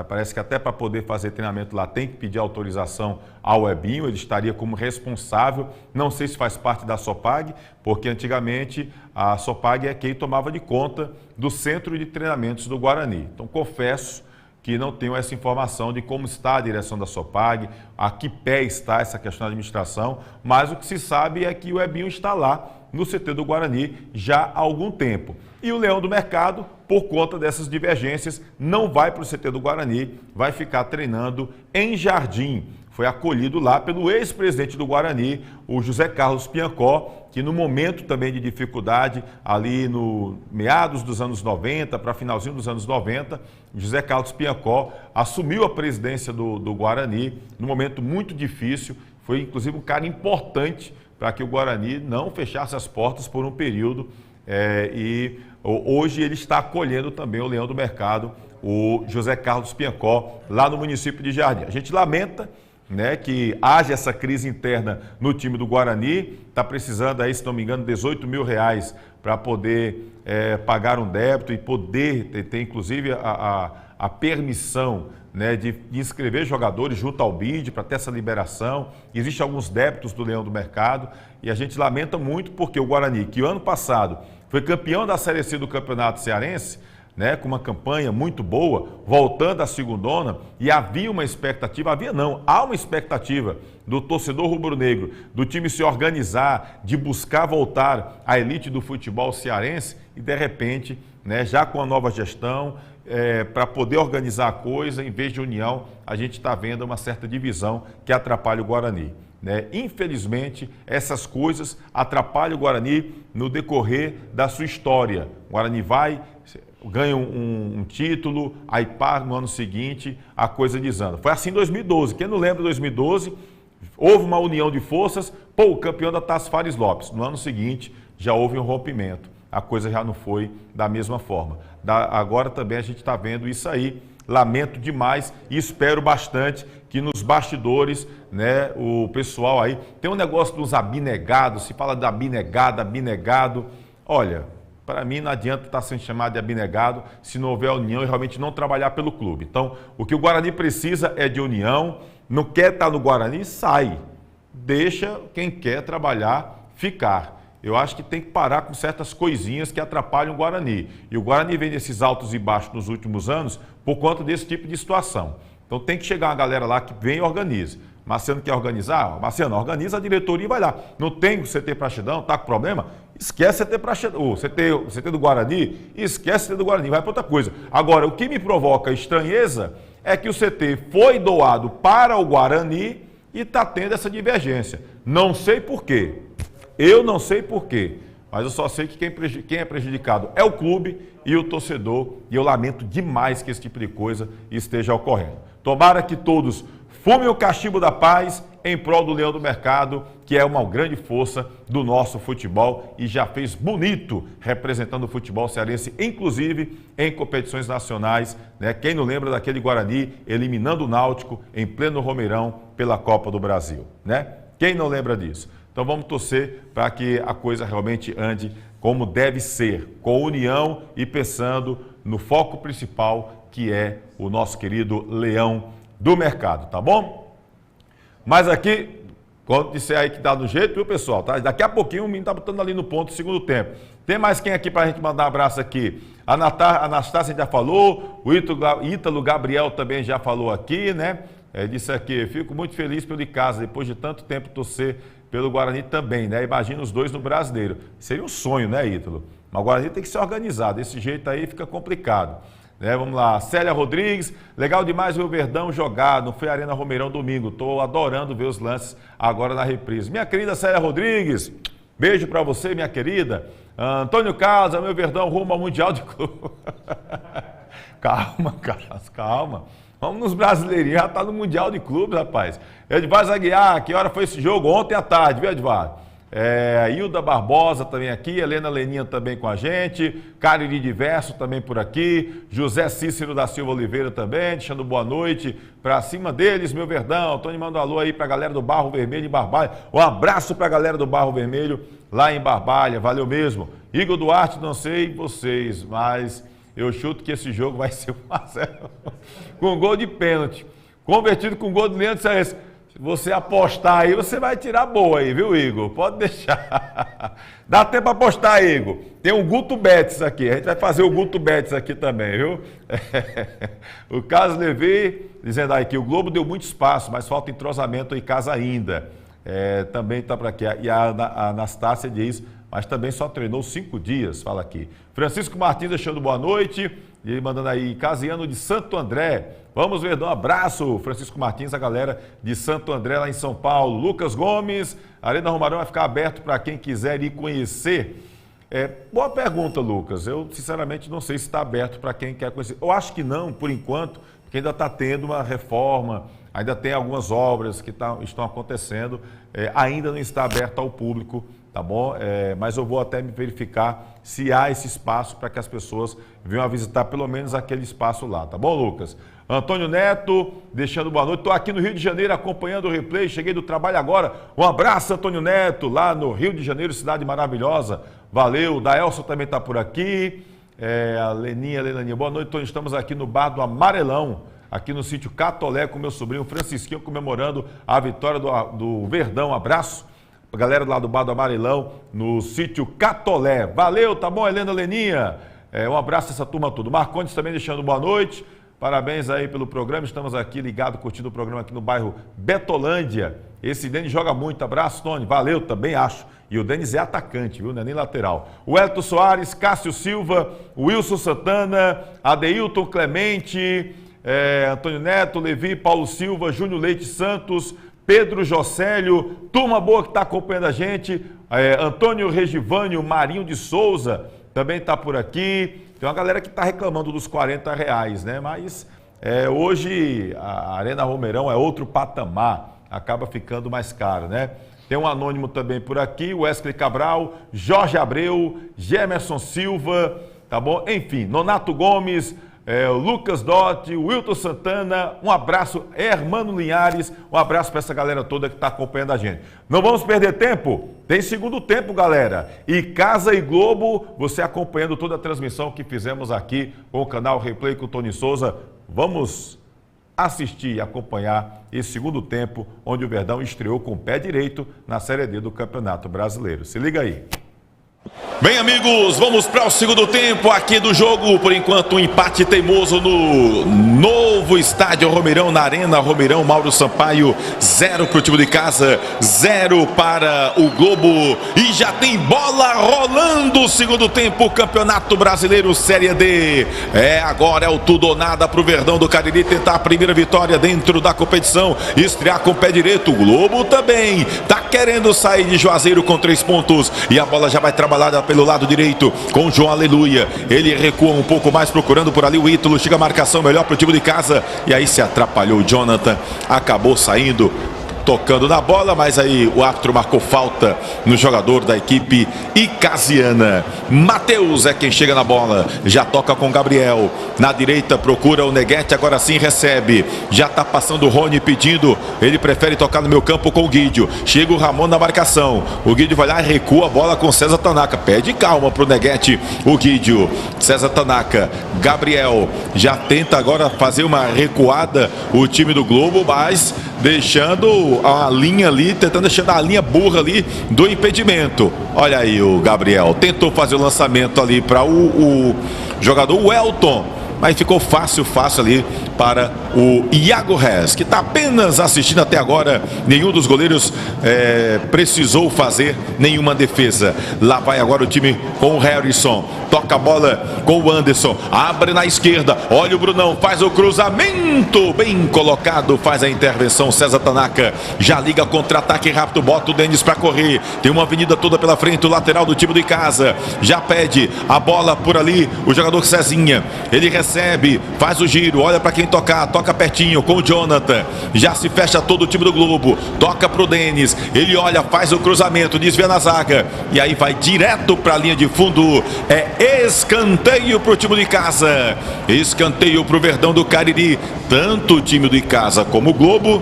Parece que até para poder fazer treinamento lá tem que pedir autorização ao Ebinho, ele estaria como responsável, não sei se faz parte da Sopag, porque antigamente a Sopag é quem tomava de conta do centro de treinamentos do Guarani. Então confesso que não tenho essa informação de como está a direção da Sopag, a que pé está essa questão da administração, mas o que se sabe é que o Ebinho está lá no CT do Guarani já há algum tempo. E o Leão do Mercado, por conta dessas divergências, não vai para o CT do Guarani, vai ficar treinando em Jardim. Foi acolhido lá pelo ex-presidente do Guarani, o José Carlos Piancó, que no momento também de dificuldade, ali no meados dos anos 90, para finalzinho dos anos 90, José Carlos Piancó assumiu a presidência do Guarani, num momento muito difícil, foi inclusive um cara importante para que o Guarani não fechasse as portas por um período, e hoje ele está acolhendo também o Leão do Mercado, o José Carlos Piancó, lá no município de Jardim. A gente lamenta, né, que haja essa crise interna no time do Guarani, está precisando aí, se não me engano, R$18 mil para poder pagar um débito e poder ter inclusive a permissão, né, de inscrever jogadores junto ao BID para ter essa liberação. Existem alguns débitos do Leão do Mercado e a gente lamenta muito porque o Guarani, que o ano passado foi campeão da Série C do Campeonato Cearense, né, com uma campanha muito boa, voltando à segundona, e havia uma expectativa, há uma expectativa do torcedor rubro-negro, do time se organizar, de buscar voltar à elite do futebol cearense, e de repente, né, já com a nova gestão, para poder organizar a coisa, em vez de união, a gente está vendo uma certa divisão que atrapalha o Guarani. Né? Infelizmente, essas coisas atrapalham o Guarani no decorrer da sua história. O Guarani ganha um título, aí para no ano seguinte a coisa desanda. Foi assim em 2012. Quem não lembra de 2012, houve uma união de forças, o campeão da Taça Fares Lopes. No ano seguinte já houve um rompimento. A coisa já não foi da mesma forma. Agora também a gente está vendo isso aí. Lamento demais e espero bastante que nos bastidores, né, o pessoal aí... Tem um negócio dos abnegados, se fala de abnegado. Olha, para mim não adianta estar sendo chamado de abnegado se não houver união e realmente não trabalhar pelo clube. Então, o que o Guarani precisa é de união. Não quer estar no Guarani? Sai. Deixa quem quer trabalhar ficar. Eu acho que tem que parar com certas coisinhas que atrapalham o Guarani. E o Guarani vem desses altos e baixos nos últimos anos por conta desse tipo de situação. Então tem que chegar uma galera lá que vem e organize. Marciano quer organizar? Marciano, organiza a diretoria e vai lá. Não tem o CT Praxedão, tá com problema? Esquece CT Praxedão. O CT do Guarani, esquece o CT do Guarani, vai para outra coisa. Agora, o que me provoca estranheza é que o CT foi doado para o Guarani e está tendo essa divergência. Não sei por quê. Eu não sei porquê, mas eu só sei que quem é prejudicado é o clube e o torcedor, e eu lamento demais que esse tipo de coisa esteja ocorrendo. Tomara que todos fumem o cachimbo da paz em prol do Leão do Mercado, que é uma grande força do nosso futebol e já fez bonito representando o futebol cearense, inclusive em competições nacionais, né? Quem não lembra daquele Guarani eliminando o Náutico em pleno Romeirão pela Copa do Brasil, né? Quem não lembra disso? Então vamos torcer para que a coisa realmente ande como deve ser, com união e pensando no foco principal, que é o nosso querido Leão do Mercado, tá bom? Mas aqui, quando disser aí que dá do jeito, viu, pessoal? Tá? Daqui a pouquinho o menino tá botando ali no ponto do segundo tempo. Tem mais quem aqui pra gente mandar um abraço aqui? A Anastácia já falou, o Ítalo Gabriel também já falou aqui, né? Disse aqui, fico muito feliz pelo Icasa, depois de tanto tempo torcer pelo Guarani também, né? Imagina os dois no Brasileiro. Seria um sonho, né, Ítalo? Mas o Guarani tem que ser organizado, desse jeito aí fica complicado. Né, vamos lá, Célia Rodrigues, legal demais ver o Verdão jogar, não foi Arena Romeirão domingo, estou adorando ver os lances agora na reprise. Minha querida Célia Rodrigues, beijo para você, minha querida. Antônio Casa, meu Verdão rumo ao Mundial de Clube. Calma, Carlos, calma. Vamos nos brasileirinhos, já está no Mundial de Clubes, rapaz. Edvard Aguiar, que hora foi esse jogo? Ontem à tarde, viu, Edvard? Hilda Barbosa também aqui, Helena Leninha também com a gente, Cariri Diverso também por aqui, José Cícero da Silva Oliveira também, deixando boa noite para cima deles, meu Verdão. Antônio manda um alô aí para a galera do Barro Vermelho em Barbalha, um abraço para a galera do Barro Vermelho lá em Barbalha, valeu mesmo. Igor Duarte, não sei vocês, mas eu chuto que esse jogo vai ser 1-0 com gol de pênalti, convertido com gol do Leandro Cearense. Se você apostar aí, você vai tirar boa aí, viu, Igor? Pode deixar. Dá tempo para apostar, Igor. Tem um Guto Betis aqui. A gente vai fazer o Guto Betis aqui também, viu? O Carlos Levi dizendo aí que o Globo deu muito espaço, mas falta entrosamento em casa ainda. Também está para aqui. E a Anastácia diz, mas também só treinou 5 dias, fala aqui. Francisco Martins deixando boa noite. E ele mandando aí, Casiano de Santo André. Vamos ver, um abraço, Francisco Martins, a galera de Santo André, lá em São Paulo. Lucas Gomes, a Arena Romeirão vai ficar aberto para quem quiser ir conhecer. Boa pergunta, Lucas. Eu, sinceramente, não sei se está aberto para quem quer conhecer. Eu acho que não, por enquanto, porque ainda está tendo uma reforma, ainda tem algumas obras que estão acontecendo, ainda não está aberto ao público, tá bom? Mas eu vou até me verificar se há esse espaço para que as pessoas venham a visitar pelo menos aquele espaço lá, tá bom, Lucas? Antônio Neto, deixando boa noite. Estou aqui no Rio de Janeiro acompanhando o replay, cheguei do trabalho agora. Um abraço, Antônio Neto, lá no Rio de Janeiro, cidade maravilhosa. Valeu, o Daelson também está por aqui. A Leninha, boa noite, Tony. Estamos aqui no Bar do Amarelão, aqui no sítio Catolé, com meu sobrinho Francisquinho, comemorando a vitória do Verdão. Um abraço. A galera lá do Bar do Amarelão, no sítio Catolé. Valeu, tá bom, Helena Leninha? Um abraço a essa turma toda. Marcondes também deixando boa noite. Parabéns aí pelo programa. Estamos aqui ligados, curtindo o programa aqui no bairro Betolândia. Esse Denis joga muito. Abraço, Tony. Valeu, também acho. E o Denis é atacante, viu? Não é nem lateral. O Elton Soares, Cássio Silva, Wilson Santana, Adeilton Clemente, Antônio Neto, Levi, Paulo Silva, Júnior Leite Santos, Pedro Jocélio, turma boa que está acompanhando a gente, Antônio Regivânio, Marinho de Souza, também está por aqui. Tem uma galera que está reclamando dos R$40, né? Mas hoje a Arena Romeirão é outro patamar, acaba ficando mais caro, né? Tem um anônimo também por aqui, Wesley Cabral, Jorge Abreu, Gemerson Silva, tá bom? Enfim, Nonato Gomes, Lucas Dotti, Wilton Santana, um abraço, Hermano Linhares, um abraço para essa galera toda que está acompanhando a gente. Não vamos perder tempo? Tem segundo tempo, galera. E Casa e Globo, você acompanhando toda a transmissão que fizemos aqui com o canal Replay com o Tony Souza. Vamos assistir e acompanhar esse segundo tempo, onde o Verdão estreou com o pé direito na Série D do Campeonato Brasileiro. Se liga aí. Bem, amigos, vamos para o segundo tempo aqui do jogo. Por enquanto, um empate teimoso no novo estádio Romeirão, na Arena Romeirão. Mauro Sampaio, 0 para o time de casa, 0 para o Globo. E já tem bola rolando o segundo tempo, Campeonato Brasileiro Série D. Agora é o tudo ou nada para o Verdão do Cariri tentar a primeira vitória dentro da competição. Estrear com o pé direito. O Globo também está querendo sair de Juazeiro com 3 pontos. E a bola já vai trabalhada pelo lado direito com o João Aleluia. Ele recua um pouco mais, procurando por ali o Ítalo. Chega a marcação melhor para o time de casa. E aí se atrapalhou o Jonathan. Acabou saindo tocando na bola, mas aí o árbitro marcou falta no jogador da equipe icasiana. Matheus é quem chega na bola, já toca com Gabriel, na direita procura o Neguete, agora sim recebe, já tá passando o Rony pedindo, ele prefere tocar no meio campo com o Guidio, chega o Ramon na marcação, o Guidio vai lá e recua a bola com César Tanaka, pede calma pro Neguete, o Guidio, César Tanaka, Gabriel, já tenta agora fazer uma recuada o time do Globo, mas deixando a linha ali, tentando deixar a linha burra ali do impedimento. Olha aí o Gabriel, tentou fazer o lançamento ali para o jogador Welton, mas ficou fácil ali para o Iago Reis, que está apenas assistindo até agora. Nenhum dos goleiros precisou fazer nenhuma defesa. Lá vai agora o time com o Harrison, toca a bola com o Anderson, abre na esquerda, olha o Brunão, faz o cruzamento, bem colocado, faz a intervenção, César Tanaka, já liga contra-ataque rápido, bota o Denis para correr, tem uma avenida toda pela frente, o lateral do time do Icasa, já pede a bola por ali, o jogador Cezinha, ele recebe, faz o giro, olha para quem tocar, toca pertinho com o Jonathan, já se fecha todo o time do Globo, toca pro Denis, ele olha, faz o cruzamento, desvia na zaga, e aí vai direto para a linha de fundo, escanteio pro time do Icasa, escanteio pro Verdão do Cariri. Tanto o time do Icasa como o Globo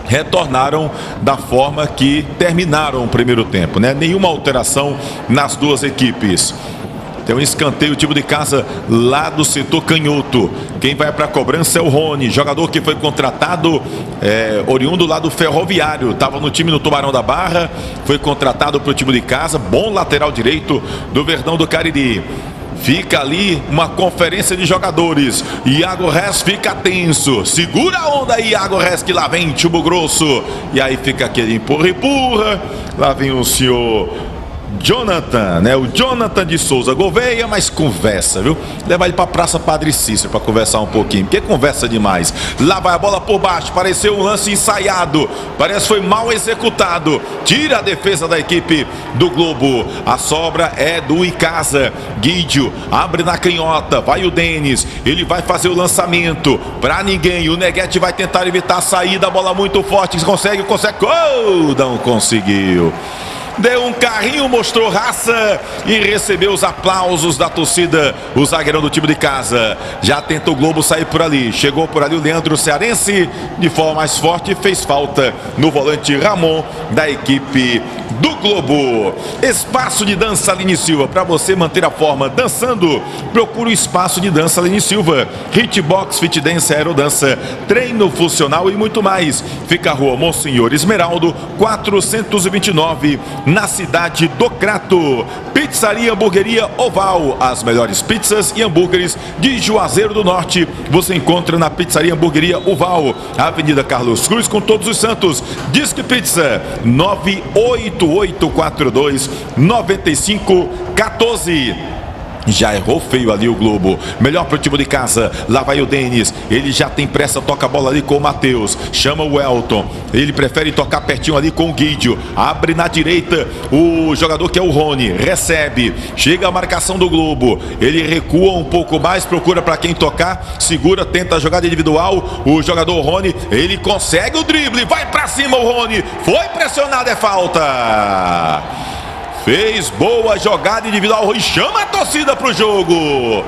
retornaram da forma que terminaram o primeiro tempo, né? Nenhuma alteração nas duas equipes. Tem um escanteio, o time de casa lá do setor canhoto. Quem vai para a cobrança é o Rony, jogador que foi contratado, oriundo lá do Ferroviário. Estava no time no Tubarão da Barra, foi contratado para o time de casa. Bom lateral direito do Verdão do Cariri. Fica ali uma conferência de jogadores. Iago Reis fica tenso. Segura a onda aí, Iago Reis, que lá vem chumbo grosso. E aí fica aquele empurra. Lá vem o senhor Jonathan, né? O Jonathan de Souza Gouveia, mas conversa, viu? Leva ele pra Praça Padre Cícero pra conversar um pouquinho, porque conversa demais. Lá vai a bola por baixo, pareceu um lance ensaiado, parece que foi mal executado. Tira a defesa da equipe do Globo. A sobra é do Icasa. Guidio abre na canhota, vai o Denis, ele vai fazer o lançamento pra ninguém. O Neguete vai tentar evitar a saída, a bola muito forte, consegue, não conseguiu. Deu um carrinho, mostrou raça e recebeu os aplausos da torcida. O zagueirão do time de casa já tenta o Globo sair por ali. Chegou por ali o Leandro Cearense de forma mais forte, fez falta no volante Ramon da equipe do Globo. Espaço de dança Aline Silva. Para você manter a forma dançando, procure o espaço de dança Aline Silva. Hitbox, Fit Dance, Aerodança, treino funcional e muito mais. Fica a rua Monsenhor Esmeraldo, 429, na cidade do Crato. Pizzaria Hamburgueria Oval, as melhores pizzas e hambúrgueres de Juazeiro do Norte você encontra na Pizzaria Hamburgueria Oval, Avenida Carlos Cruz com Todos os Santos. Disque Pizza 98842-9514. Já errou feio ali o Globo. Melhor pro time de casa. Lá vai o Denis. Ele já tem pressa, toca a bola ali com o Matheus. Chama o Welton. Ele prefere tocar pertinho ali com o Guidio. Abre na direita o jogador que é o Rony. Recebe. Chega a marcação do Globo. Ele recua um pouco mais, procura para quem tocar. Segura, tenta a jogada individual. O jogador Rony, ele consegue o drible. Vai para cima o Rony. Foi pressionado, é falta. Fez boa jogada individual e chama a torcida para o jogo.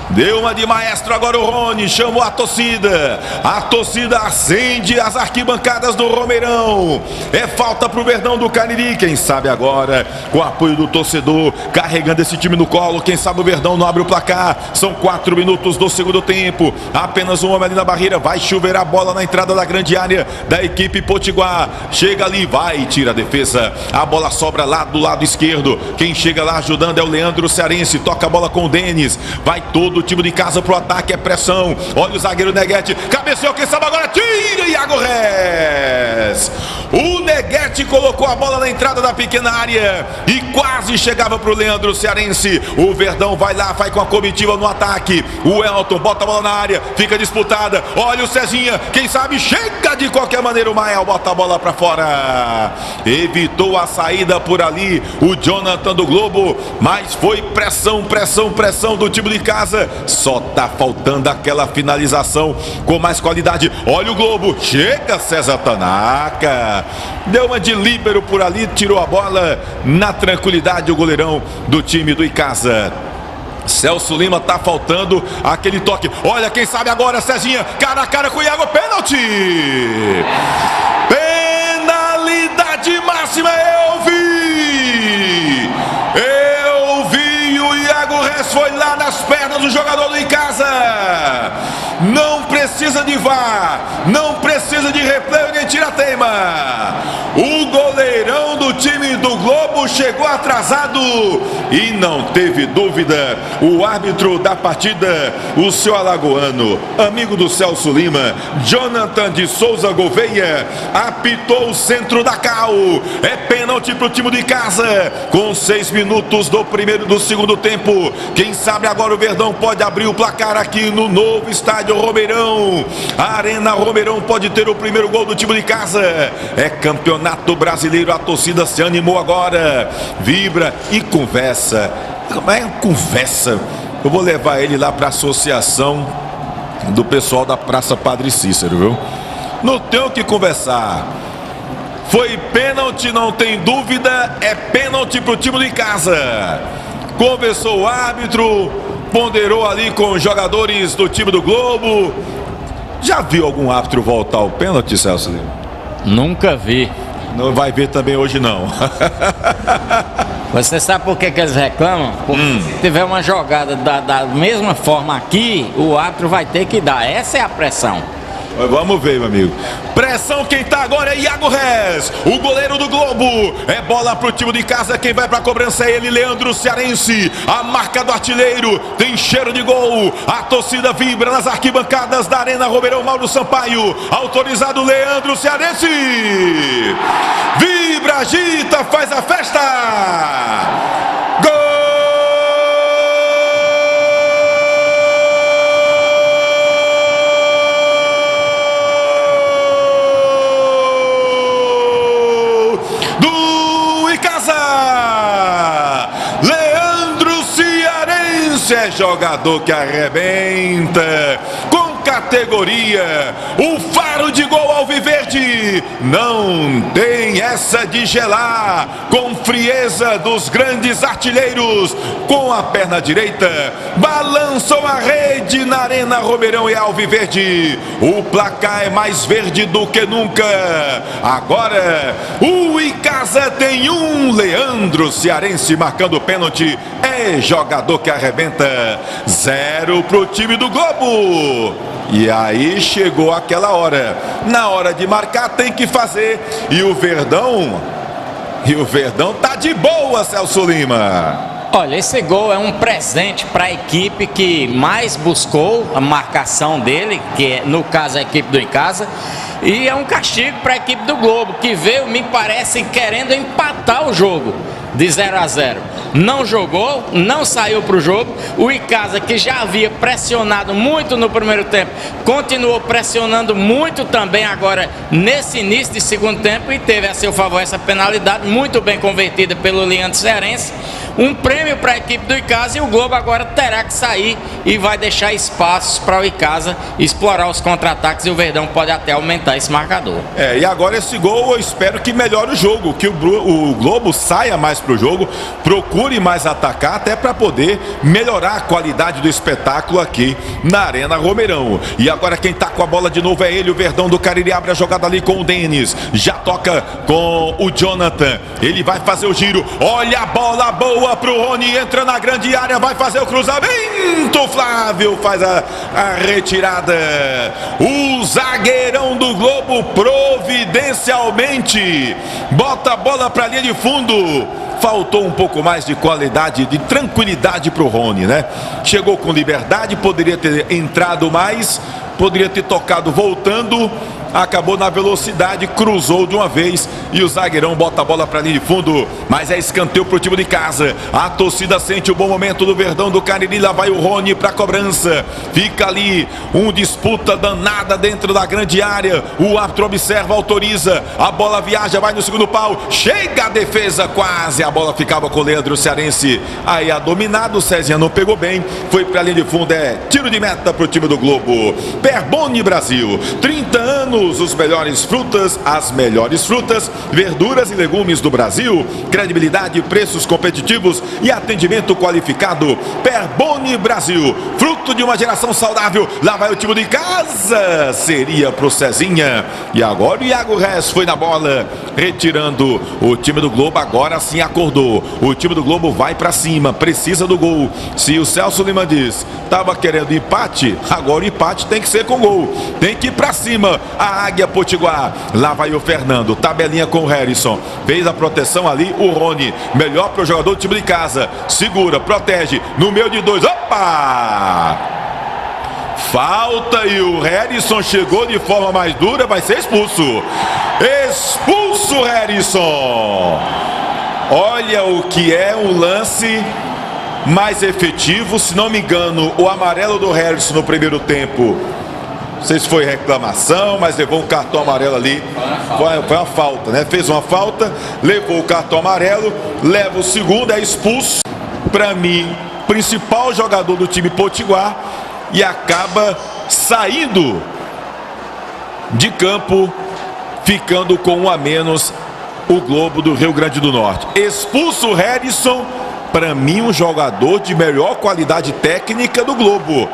Deu uma de maestro agora o Rony, chamou a torcida acende as arquibancadas do Romeirão. É falta pro Verdão do Cariri, quem sabe agora, com o apoio do torcedor, carregando esse time no colo, quem sabe o Verdão não abre o placar. São 4 minutos do segundo tempo, apenas um homem ali na barreira, vai chover a bola na entrada da grande área da equipe Potiguar. Chega ali, vai, tira a defesa, a bola sobra lá do lado esquerdo, quem chega lá ajudando é o Leandro Cearense, toca a bola com o Denis, vai todo o time de casa pro ataque, é pressão, olha o zagueiro Neguete, cabeceou, quem sabe agora, tira Iago Reis. O Neguete colocou a bola na entrada da pequena área e quase chegava para o Leandro Cearense. O Verdão vai lá, vai com a comitiva no ataque. O Elton bota a bola na área, fica disputada. Olha o Cezinha, quem sabe chega de qualquer maneira. O Mael bota a bola para fora. Evitou a saída por ali o Jonathan do Globo, mas foi pressão do time de casa. Só tá faltando aquela finalização com mais qualidade. Olha o Globo, chega César Tanaka, deu uma de líbero por ali, tirou a bola na tranquilidade o goleirão do time do Icasa. Celso Lima, tá faltando aquele toque. Olha quem sabe agora, Cezinha, cara a cara com o Iago, pênalti! Penalidade máxima, eu vi o Iago Reis foi lá nas pernas do jogador do Icasa. Não precisa de VAR, não precisa de replay nem tira-teima. O goleirão do time do Globo chegou atrasado e não teve dúvida. O árbitro da partida, o seu alagoano, amigo do Celso Lima, Jonathan de Souza Gouveia, apitou o centro da cal. É pênalti para o time de casa com 6 minutos do segundo tempo. Quem sabe agora o Verdão pode abrir o placar aqui no novo estádio Romeirão. A Arena Romeirão pode ter o primeiro gol do time de casa. É campeonato brasileiro, a torcida se animou agora, vibra e conversa. Eu vou levar ele lá para a associação do pessoal da Praça Padre Cícero, viu? Não tem o que conversar. Foi pênalti, não tem dúvida, é pênalti para o time de casa. Conversou o árbitro, ponderou ali com os jogadores do time do Globo. Já viu algum árbitro voltar ao pênalti, Celso Lima? Nunca vi. Não vai ver também hoje não. Você sabe por que eles reclamam? Porque se tiver uma jogada da mesma forma aqui, o árbitro vai ter que dar. Essa é a pressão. Vamos ver, meu amigo. Pressão, quem tá agora é Iago Reis, o goleiro do Globo. É bola pro time de casa, quem vai pra cobrança é ele, Leandro Cearense. A marca do artilheiro, tem cheiro de gol. A torcida vibra nas arquibancadas da Arena Romeirão. Mauro Sampaio, autorizado Leandro Cearense. Vibra, agita, faz a festa. Gol! É jogador que arrebenta com categoria. O faro de gol alviverde não tem essa de gelar. Com frieza dos grandes artilheiros, com a perna direita balançam a rede na Arena Romeirão e alviverde. O placar é mais verde do que nunca. Agora o Icasa tem um Leandro Cearense marcando pênalti. É jogador que arrebenta. 0 pro time do Globo. E aí chegou aquela hora. Na hora de marcar tem que fazer. E o Verdão tá de boa, Celso Lima. Olha, esse gol é um presente para a equipe que mais buscou a marcação dele, que é, no caso, a equipe do Icasa. E é um castigo para a equipe do Globo, que veio, me parece, querendo empatar o jogo de 0-0. Não jogou, não saiu para o jogo. O Icasa, que já havia pressionado muito no primeiro tempo, continuou pressionando muito também agora nesse início de segundo tempo e teve a seu favor essa penalidade muito bem convertida pelo Leandro Cearense. Um prêmio para a equipe do Icasa, e o Globo agora terá que sair e vai deixar espaços para o Icasa explorar os contra-ataques, e o Verdão pode até aumentar esse marcador. E agora esse gol eu espero que melhore o jogo, que o Globo saia mais para o jogo, procure mais atacar, até para poder melhorar a qualidade do espetáculo aqui na Arena Romeirão. E agora quem tá com a bola de novo é ele, o Verdão do Cariri, abre a jogada ali com o Denis, já toca com o Jonathan, ele vai fazer o giro, olha a bola boa pro Rony, entra na grande área, vai fazer o cruzamento, Flávio faz a retirada. O zagueirão do Globo providencialmente bota a bola pra linha de fundo. Faltou um pouco mais de qualidade, de tranquilidade pro Rony, né? Chegou com liberdade, poderia ter entrado mais, poderia ter tocado voltando. acabou na velocidade, cruzou de uma vez e o zagueirão bota a bola para linha de fundo, mas é escanteio pro time de casa. A torcida sente o bom momento do Verdão do Cariri, lá vai o Rony para cobrança, fica ali disputa danada dentro da grande área, o árbitro observa, autoriza, a bola viaja, vai no segundo pau, chega a defesa, quase a bola ficava com o Leandro Cearense, aí a dominada, o Cezinha não pegou bem, foi para a linha de fundo, é tiro de meta pro time do Globo. Perboni Brasil, 30 anos, os melhores frutas, as melhores frutas, verduras e legumes do Brasil, credibilidade, preços competitivos e atendimento qualificado. Perboni Brasil, fruto de uma geração saudável. Lá vai o time de casa, seria pro Cezinha, e agora o Iago Reis foi na bola, retirando. O time do Globo agora sim acordou, o time do Globo vai pra cima, precisa do gol. Se o Celso Lima diz, tava querendo empate, agora o empate tem que ser com gol, tem que ir pra cima. A Águia Potiguar, lá vai o Fernando, tabelinha com o Harrison, fez a proteção ali, o Rony, melhor pro jogador do time de casa, segura, protege, no meio de dois, opa! Falta e o Harrison chegou de forma mais dura, vai ser expulso. Expulso, Harrison. Olha o que é um lance mais efetivo, se não me engano, o amarelo do Harrison no primeiro tempo. Não sei se foi reclamação, mas levou um cartão amarelo ali. Foi uma falta, né? Fez uma falta, levou o cartão amarelo, leva o segundo, é expulso. Para mim, principal jogador do time Potiguar, e acaba saindo de campo, ficando com um a menos o Globo do Rio Grande do Norte. Expulso o Harrison, para mim um jogador de melhor qualidade técnica do Globo.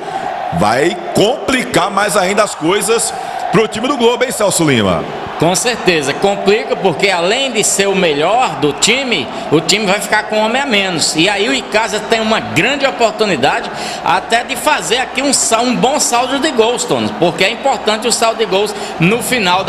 Vai complicar mais ainda as coisas pro time do Globo, hein, Celso Lima? Com certeza, complica, porque além de ser o melhor do time, o time vai ficar com um homem a menos. E aí o Icasa tem uma grande oportunidade até de fazer aqui um bom saldo de gols, Tony, porque é importante o saldo de gols no final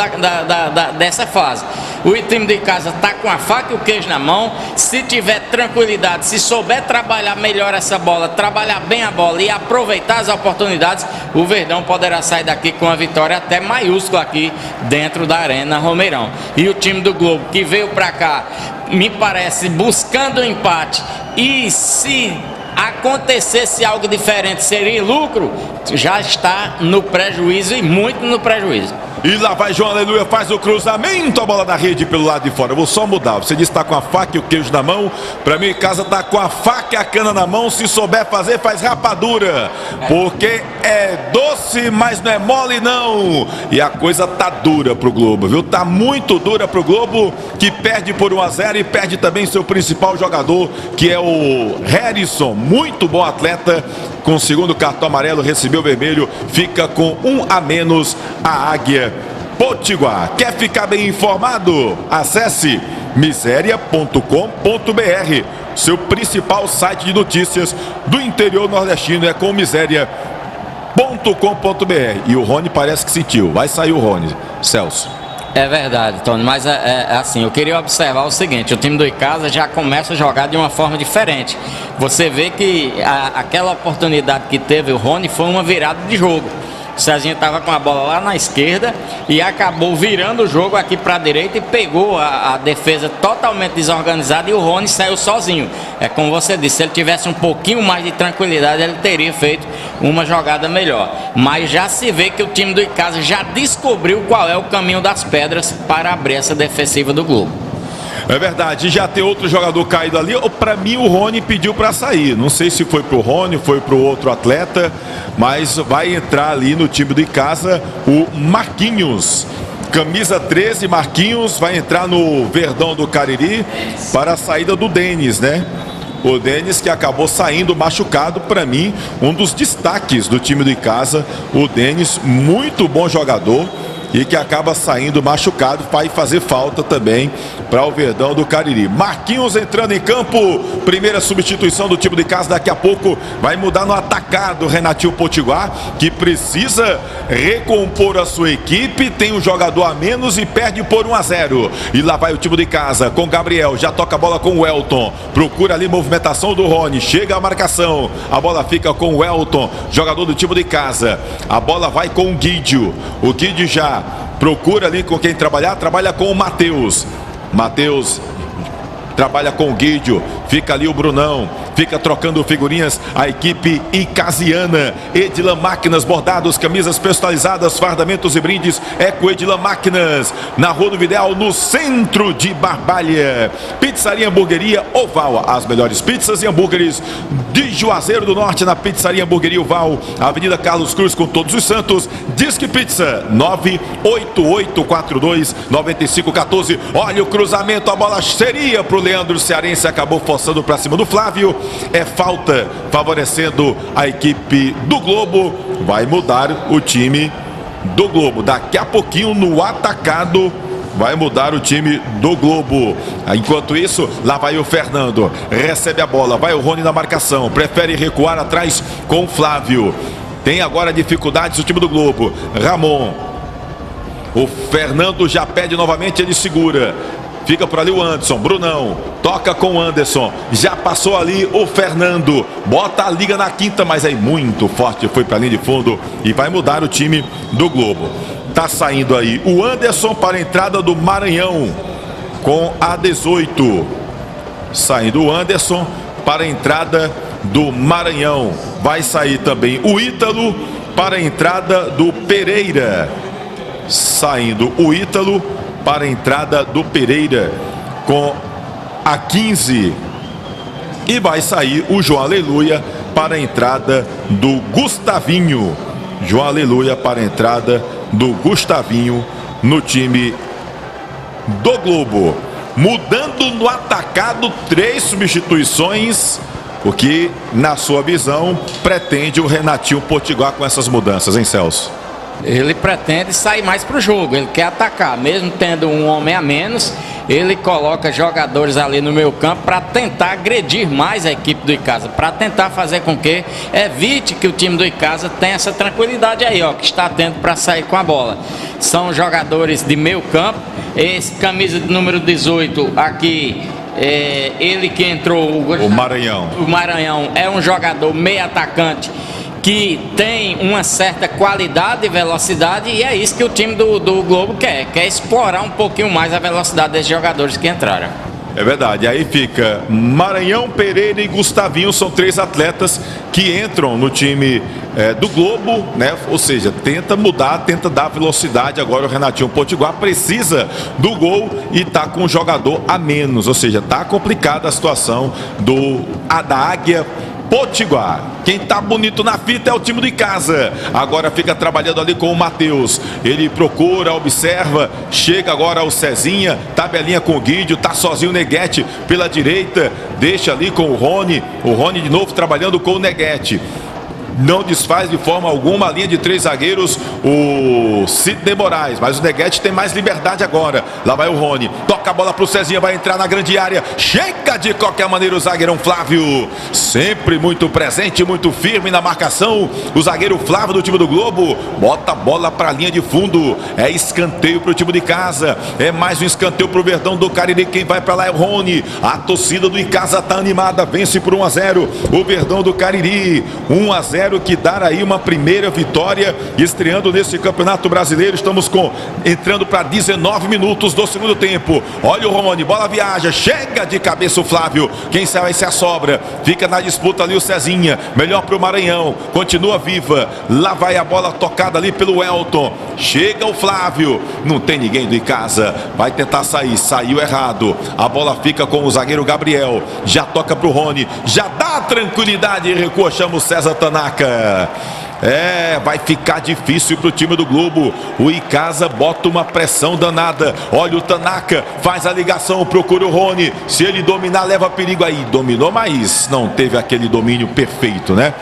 dessa fase. O time de casa está com a faca e o queijo na mão. Se tiver tranquilidade, se souber trabalhar melhor essa bola, trabalhar bem a bola e aproveitar as oportunidades, o Verdão poderá sair daqui com uma vitória até maiúscula aqui dentro da Arena Romeirão. E o time do Globo, que veio para cá, me parece, buscando um empate, e se acontecesse algo diferente, seria lucro, já está no prejuízo, e muito no prejuízo. E lá vai João Aleluia, faz o cruzamento, a bola da rede pelo lado de fora. Eu vou só mudar, você disse que está com a faca e o queijo na mão. Para mim, em casa está com a faca e a cana na mão. Se souber fazer, faz rapadura, porque é doce, mas não é mole não. E a coisa tá dura pro Globo, viu? Tá muito dura pro Globo, que perde por 1-0 e perde também seu principal jogador, que é o Harrison, muito bom atleta. Com o segundo cartão amarelo, recebeu o vermelho, fica com um a menos a Águia Potiguar. Quer ficar bem informado? Acesse miseria.com.br, seu principal site de notícias do interior nordestino é com miseria.com.br. E o Rony parece que sentiu, vai sair o Rony, Celso. É verdade, Tony, mas assim, eu queria observar o seguinte, o time do Icasa já começa a jogar de uma forma diferente. Você vê que aquela oportunidade que teve o Rony foi uma virada de jogo. O Cezinha estava com a bola lá na esquerda e acabou virando o jogo aqui para a direita e pegou a defesa totalmente desorganizada, e o Rony saiu sozinho. É como você disse, se ele tivesse um pouquinho mais de tranquilidade, ele teria feito uma jogada melhor. Mas já se vê que o time do Icasa já descobriu qual é o caminho das pedras para abrir essa defensiva do Globo. É verdade, já tem outro jogador caído ali. Para mim, o Rony pediu para sair. Não sei se foi pro Rony, foi pro outro atleta, mas vai entrar ali no time do Icasa o Marquinhos. Camisa 13, Marquinhos, vai entrar no Verdão do Cariri para a saída do Denis, né? O Denis, que acabou saindo machucado, para mim, um dos destaques do time do Icasa. O Denis, muito bom jogador, e que acaba saindo machucado, vai fazer falta também para o Verdão do Cariri. Marquinhos entrando em campo, primeira substituição do time de casa. Daqui a pouco vai mudar no atacado Renatinho Potiguar, que precisa recompor a sua equipe, tem um jogador a menos e perde por 1-0. E lá vai o time de casa com Gabriel, já toca a bola com o Elton, procura ali movimentação do Rony, chega a marcação, a bola fica com o Elton, jogador do time de casa. A bola vai com o Guidio já procura ali com quem trabalhar, trabalha com o Matheus. Matheus trabalha com o Guidio, fica ali o Brunão, fica trocando figurinhas a equipe icasiana. Edilan Máquinas, bordados, camisas personalizadas, fardamentos e brindes, é com Edilan Máquinas, na Rua do Vidal, no centro de Barbalha. Pizzaria Hamburgueria Oval, as melhores pizzas e hambúrgueres de Juazeiro do Norte, na Pizzaria Hamburgueria Oval, Avenida Carlos Cruz com Todos os Santos. Disque Pizza 98842-9514. Olha o cruzamento, a bola seria pro Leandro Cearense, acabou forçando para cima do Flávio. É falta favorecendo a equipe do Globo. Vai mudar o time do Globo. Daqui a pouquinho no atacado vai mudar o time do Globo. Enquanto isso, lá vai o Fernando. Recebe a bola, vai o Rony na marcação. Prefere recuar atrás com o Flávio. Tem agora dificuldades o time do Globo. Ramon. O Fernando já pede novamente, ele segura. Fica por ali o Anderson, Brunão, toca com o Anderson, já passou ali o Fernando, bota a liga na quinta, mas aí muito forte, foi para a linha de fundo e vai mudar o time do Globo. Tá saindo aí o Anderson para a entrada do Maranhão com a 18. Saindo o Anderson para a entrada do Maranhão. Vai sair também o Ítalo para a entrada do Pereira. Saindo o Ítalo para a entrada do Pereira com a 15. E vai sair o João Aleluia para a entrada do Gustavinho. João Aleluia para a entrada do Gustavinho no time do Globo. Mudando no atacado, 3 substituições. O que, na sua visão, pretende o Renatinho Potiguar com essas mudanças, hein, Celso? Ele pretende sair mais para o jogo, ele quer atacar, mesmo tendo um homem a menos, ele coloca jogadores ali no meio campo para tentar agredir mais a equipe do Icasa, para tentar fazer com que evite que o time do Icasa tenha essa tranquilidade aí, ó, que está tendo para sair com a bola. São jogadores de meio campo, esse camisa de número 18 aqui, ele que entrou, o Maranhão. O Maranhão é um jogador meio atacante que tem uma certa qualidade e velocidade, e é isso que o time do Globo quer explorar um pouquinho mais a velocidade desses jogadores que entraram. É verdade, aí fica Maranhão, Pereira e Gustavinho, são 3 atletas que entram no time do Globo, né? Ou seja, tenta mudar, tenta dar velocidade. Agora o Renatinho Potiguar precisa do gol e tá com um jogador a menos, ou seja, tá complicada a situação da Águia Potiguar. Quem tá bonito na fita é o time do Icasa. Agora fica trabalhando ali com o Matheus. Ele procura, observa. Chega agora o Cezinha. Tabelinha com o Guidio. Tá sozinho o Neguete pela direita. Deixa ali com o Rony. O Rony de novo trabalhando com o Neguete. Não desfaz de forma alguma a linha de 3 zagueiros, o Sidney Moraes, mas o Neguete tem mais liberdade agora. Lá vai o Rony, toca a bola pro Cezinha, vai entrar na grande área, chega de qualquer maneira o zagueirão Flávio, sempre muito presente, muito firme na marcação. O zagueiro Flávio do time do Globo bota a bola pra linha de fundo, é escanteio pro time de casa, é mais um escanteio pro Verdão do Cariri. Quem vai pra lá é o Rony. A torcida do Icasa tá animada, vence por 1-0 o Verdão do Cariri, 1-0, que dar aí uma primeira vitória, estreando nesse Campeonato Brasileiro. Estamos entrando para 19 minutos do segundo tempo. Olha o Rony, bola viaja, chega de cabeça o Flávio, quem sai vai ser a sobra, fica na disputa ali o Cezinha, melhor para o Maranhão, continua viva, lá vai a bola tocada ali pelo Elton, chega o Flávio, não tem ninguém do Icasa, vai tentar sair, saiu errado, a bola fica com o zagueiro Gabriel, já toca para o Rony, já dá tranquilidade e recua, chama o César Tanaka. Vai ficar difícil para o time do Globo. O Icasa bota uma pressão danada. Olha o Tanaka, faz a ligação, procura o Rony. Se ele dominar, leva perigo aí. Dominou, mas não teve aquele domínio perfeito, né?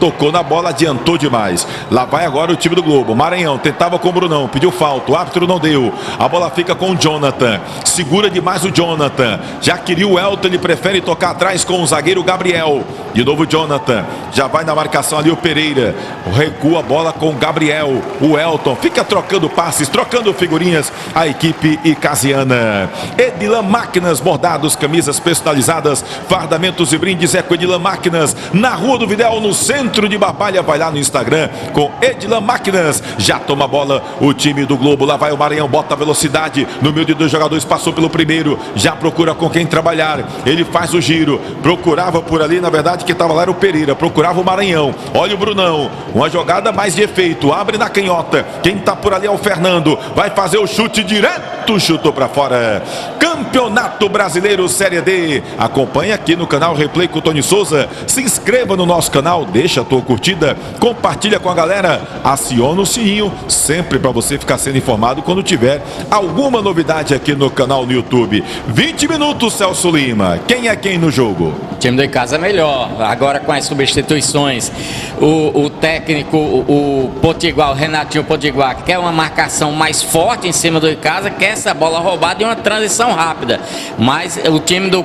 Tocou na bola, adiantou demais. Lá vai agora o time do Globo. Maranhão tentava com o Brunão, pediu falta, o árbitro não deu. A bola fica com o Jonathan, segura demais o Jonathan. Já queria o Elton, ele prefere tocar atrás com o zagueiro Gabriel. De novo o Jonathan, já vai na marcação ali o Pereira. Recua a bola com o Gabriel. O Elton fica trocando passes, trocando figurinhas. A equipe icasiana. Edilan Máquinas, bordados, camisas personalizadas, fardamentos e brindes, é com Edilan Máquinas, na Rua do Vidal, no centro centro de Barbalha. Vai lá no Instagram com Edlan Máquinas. Já toma a bola o time do Globo. Lá vai o Maranhão, bota a velocidade no meio de 2 jogadores, passou pelo primeiro, já procura com quem trabalhar. Ele faz o giro, procurava por ali, na verdade, que estava lá era o Pereira, procurava o Maranhão. Olha o Brunão, uma jogada mais de efeito, abre na canhota. Quem tá por ali é o Fernando, vai fazer o chute direto, chutou para fora. Campeonato Brasileiro Série D. Acompanha aqui no canal Replay com o Tony Souza. Se inscreva no nosso canal, deixa a tua curtida, compartilha com a galera, aciona o sininho, sempre para você ficar sendo informado quando tiver alguma novidade aqui no canal no YouTube. 20 minutos, Celso Lima. Quem é quem no jogo? O time do Icasa é melhor. Agora com as substituições, o técnico, o Potiguar, o Renatinho Potiguar, quer uma marcação mais forte em cima do Icasa, quer essa bola roubada e uma transição rápida. Mas o time do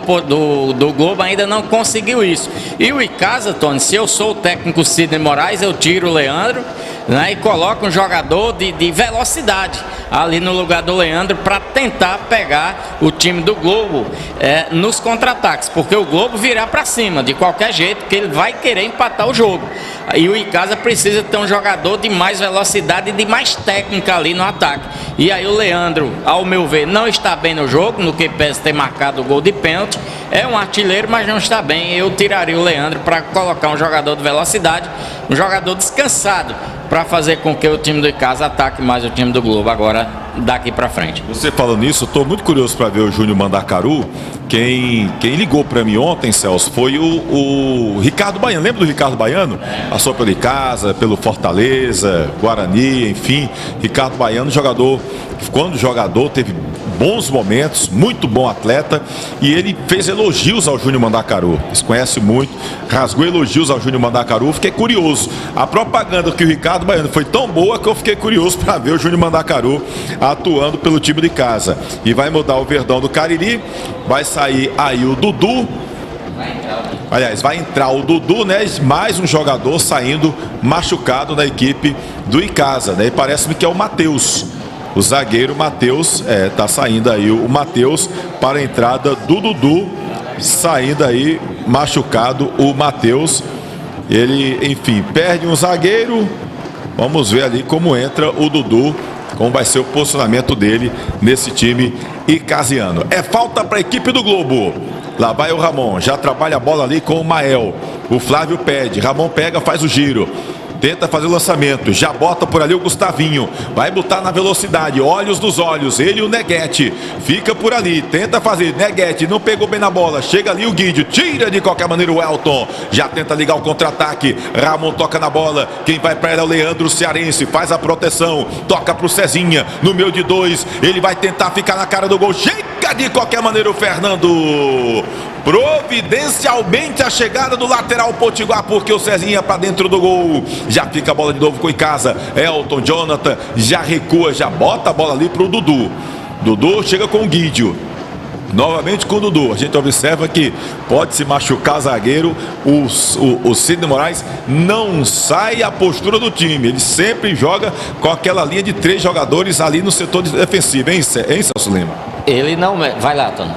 Globo ainda não conseguiu isso. E o Icasa, Tony, se eu sou o técnico Sidney Moraes, eu tiro o Leandro, né, e coloco um jogador de velocidade ali no lugar do Leandro para tentar pegar o time do Globo nos contra-ataques, porque o Globo virá para cima de qualquer jeito, que ele vai querer empatar o jogo. E o Icasa precisa ter um jogador de mais velocidade e de mais técnica ali no ataque. E aí o Leandro, ao meu ver, não está bem no jogo, no que pese ter marcado o gol de pênalti. É um artilheiro, mas não está bem. Eu tiraria o Leandro para colocar um jogador de velocidade, um jogador descansado, para fazer com que o time do Icasa ataque mais o time do Globo agora daqui para frente. Você falando nisso, estou muito curioso para ver o Júnior Mandacaru. Quem ligou para mim ontem, Celso, foi o Ricardo Baiano. Lembra do Ricardo Baiano? Passou pelo Icasa, pelo Fortaleza, Guarani, enfim. Ricardo Baiano, jogador, quando jogador, teve bons momentos, muito bom atleta, e ele fez elogios ao Júnior Mandacaru. Eles conhecem muito, rasgou elogios ao Júnior Mandacaru. Fiquei curioso. A propaganda que o Ricardo Baiano foi tão boa que eu fiquei curioso para ver o Júnior Mandacaru atuando pelo time de casa. E vai mudar o Verdão do Cariri, vai sair aí o Dudu. Aliás, vai entrar o Dudu, né? Mais um jogador saindo machucado da equipe do Icasa, né? E parece-me que é o Matheus. O zagueiro Matheus, tá saindo aí o Matheus para a entrada do Dudu, saindo aí machucado o Matheus. Ele, enfim, perde um zagueiro. Vamos ver ali como entra o Dudu, como vai ser o posicionamento dele nesse time icasiano. É falta para a equipe do Globo. Lá vai o Ramon, já trabalha a bola ali com o Mael. O Flávio pede, Ramon pega, faz o giro. Tenta fazer o lançamento, já bota por ali o Gustavinho, vai botar na velocidade, olhos nos olhos, ele e o Neguete, fica por ali, tenta fazer, Neguete não pegou bem na bola, chega ali o Guidio, tira de qualquer maneira o Elton, já tenta ligar o contra-ataque, Ramon toca na bola, quem vai para ela é o Leandro Cearense, faz a proteção, toca pro Cezinha, no meio de 2, ele vai tentar ficar na cara do gol, chega de qualquer maneira o Fernando, providencialmente a chegada do lateral Potiguar, porque o Cezinha para dentro do gol. Já fica a bola de novo com o Icasa. Elton, Jonathan, já recua, já bota a bola ali pro Dudu. Dudu chega com o Guidio. Novamente com o Dudu. A gente observa que pode se machucar zagueiro. O Sidney Moraes não sai a postura do time. Ele sempre joga com aquela linha de 3 jogadores ali no setor defensivo. Hein, Celso Lima? Ele não... Vai lá, Tony.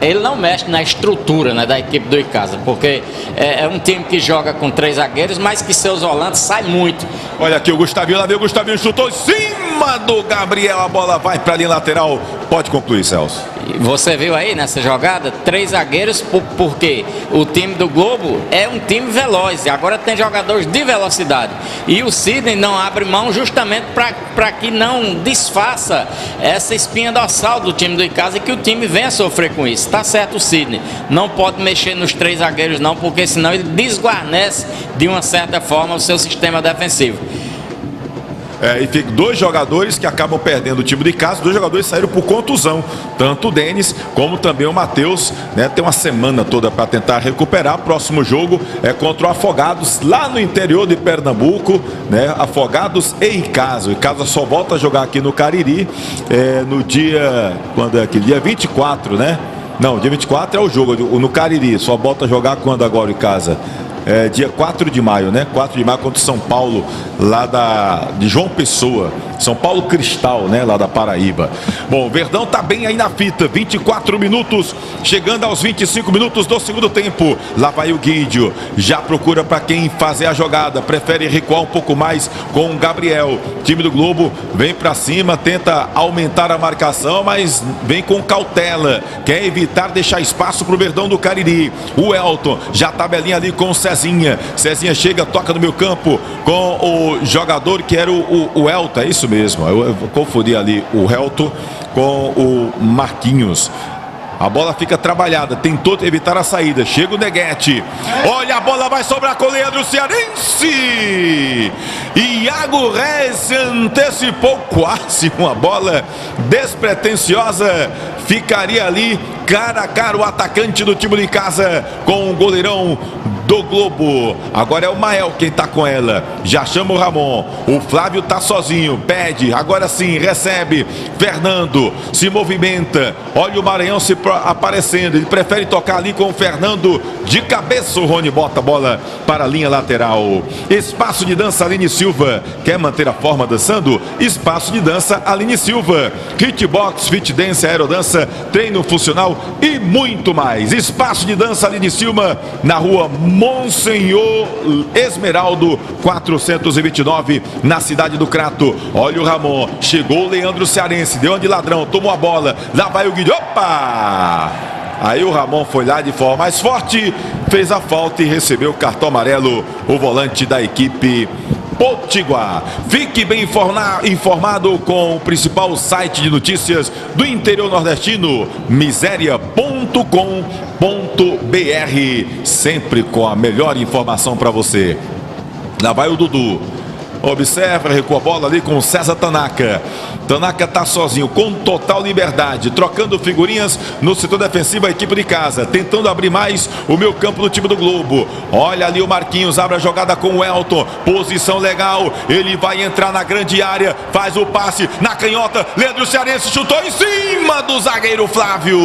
Ele não mexe na estrutura, né, da equipe do Icasa, porque é um time que joga com 3 zagueiros, mas que seus volantes saem muito. Olha aqui o Gustavinho, lá veio o Gustavinho, chutou em cima do Gabriel, a bola vai para a linha lateral. Pode concluir, Celso. Você viu aí nessa jogada, 3 zagueiros, porque o time do Globo é um time veloz, e agora tem jogadores de velocidade. E o Sidney não abre mão justamente para que não desfaça essa espinha dorsal do time do Icasa e que o time venha sofrer com isso. Tá certo o Sidney, não pode mexer nos 3 zagueiros não, porque senão ele desguarnece de uma certa forma o seu sistema defensivo. E fica 2 jogadores que acabam perdendo o time de casa. 2 jogadores saíram por contusão, tanto o Denis como também o Matheus, né? Tem uma semana toda para tentar recuperar. Próximo jogo é contra o Afogados, lá no interior de Pernambuco, né? Afogados e Icasa. O Icasa só volta a jogar aqui no Cariri no dia, quando é aqui? Dia 24, né? Não, dia 24 é o jogo no Cariri. Só volta a jogar quando agora o Icasa? dia 4 de maio, né? 4 de maio contra o São Paulo, lá de João Pessoa. São Paulo Cristal, né? Lá da Paraíba. Bom, o Verdão tá bem aí na fita. 24 minutos, chegando aos 25 minutos do segundo tempo. Lá vai o Guídio. Já procura para quem fazer a jogada. Prefere recuar um pouco mais com o Gabriel. Time do Globo vem para cima, tenta aumentar a marcação, mas vem com cautela. Quer evitar deixar espaço pro Verdão do Cariri. O Elton já tabelinha ali com o Cezinha. Cezinha chega, toca no meio campo com o jogador que era o Elton. É isso mesmo, eu confundi ali o Elton com o Marquinhos. A bola fica trabalhada, tentou evitar a saída. Chega o Neguete. Olha, a bola vai sobrar com o Leandro Cearense. Iago Reis antecipou quase uma bola despretensiosa. Ficaria ali cara a cara o atacante do time de casa com o goleirão do Globo. Agora é o Mael quem tá com ela. Já chama o Ramon. O Flávio tá sozinho. Pede. Agora sim. Recebe. Fernando se movimenta. Olha o Maranhão se aparecendo. Ele prefere tocar ali com o Fernando de cabeça. O Rony bota a bola para a linha lateral. Espaço de dança Aline Silva. Quer manter a forma dançando? Espaço de dança Aline Silva. Hitbox, fit dance, aerodança, treino funcional e muito mais. Espaço de dança Aline Silva na rua Monsenhor Esmeraldo 429, na cidade do Crato. Olha o Ramon, chegou o Leandro Cearense, deu uma de ladrão, tomou a bola, lá vai o Guido, opa! Aí o Ramon foi lá de forma mais forte, fez a falta e recebeu o cartão amarelo, o volante da equipe Potiguar. Fique bem informado com o principal site de notícias do interior nordestino, miseria.com.br, sempre com a melhor informação para você. Lá vai o Dudu. Observa, recua a bola ali com o César Tanaka. Tanaka tá sozinho, com total liberdade, trocando figurinhas no setor defensivo, a equipe de casa, tentando abrir mais o meio campo do time do Globo. Olha ali o Marquinhos, abre a jogada com o Elton, posição legal, ele vai entrar na grande área, faz o passe na canhota, Leandro Cearense chutou em cima do zagueiro Flávio.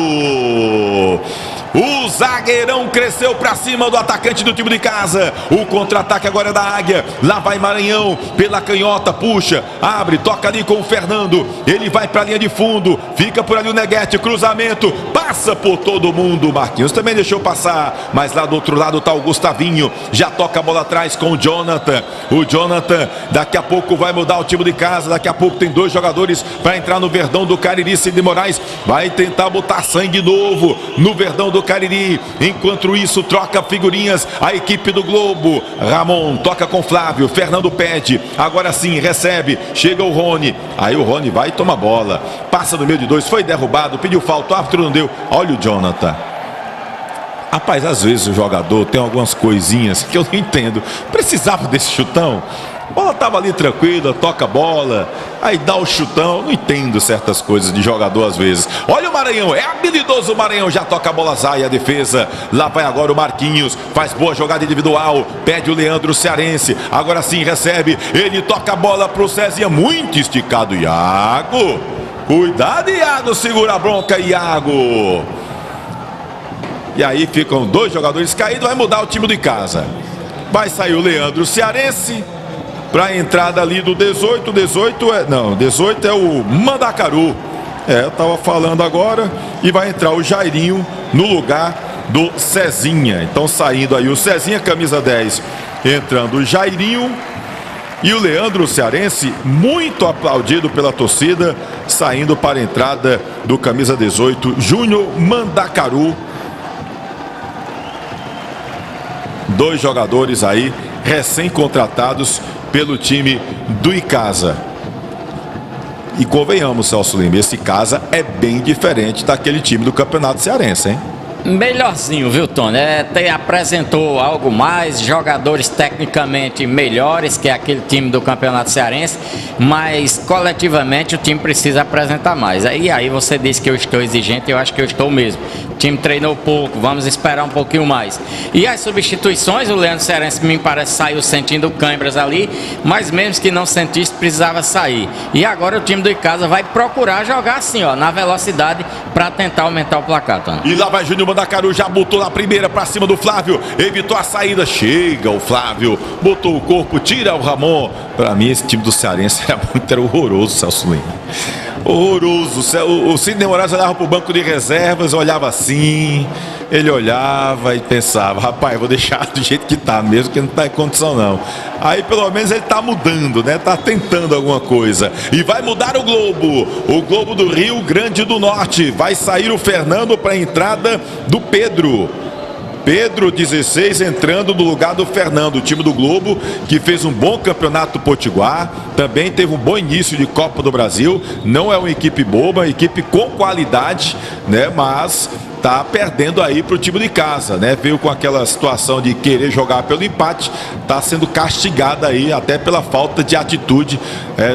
O zagueirão cresceu para cima do atacante do time de casa. O contra-ataque agora é da Águia. Lá vai Maranhão pela canhota, puxa, abre, toca ali com o Fernando. Ele vai para a linha de fundo, fica por ali o Neguete, cruzamento, passa por todo mundo. O Marquinhos também deixou passar, mas lá do outro lado está o Gustavinho. Já toca a bola atrás com o Jonathan. O Jonathan daqui a pouco vai mudar o time de casa. Daqui a pouco tem dois jogadores para entrar no Verdão do Cariri. Cid Moraes vai tentar botar sangue novo no Verdão do Cariri. Enquanto isso, troca figurinhas a equipe do Globo. Ramon toca com Flávio, Fernando pede, agora sim recebe, chega o Rony, aí o Rony vai e toma a bola, passa no meio de dois, foi derrubado, pediu falta, o árbitro não deu. Olha o Jonathan. Rapaz, às vezes o jogador tem algumas coisinhas que eu não entendo. Precisava desse chutão? A bola estava ali tranquila, toca a bola, aí dá o chutão. Não entendo certas coisas de jogador às vezes. Olha o Maranhão, é habilidoso o Maranhão, já toca a bola, sai a defesa. Lá vai agora o Marquinhos, faz boa jogada individual, pede o Leandro Cearense, agora sim recebe, ele toca a bola pro Cezinha, muito esticado, Iago. Cuidado, Iago, segura a bronca, Iago. E aí ficam dois jogadores caídos, vai mudar o time de casa. Vai sair o Leandro Cearense para a entrada ali do 18. 18 é o Mandacaru. Eu estava falando agora. E vai entrar o Jairinho no lugar do Cezinha. Então saindo aí o Cezinha, camisa 10, entrando o Jairinho. E o Leandro Cearense, muito aplaudido pela torcida, saindo para a entrada do camisa 18, Júnior Mandacaru. Dois jogadores aí recém-contratados pelo time do Icasa. E convenhamos, Celso Lima, esse Icasa é bem diferente daquele time do Campeonato Cearense, hein? Melhorzinho, viu, Tony? Apresentou algo mais, jogadores tecnicamente melhores que aquele time do Campeonato Cearense, mas coletivamente o time precisa apresentar mais. Aí você disse que eu estou exigente, eu acho que eu estou mesmo. time treinou pouco, vamos esperar um pouquinho mais. E as substituições, o Leandro Cearense me parece saiu sentindo câimbras ali, mas mesmo que não sentisse, precisava sair. E agora o time do Icasa vai procurar jogar assim, ó, na velocidade, para tentar aumentar o placar, Tony. E lá vai Júnior Mandacaru, já botou na primeira para cima do Flávio, evitou a saída, chega o Flávio, botou o corpo, tira o Ramon. Para mim esse time do Cearense era horroroso, Celso Lima. Horroroso. O Sidney Moraes olhava pro banco de reservas, olhava assim, ele olhava e pensava, rapaz, vou deixar do jeito que tá, mesmo que não tá em condição não. Aí pelo menos ele tá mudando, né? Tá tentando alguma coisa. E vai mudar o Globo do Rio Grande do Norte. Vai sair o Fernando para a entrada do Pedro. Pedro 16 entrando no lugar do Fernando, o time do Globo, que fez um bom campeonato potiguar, também teve um bom início de Copa do Brasil. Não é uma equipe boba, equipe com qualidade, né? Mas tá perdendo aí pro time de casa, né? Veio com aquela situação de querer jogar pelo empate, tá sendo castigada aí até pela falta de atitude,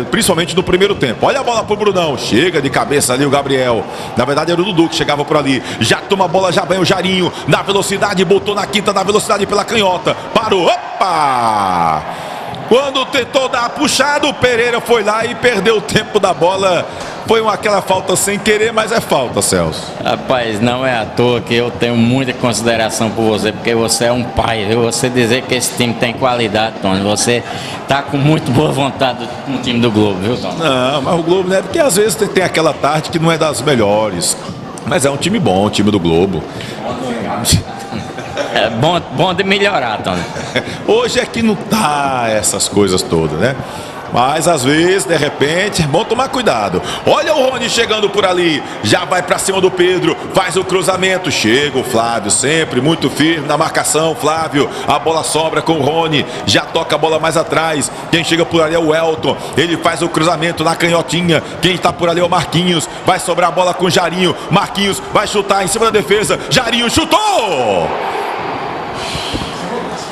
principalmente no primeiro tempo. Olha a bola pro Brunão, chega de cabeça ali o Gabriel, na verdade era o Dudu que chegava por ali, já toma a bola, já vem o Jairinho, na velocidade, botou na quinta, na velocidade pela canhota, parou, opa! Quando tentou dar a puxada, o Pereira foi lá e perdeu o tempo da bola. Foi aquela falta sem querer, mas é falta, Celso. Rapaz, não é à toa que eu tenho muita consideração por você, porque você é um pai, viu? Você dizer que esse time tem qualidade, Tony, você tá com muito boa vontade no time do Globo, viu, Tony? Não, mas o Globo, né? Porque às vezes tem aquela tarde que não é das melhores. Mas é um time bom, o time do Globo. É bom de melhorar, Tony. Hoje é que não tá essas coisas todas, né? Mas às vezes, de repente, é bom tomar cuidado. Olha o Rony chegando por ali, já vai pra cima do Pedro, faz o cruzamento, chega o Flávio, sempre muito firme na marcação, Flávio, a bola sobra com o Rony, já toca a bola mais atrás, quem chega por ali é o Elton, ele faz o cruzamento na canhotinha, quem tá por ali é o Marquinhos, vai sobrar a bola com o Jairinho, Marquinhos vai chutar em cima da defesa, Jairinho chutou!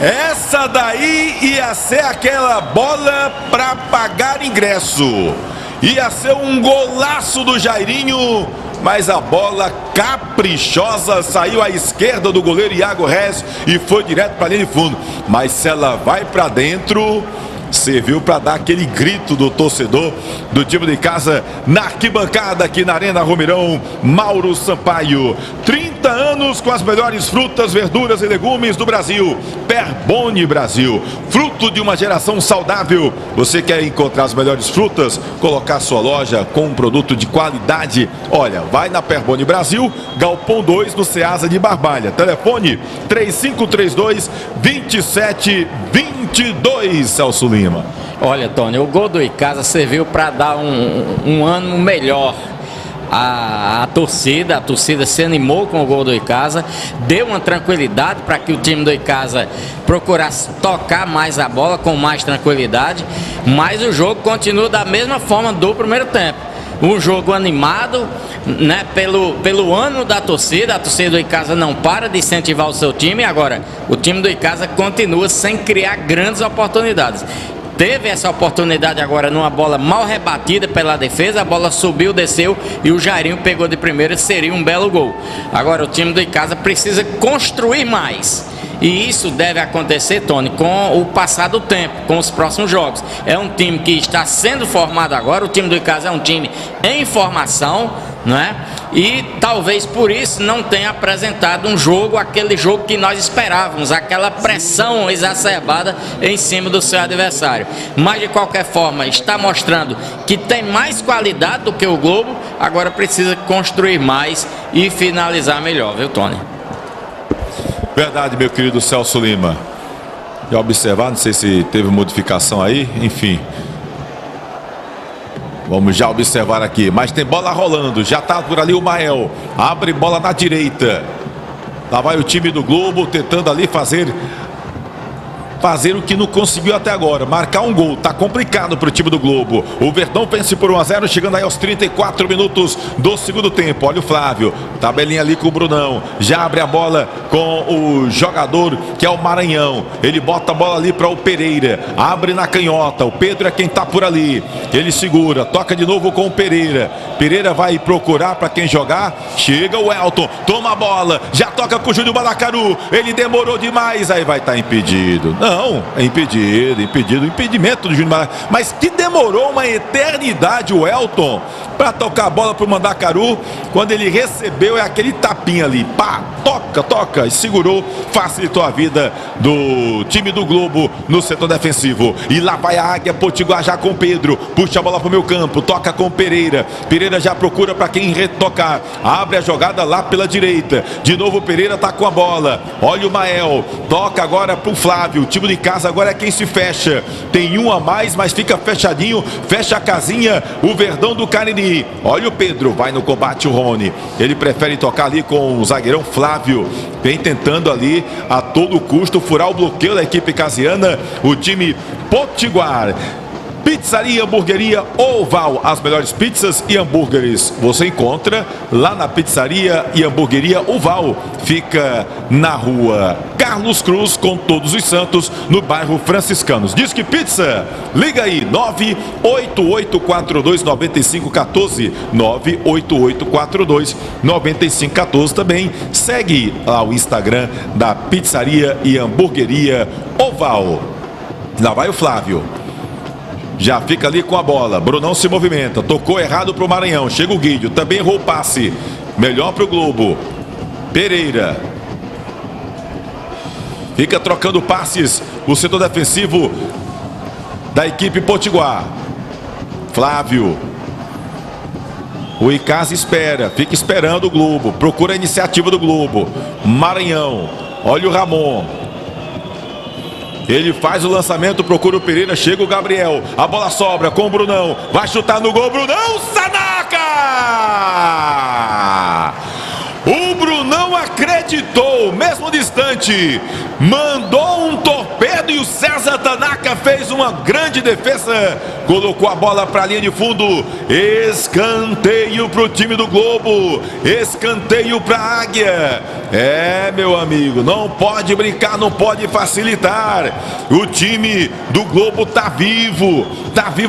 Essa daí ia ser aquela bola para pagar ingresso. Ia ser um golaço do Jairinho, mas a bola caprichosa saiu à esquerda do goleiro Iago Reis e foi direto para a linha de fundo. Mas se ela vai para dentro, serviu para dar aquele grito do torcedor do time de casa na arquibancada aqui na Arena Romeirão. Mauro Sampaio, 30 anos com as melhores frutas, verduras e legumes do Brasil. Perboni Brasil, fruto de uma geração saudável. Você quer encontrar as melhores frutas, colocar sua loja com um produto de qualidade? Olha, vai na Perboni Brasil, Galpão 2 no Ceasa de Barbalha. Telefone 3532-2722, Celso Lima. Olha, Tony, o gol do Icasa serviu para dar um ano melhor. A torcida se animou com o gol do Icasa, deu uma tranquilidade para que o time do Icasa procurasse tocar mais a bola com mais tranquilidade, mas o jogo continua da mesma forma do primeiro tempo. Um jogo animado, né, pelo ano da torcida. A torcida do Icasa não para de incentivar o seu time. Agora, o time do Icasa continua sem criar grandes oportunidades. Teve essa oportunidade agora numa bola mal rebatida pela defesa, a bola subiu, desceu e o Jairinho pegou de primeira, seria um belo gol. Agora o time do Icasa precisa construir mais. E isso deve acontecer, Tony, com o passar do tempo, com os próximos jogos. É um time que está sendo formado agora, o time do Icasa é um time em formação, não é? E talvez por isso não tenha apresentado um jogo, aquele jogo que nós esperávamos, aquela pressão exacerbada em cima do seu adversário. Mas de qualquer forma está mostrando que tem mais qualidade do que o Globo, agora precisa construir mais e finalizar melhor, viu, Tony? Verdade, meu querido Celso Lima. Já observar, não sei se teve modificação aí, enfim. Vamos já observar aqui, mas tem bola rolando, já tá por ali o Mael, abre bola na direita. Lá vai o time do Globo tentando ali fazer fazer o que não conseguiu até agora, marcar um gol. Tá complicado para o time do Globo. O Verdão vence por 1-0, chegando aí aos 34 minutos do segundo tempo. Olha o Flávio, tabelinha ali com o Brunão, já abre a bola com o jogador que é o Maranhão. Ele bota a bola ali para o Pereira, abre na canhota. O Pedro é quem tá por ali, ele segura, toca de novo com o Pereira. Pereira vai procurar para quem jogar. Chega o Elton, toma a bola, já toca com o Júnior Malacaru. Ele demorou demais, aí vai estar impedido. Não, é impedimento do Júnior Malacaru. Mas que demorou uma eternidade o Elton para tocar a bola pro Mandacaru. Quando ele recebeu, é aquele tapinha ali, pá, toca, e segurou, facilitou a vida do time do Globo no setor defensivo. E lá vai a Águia Potiguar já com o Pedro, puxa a bola pro meu campo, toca com o Pereira. Pereira já procura para quem retocar, abre a jogada lá pela direita. De novo o Pereira tá com a bola, olha o Mael, toca agora pro Flávio. O time de casa agora é quem se fecha, tem um a mais, mas fica fechadinho, fecha a casinha o Verdão do Cariri. Olha o Pedro, vai no combate o Rony, ele prefere tocar ali com o zagueirão Flávio, vem tentando ali a todo custo furar o bloqueio da equipe casiana, o time Potiguar. Pizzaria e Hamburgueria Oval, as melhores pizzas e hambúrgueres você encontra lá na Pizzaria e Hamburgueria Oval. Fica na rua Carlos Cruz com Todos os Santos, no bairro Franciscanos. Diz que pizza, liga aí, 988429514, 988429514. Também segue lá o Instagram da Pizzaria e Hamburgueria Oval. Lá vai o Flávio, já fica ali com a bola. Brunão se movimenta, tocou errado para o Maranhão. Chega o Guido, também errou o passe. Melhor para o Globo. Pereira fica trocando passes. O setor defensivo da equipe Potiguar. Flávio, o Icasa espera, fica esperando o Globo, procura a iniciativa do Globo. Maranhão, olha o Ramon, ele faz o lançamento, procura o Pereira, chega o Gabriel, a bola sobra com o Brunão, vai chutar no gol, Brunão, Sanaka! O Brunão acreditou, mesmo distante, mandou um torpedo e o César Tanaka fez uma grande defesa, colocou a bola para a linha de fundo. Escanteio para o time do Globo, escanteio para a Águia. É, meu amigo, não pode brincar, não pode facilitar. O time do Globo tá vivo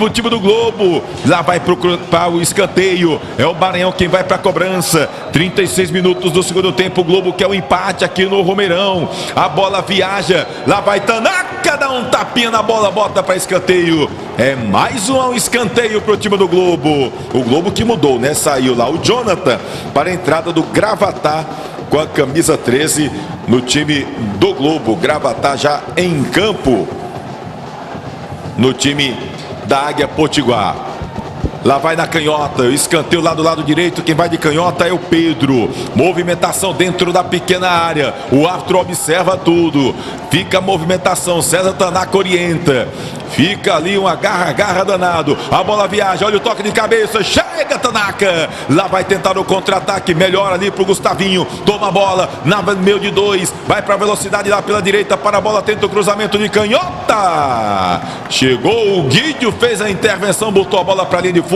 o time do Globo. Lá vai para o escanteio, é o Maranhão quem vai para a cobrança. 36 minutos do segundo tempo, o Globo quer o empate aqui no Romeirão. A bola viaja, lá vai Tanaka, dá um tapinha na bola, bota para escanteio. É mais um escanteio para o time do Globo. O Globo que mudou, né? Saiu lá o Jonathan para a entrada do Gravatá com a camisa 13 no time do Globo. Gravatá já em campo no time da Águia Potiguar. Lá vai na canhota, escanteio lá do lado direito, quem vai de canhota é o Pedro. Movimentação dentro da pequena área, o árbitro observa tudo, fica a movimentação, César Tanaka orienta, fica ali um agarra danado, a bola viaja, olha o toque de cabeça, chega Tanaka, lá vai tentar o contra-ataque, melhor ali pro Gustavinho, toma a bola, na meio de dois, vai pra velocidade lá pela direita, para a bola, tenta o cruzamento de canhota, chegou o Guido, fez a intervenção, botou a bola pra linha de fundo.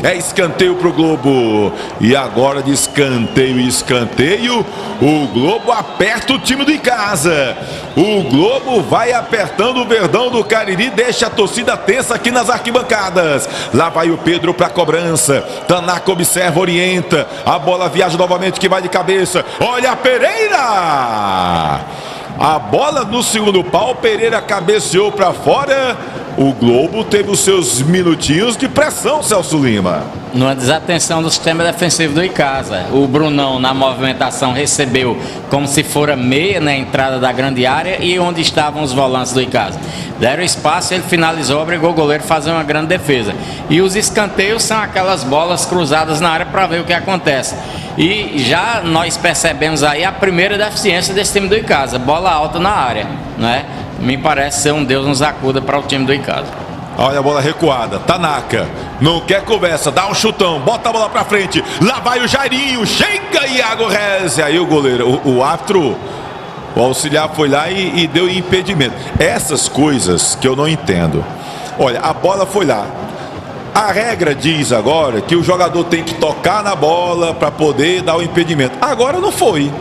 É escanteio pro Globo. E agora de escanteio, o Globo aperta o time do Icasa. O Globo vai apertando o Verdão do Cariri, deixa a torcida tensa aqui nas arquibancadas. Lá vai o Pedro pra cobrança. Tanaka observa, orienta. A bola viaja novamente, que vai de cabeça. Olha a Pereira! A bola no segundo pau, Pereira cabeceou para fora. O Globo teve os seus minutinhos de pressão, Celso Lima. Numa desatenção do sistema defensivo do Icasa. O Brunão, na movimentação, recebeu como se fora meia na entrada da grande área e onde estavam os volantes do Icasa. Deram espaço, ele finalizou, obrigou o goleiro a fazer uma grande defesa. E os escanteios são aquelas bolas cruzadas na área para ver o que acontece. E já nós percebemos aí a primeira deficiência desse time do Icasa, bola alta na área, né? Me parece ser um Deus nos acuda para o time do Icasa. Olha a bola recuada, Tanaka, não quer conversa, dá um chutão, bota a bola pra frente, lá vai o Jairinho, chega Iago Rez, aí o goleiro, o árbitro O auxiliar foi lá e deu impedimento. Essas coisas que eu não entendo. Olha, a bola foi lá. A regra diz agora que o jogador tem que tocar na bola para poder dar o impedimento. Agora não foi.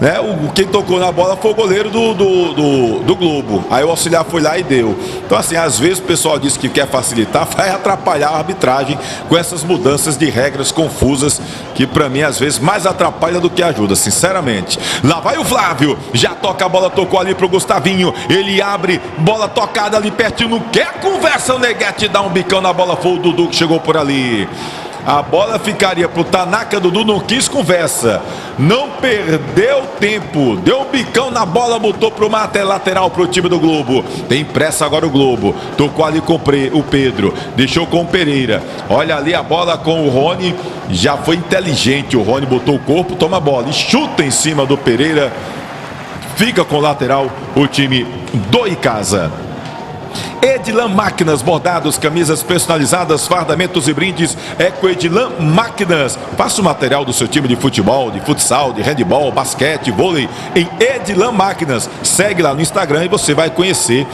Né? Quem tocou na bola foi o goleiro do Globo. Aí o auxiliar foi lá e deu. Então, assim, às vezes o pessoal diz que quer facilitar, vai atrapalhar a arbitragem com essas mudanças de regras confusas, que pra mim às vezes mais atrapalha do que ajuda, sinceramente. Lá vai o Flávio, já toca a bola, tocou ali pro Gustavinho, ele abre, bola tocada ali pertinho, não quer conversa, o Neguete dá um bicão na bola, foi o Dudu que chegou por ali. A bola ficaria pro Tanaka, Dudu não quis conversa, não perdeu tempo, deu um bicão na bola, botou pro lateral pro time do Globo. Tem pressa agora o Globo, tocou ali com o Pedro, deixou com o Pereira. Olha ali a bola com o Rony, já foi inteligente, o Rony botou o corpo, toma a bola e chuta em cima do Pereira. Fica com o lateral o time do Icasa. Edilan Máquinas, bordados, camisas personalizadas, fardamentos e brindes. É com Edilan Máquinas. Faça o material do seu time de futebol, de futsal, de handebol, basquete, vôlei em Edilan Máquinas. Segue lá no Instagram e você vai conhecer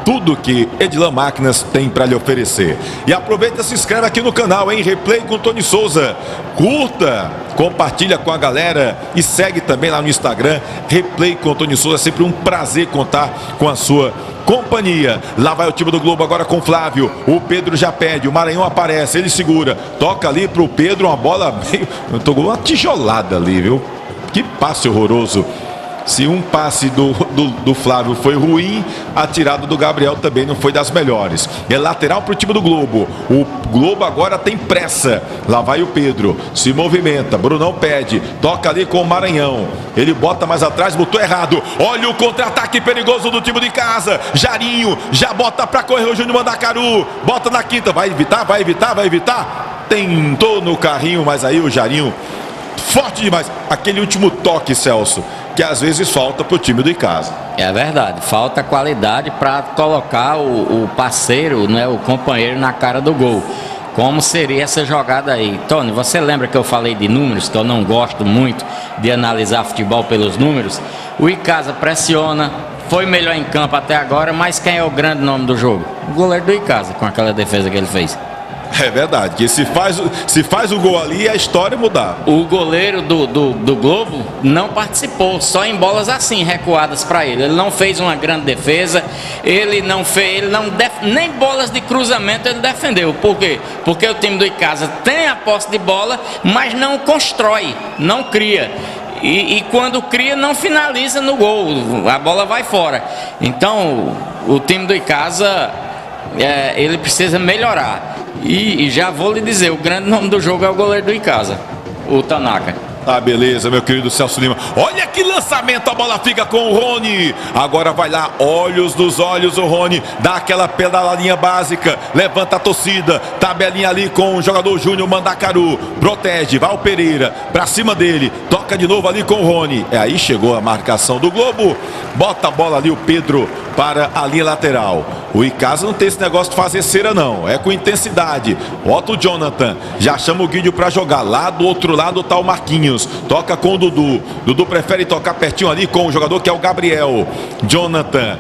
tudo que Edilan Máquinas tem para lhe oferecer. E aproveita e se inscreve aqui no canal, hein? Replay com Tony Souza. Curta, compartilha com a galera e segue também lá no Instagram. Replay com Tony Souza. É sempre um prazer contar com a sua companhia. Lá vai o time do Globo agora com o Flávio. O Pedro já pede, o Maranhão aparece, ele segura, toca ali pro Pedro, uma bola meio... uma tijolada ali, viu? Que passe horroroso. Se um passe do Flávio foi ruim, a tirada do Gabriel também não foi das melhores. É lateral para o time do Globo. O Globo agora tem pressa. Lá vai o Pedro, se movimenta, Brunão pede, toca ali com o Maranhão. Ele bota mais atrás, botou errado. Olha o contra-ataque perigoso do time de casa. Jarinho, já bota para correr o Júnior Mandacaru. Bota na quinta, vai evitar, vai evitar, vai evitar. Tentou no carrinho, mas aí o Jarinho, forte demais. Aquele último toque, Celso, que às vezes falta para o time do Icasa. É verdade, falta qualidade para colocar o parceiro, né, o companheiro na cara do gol. Como seria essa jogada aí? Tony, você lembra que eu falei de números, que eu não gosto muito de analisar futebol pelos números? O Icasa pressiona, foi melhor em campo até agora, mas quem é o grande nome do jogo? O goleiro do Icasa, com aquela defesa que ele fez. É verdade, que se faz o gol ali, a história mudar. O goleiro do Globo não participou, só em bolas assim, recuadas para ele. Ele não fez uma grande defesa, nem bolas de cruzamento ele defendeu. Por quê? Porque o time do Icasa tem a posse de bola, mas não constrói, não cria. E quando cria, não finaliza no gol, a bola vai fora. Então, o time do Icasa, ele precisa melhorar. E já vou lhe dizer, o grande nome do jogo é o goleiro do Icasa, o Tanaka. Tá, beleza, meu querido Celso Lima. Olha que lançamento, a bola fica com o Rony. Agora vai lá, olhos nos olhos, o Rony dá aquela pedaladinha básica, levanta a torcida, tabelinha ali com o jogador Júnior Mandacaru, protege, vai o Pereira, pra cima dele, toca de novo ali com o Rony. Aí chegou a marcação do Globo, bota a bola ali o Pedro para a linha lateral. O Icasa não tem esse negócio de fazer cera não, é com intensidade. Bota o Jonathan, já chama o Guido para jogar. Lá do outro lado tá o Marquinhos, toca com o Dudu. Dudu prefere tocar pertinho ali com o jogador que é o Gabriel. Jonathan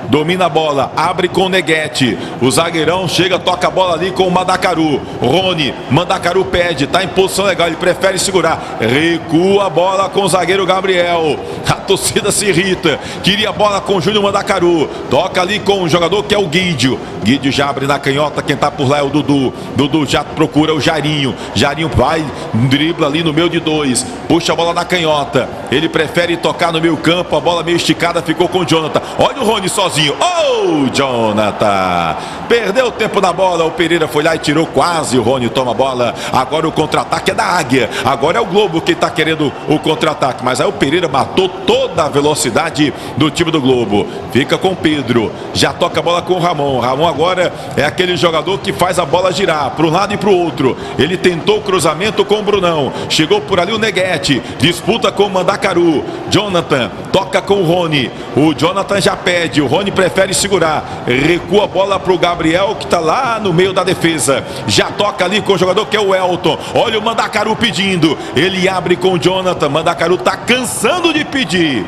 domina a bola, abre com o Neguete. O zagueirão chega, toca a bola ali com o Mandacaru. Rony, Mandacaru pede, tá em posição legal, ele prefere segurar. Recua a bola com o zagueiro Gabriel. A torcida se irrita. Queria a bola com o Júnior Mandacaru. Toca ali com o jogador que é o Guidio. Guidio já abre na canhota, quem tá por lá é o Dudu. Dudu já procura o Jairinho. Jairinho vai, dribla ali no meio de dois. Puxa a bola na canhota. Ele prefere tocar no meio campo, a bola meio esticada, ficou com o Jonathan. Olha o Rony sozinho. Oh, Jonathan! Perdeu tempo na bola, o Pereira foi lá e tirou quase, o Rony toma a bola. Agora o contra-ataque é da Águia. Agora é o Globo que está querendo o contra-ataque. Mas aí o Pereira matou toda a velocidade do time do Globo. Fica com o Pedro. Já toca a bola com o Ramon. Ramon agora é aquele jogador que faz a bola girar para um lado e para o outro. Ele tentou o cruzamento com o Brunão. Chegou por ali o Neguete. Disputa com o Mandacaru. Jonathan toca com o Rony. O Jonathan já pede. O Rony prefere segurar. Recua a bola para o Gabriel, que está lá no meio da defesa. Já toca ali com o jogador que é o Elton. Olha o Mandacaru pedindo. Ele abre com o Jonathan. Mandacaru está cansando de pedir.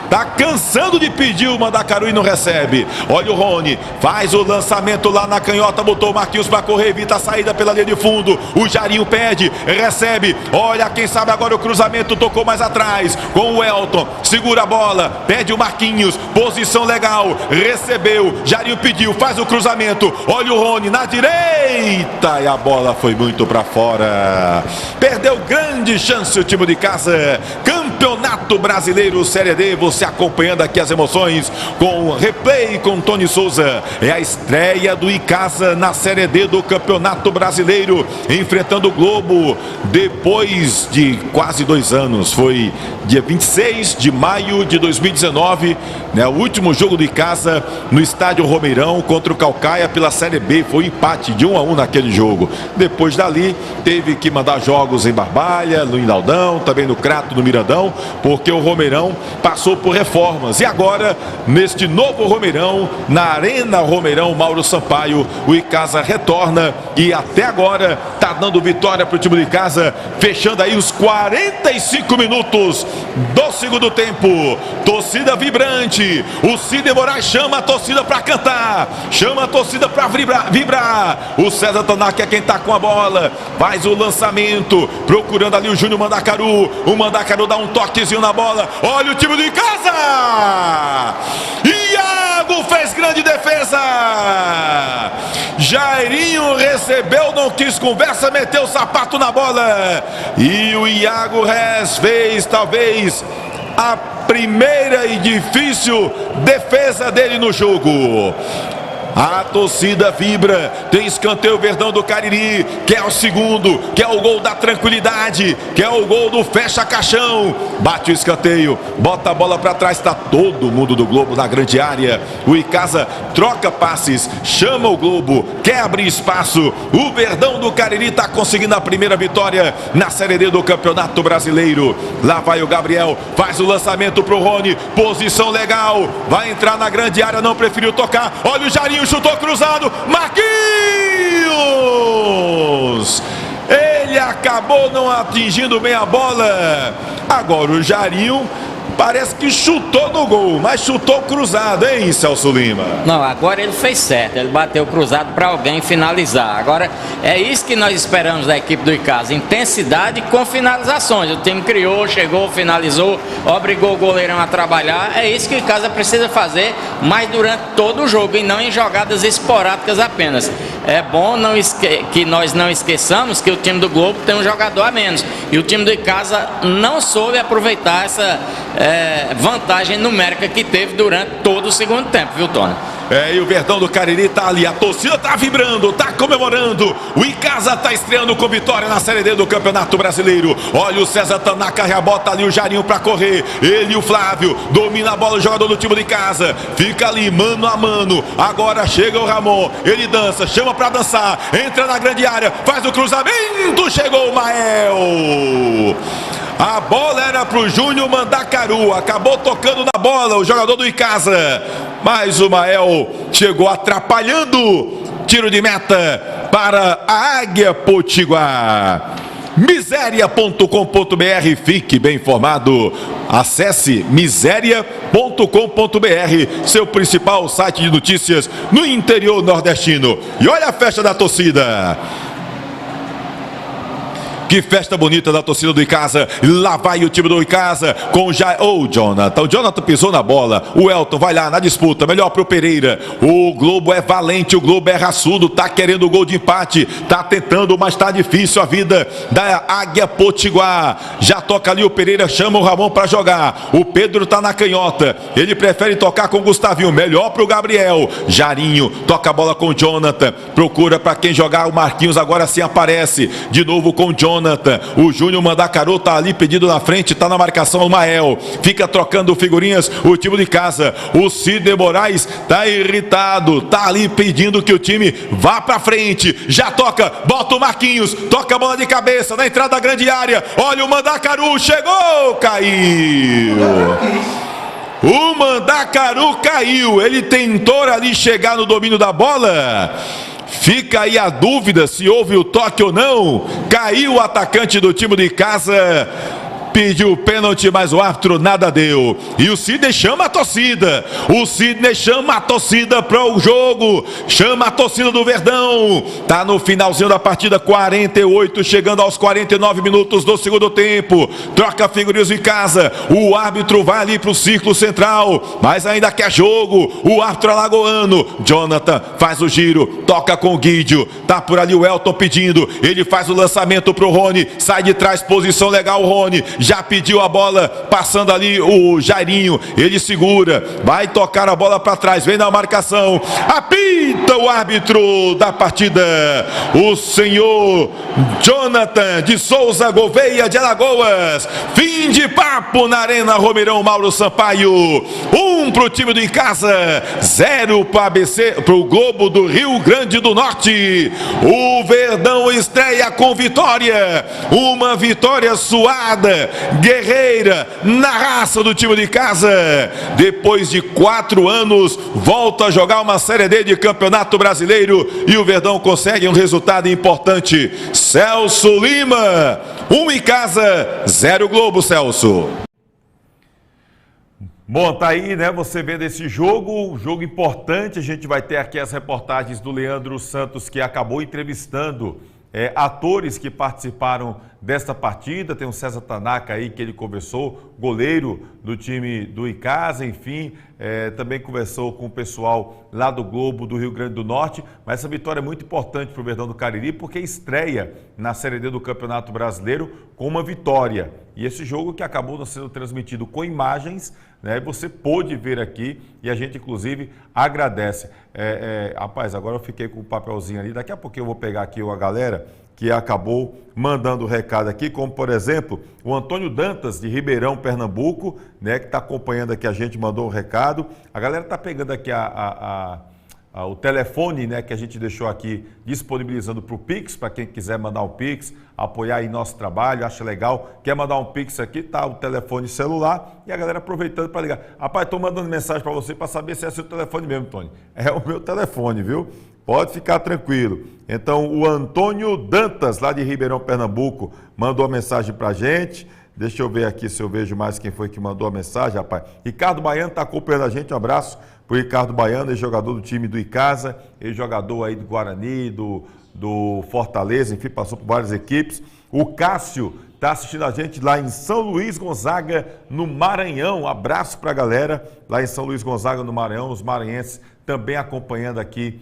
Tá cansando de pedir o Mandacaru e não recebe. Olha o Rony, faz o lançamento lá na canhota, botou o Marquinhos para correr, evita a saída pela linha de fundo. O Jarinho pede, recebe. Olha, quem sabe agora o cruzamento, tocou mais atrás com o Elton. Segura a bola, pede o Marquinhos, posição legal, recebeu. Jarinho pediu, faz o cruzamento. Olha o Rony na direita e a bola foi muito para fora. Perdeu grande chance o time de casa. Campeonato Brasileiro Série D, você acompanhando aqui as emoções com replay com Tony Souza. É a estreia do Icasa na Série D do Campeonato Brasileiro, enfrentando o Globo depois de quase 2 anos. Foi dia 26 de maio de 2019, né, o último jogo do Icasa no estádio Romeirão contra o Caucaia pela Série B. Foi um empate de 1-1 naquele jogo. Depois dali teve que mandar jogos em Barbalha, no Indaldão, também no Crato, no Mirandão, porque o Romeirão passou por reformas. E agora, neste novo Romeirão, na Arena Romeirão Mauro Sampaio, o Icasa retorna e até agora está dando vitória para o time do Icasa, fechando aí os 45 minutos do segundo tempo. Torcida vibrante, o Sidney Moraes chama a torcida para cantar, chama a torcida para vibrar. O César Tanaka é quem está com a bola, faz o lançamento, procurando ali o Júnior Mandacaru. O Mandacaru dá um toquezinho na bola. Olha o time do Icasa! Iago fez grande defesa. Jairinho recebeu, não quis conversa, meteu o sapato na bola. E o Iago Rez fez talvez a primeira e difícil defesa dele no jogo. A torcida vibra, tem escanteio Verdão do Cariri, que é o segundo, que é o gol da tranquilidade, que é o gol do fecha-caixão. Bate o escanteio, bota a bola para trás, está todo mundo do Globo na grande área. O Icasa troca passes, chama o Globo, quer abrir espaço. O Verdão do Cariri está conseguindo a primeira vitória na Série D do Campeonato Brasileiro. Lá vai o Gabriel, faz o lançamento pro Rony, posição legal, vai entrar na grande área, não preferiu tocar. Olha o Jarinho, chutou cruzado, Marquinhos! Ele acabou não atingindo bem a bola. Agora o Jarinho parece que chutou no gol, mas chutou cruzado, hein, Celso Lima? Não, agora ele fez certo, ele bateu cruzado para alguém finalizar. Agora, é isso que nós esperamos da equipe do Icasa, intensidade com finalizações. O time criou, chegou, finalizou, obrigou o goleirão a trabalhar. É isso que o Icasa precisa fazer, mas durante todo o jogo e não em jogadas esporádicas apenas. É bom que nós não esqueçamos que o time do Globo tem um jogador a menos. E o time do Icasa não soube aproveitar essa vantagem numérica que teve durante todo o segundo tempo, viu, Tony? E o Verdão do Cariri tá ali, a torcida tá vibrando, tá comemorando. O Icasa tá estreando com vitória na Série D do Campeonato Brasileiro. Olha o César Tanaka, rebota ali o Jarinho pra correr. Ele e o Flávio, domina a bola, o jogador do time do Icasa. Fica ali, mano a mano. Agora chega o Ramon, ele dança, chama pra dançar. Entra na grande área, faz o cruzamento, chegou o Mael. A bola era pro Júnior Mandacaru, acabou tocando na bola o jogador do Icasa, mas o Mael chegou atrapalhando. Tiro de meta para a Águia Potiguar. Miséria.com.br, fique bem informado. Acesse miséria.com.br, seu principal site de notícias no interior nordestino. E olha a festa da torcida. Que festa bonita da torcida do Icasa. Lá vai o time do Icasa com o Jonathan. O Jonathan pisou na bola. O Elton vai lá na disputa. Melhor pro Pereira. O Globo é valente, o Globo é raçudo. Tá querendo o gol de empate. Tá tentando, mas tá difícil a vida da Águia Potiguar. Já toca ali o Pereira, chama o Ramon para jogar. O Pedro tá na canhota. Ele prefere tocar com o Gustavinho. Melhor pro Gabriel. Jarinho toca a bola com o Jonathan. Procura para quem jogar. O Marquinhos agora sim aparece. De novo com o Jonathan. O Júnior Mandacaru tá ali pedido na frente, tá na marcação o Mael, fica trocando figurinhas o time de casa. O Sidney Moraes tá irritado, tá ali pedindo que o time vá pra frente, já toca, bota o Marquinhos, toca a bola de cabeça na entrada da grande área. Olha o Mandacaru, chegou, caiu. O Mandacaru caiu, ele tentou ali chegar no domínio da bola. Fica aí a dúvida se houve o toque ou não. Caiu o atacante do time de Icasa. pediu o pênalti, mas o árbitro nada deu. E o Sidney chama a torcida. O Sidney chama a torcida para o jogo. Chama a torcida do Verdão. Tá no finalzinho da partida, 48, chegando aos 49 minutos do segundo tempo. Troca figurinhas em casa. O árbitro vai ali para o círculo central, mas ainda quer jogo. O árbitro alagoano, Jonathan, faz o giro, toca com o Guídio. Tá por ali o Elton pedindo. Ele faz o lançamento para o Rony. Sai de trás, posição legal o Rony. Já pediu a bola, passando ali o Jairinho. Ele segura, vai tocar a bola para trás. Vem na marcação. Apita o árbitro da partida, o senhor Jonathan de Souza Gouveia de Alagoas. Fim de papo na Arena Romeirão Mauro Sampaio. 1 para o time do Icasa, 0 para o Globo do Rio Grande do Norte. O Verdão estreia com vitória. Uma vitória suada, guerreira, na raça do time de casa. Depois de 4 anos, volta a jogar uma Série D de Campeonato Brasileiro e o Verdão consegue um resultado importante. Celso Lima, 1 em casa, 0 Globo, Celso. Bom, tá aí, né? Você vendo esse jogo importante. A gente vai ter aqui as reportagens do Leandro Santos, que acabou entrevistando atores que participaram desta partida. Tem o César Tanaka aí que ele conversou, goleiro do time do Icasa, enfim, também conversou com o pessoal lá do Globo do Rio Grande do Norte. Mas essa vitória é muito importante para o Verdão do Cariri, porque estreia na Série D do Campeonato Brasileiro com uma vitória. E esse jogo que acabou sendo transmitido com imagens, né, você pôde ver aqui e a gente inclusive agradece. Rapaz, agora eu fiquei com o papelzinho ali, daqui a pouco eu vou pegar aqui a galera que acabou mandando o recado aqui, como por exemplo, o Antônio Dantas de Ribeirão, Pernambuco, né, que está acompanhando aqui a gente, mandou um recado. A galera está pegando aqui o telefone, né, que a gente deixou aqui disponibilizando para o Pix, para quem quiser mandar um Pix, apoiar aí nosso trabalho, acha legal, quer mandar um Pix aqui, tá o telefone celular e a galera aproveitando para ligar. Rapaz, estou mandando mensagem para você para saber se é seu telefone mesmo, Tony. É o meu telefone, viu? Pode ficar tranquilo. Então, o Antônio Dantas, lá de Ribeirão, Pernambuco, mandou uma mensagem para a gente. Deixa eu ver aqui se eu vejo mais quem foi que mandou a mensagem, rapaz. Ricardo Baiano está acompanhando a gente, um abraço para o Ricardo Baiano, ex-jogador do time do Icasa, ex-jogador aí do Guarani, do Fortaleza, enfim, passou por várias equipes. O Cássio está assistindo a gente lá em São Luís Gonzaga, no Maranhão. Um abraço para a galera lá em São Luís Gonzaga, no Maranhão, os maranhenses também acompanhando aqui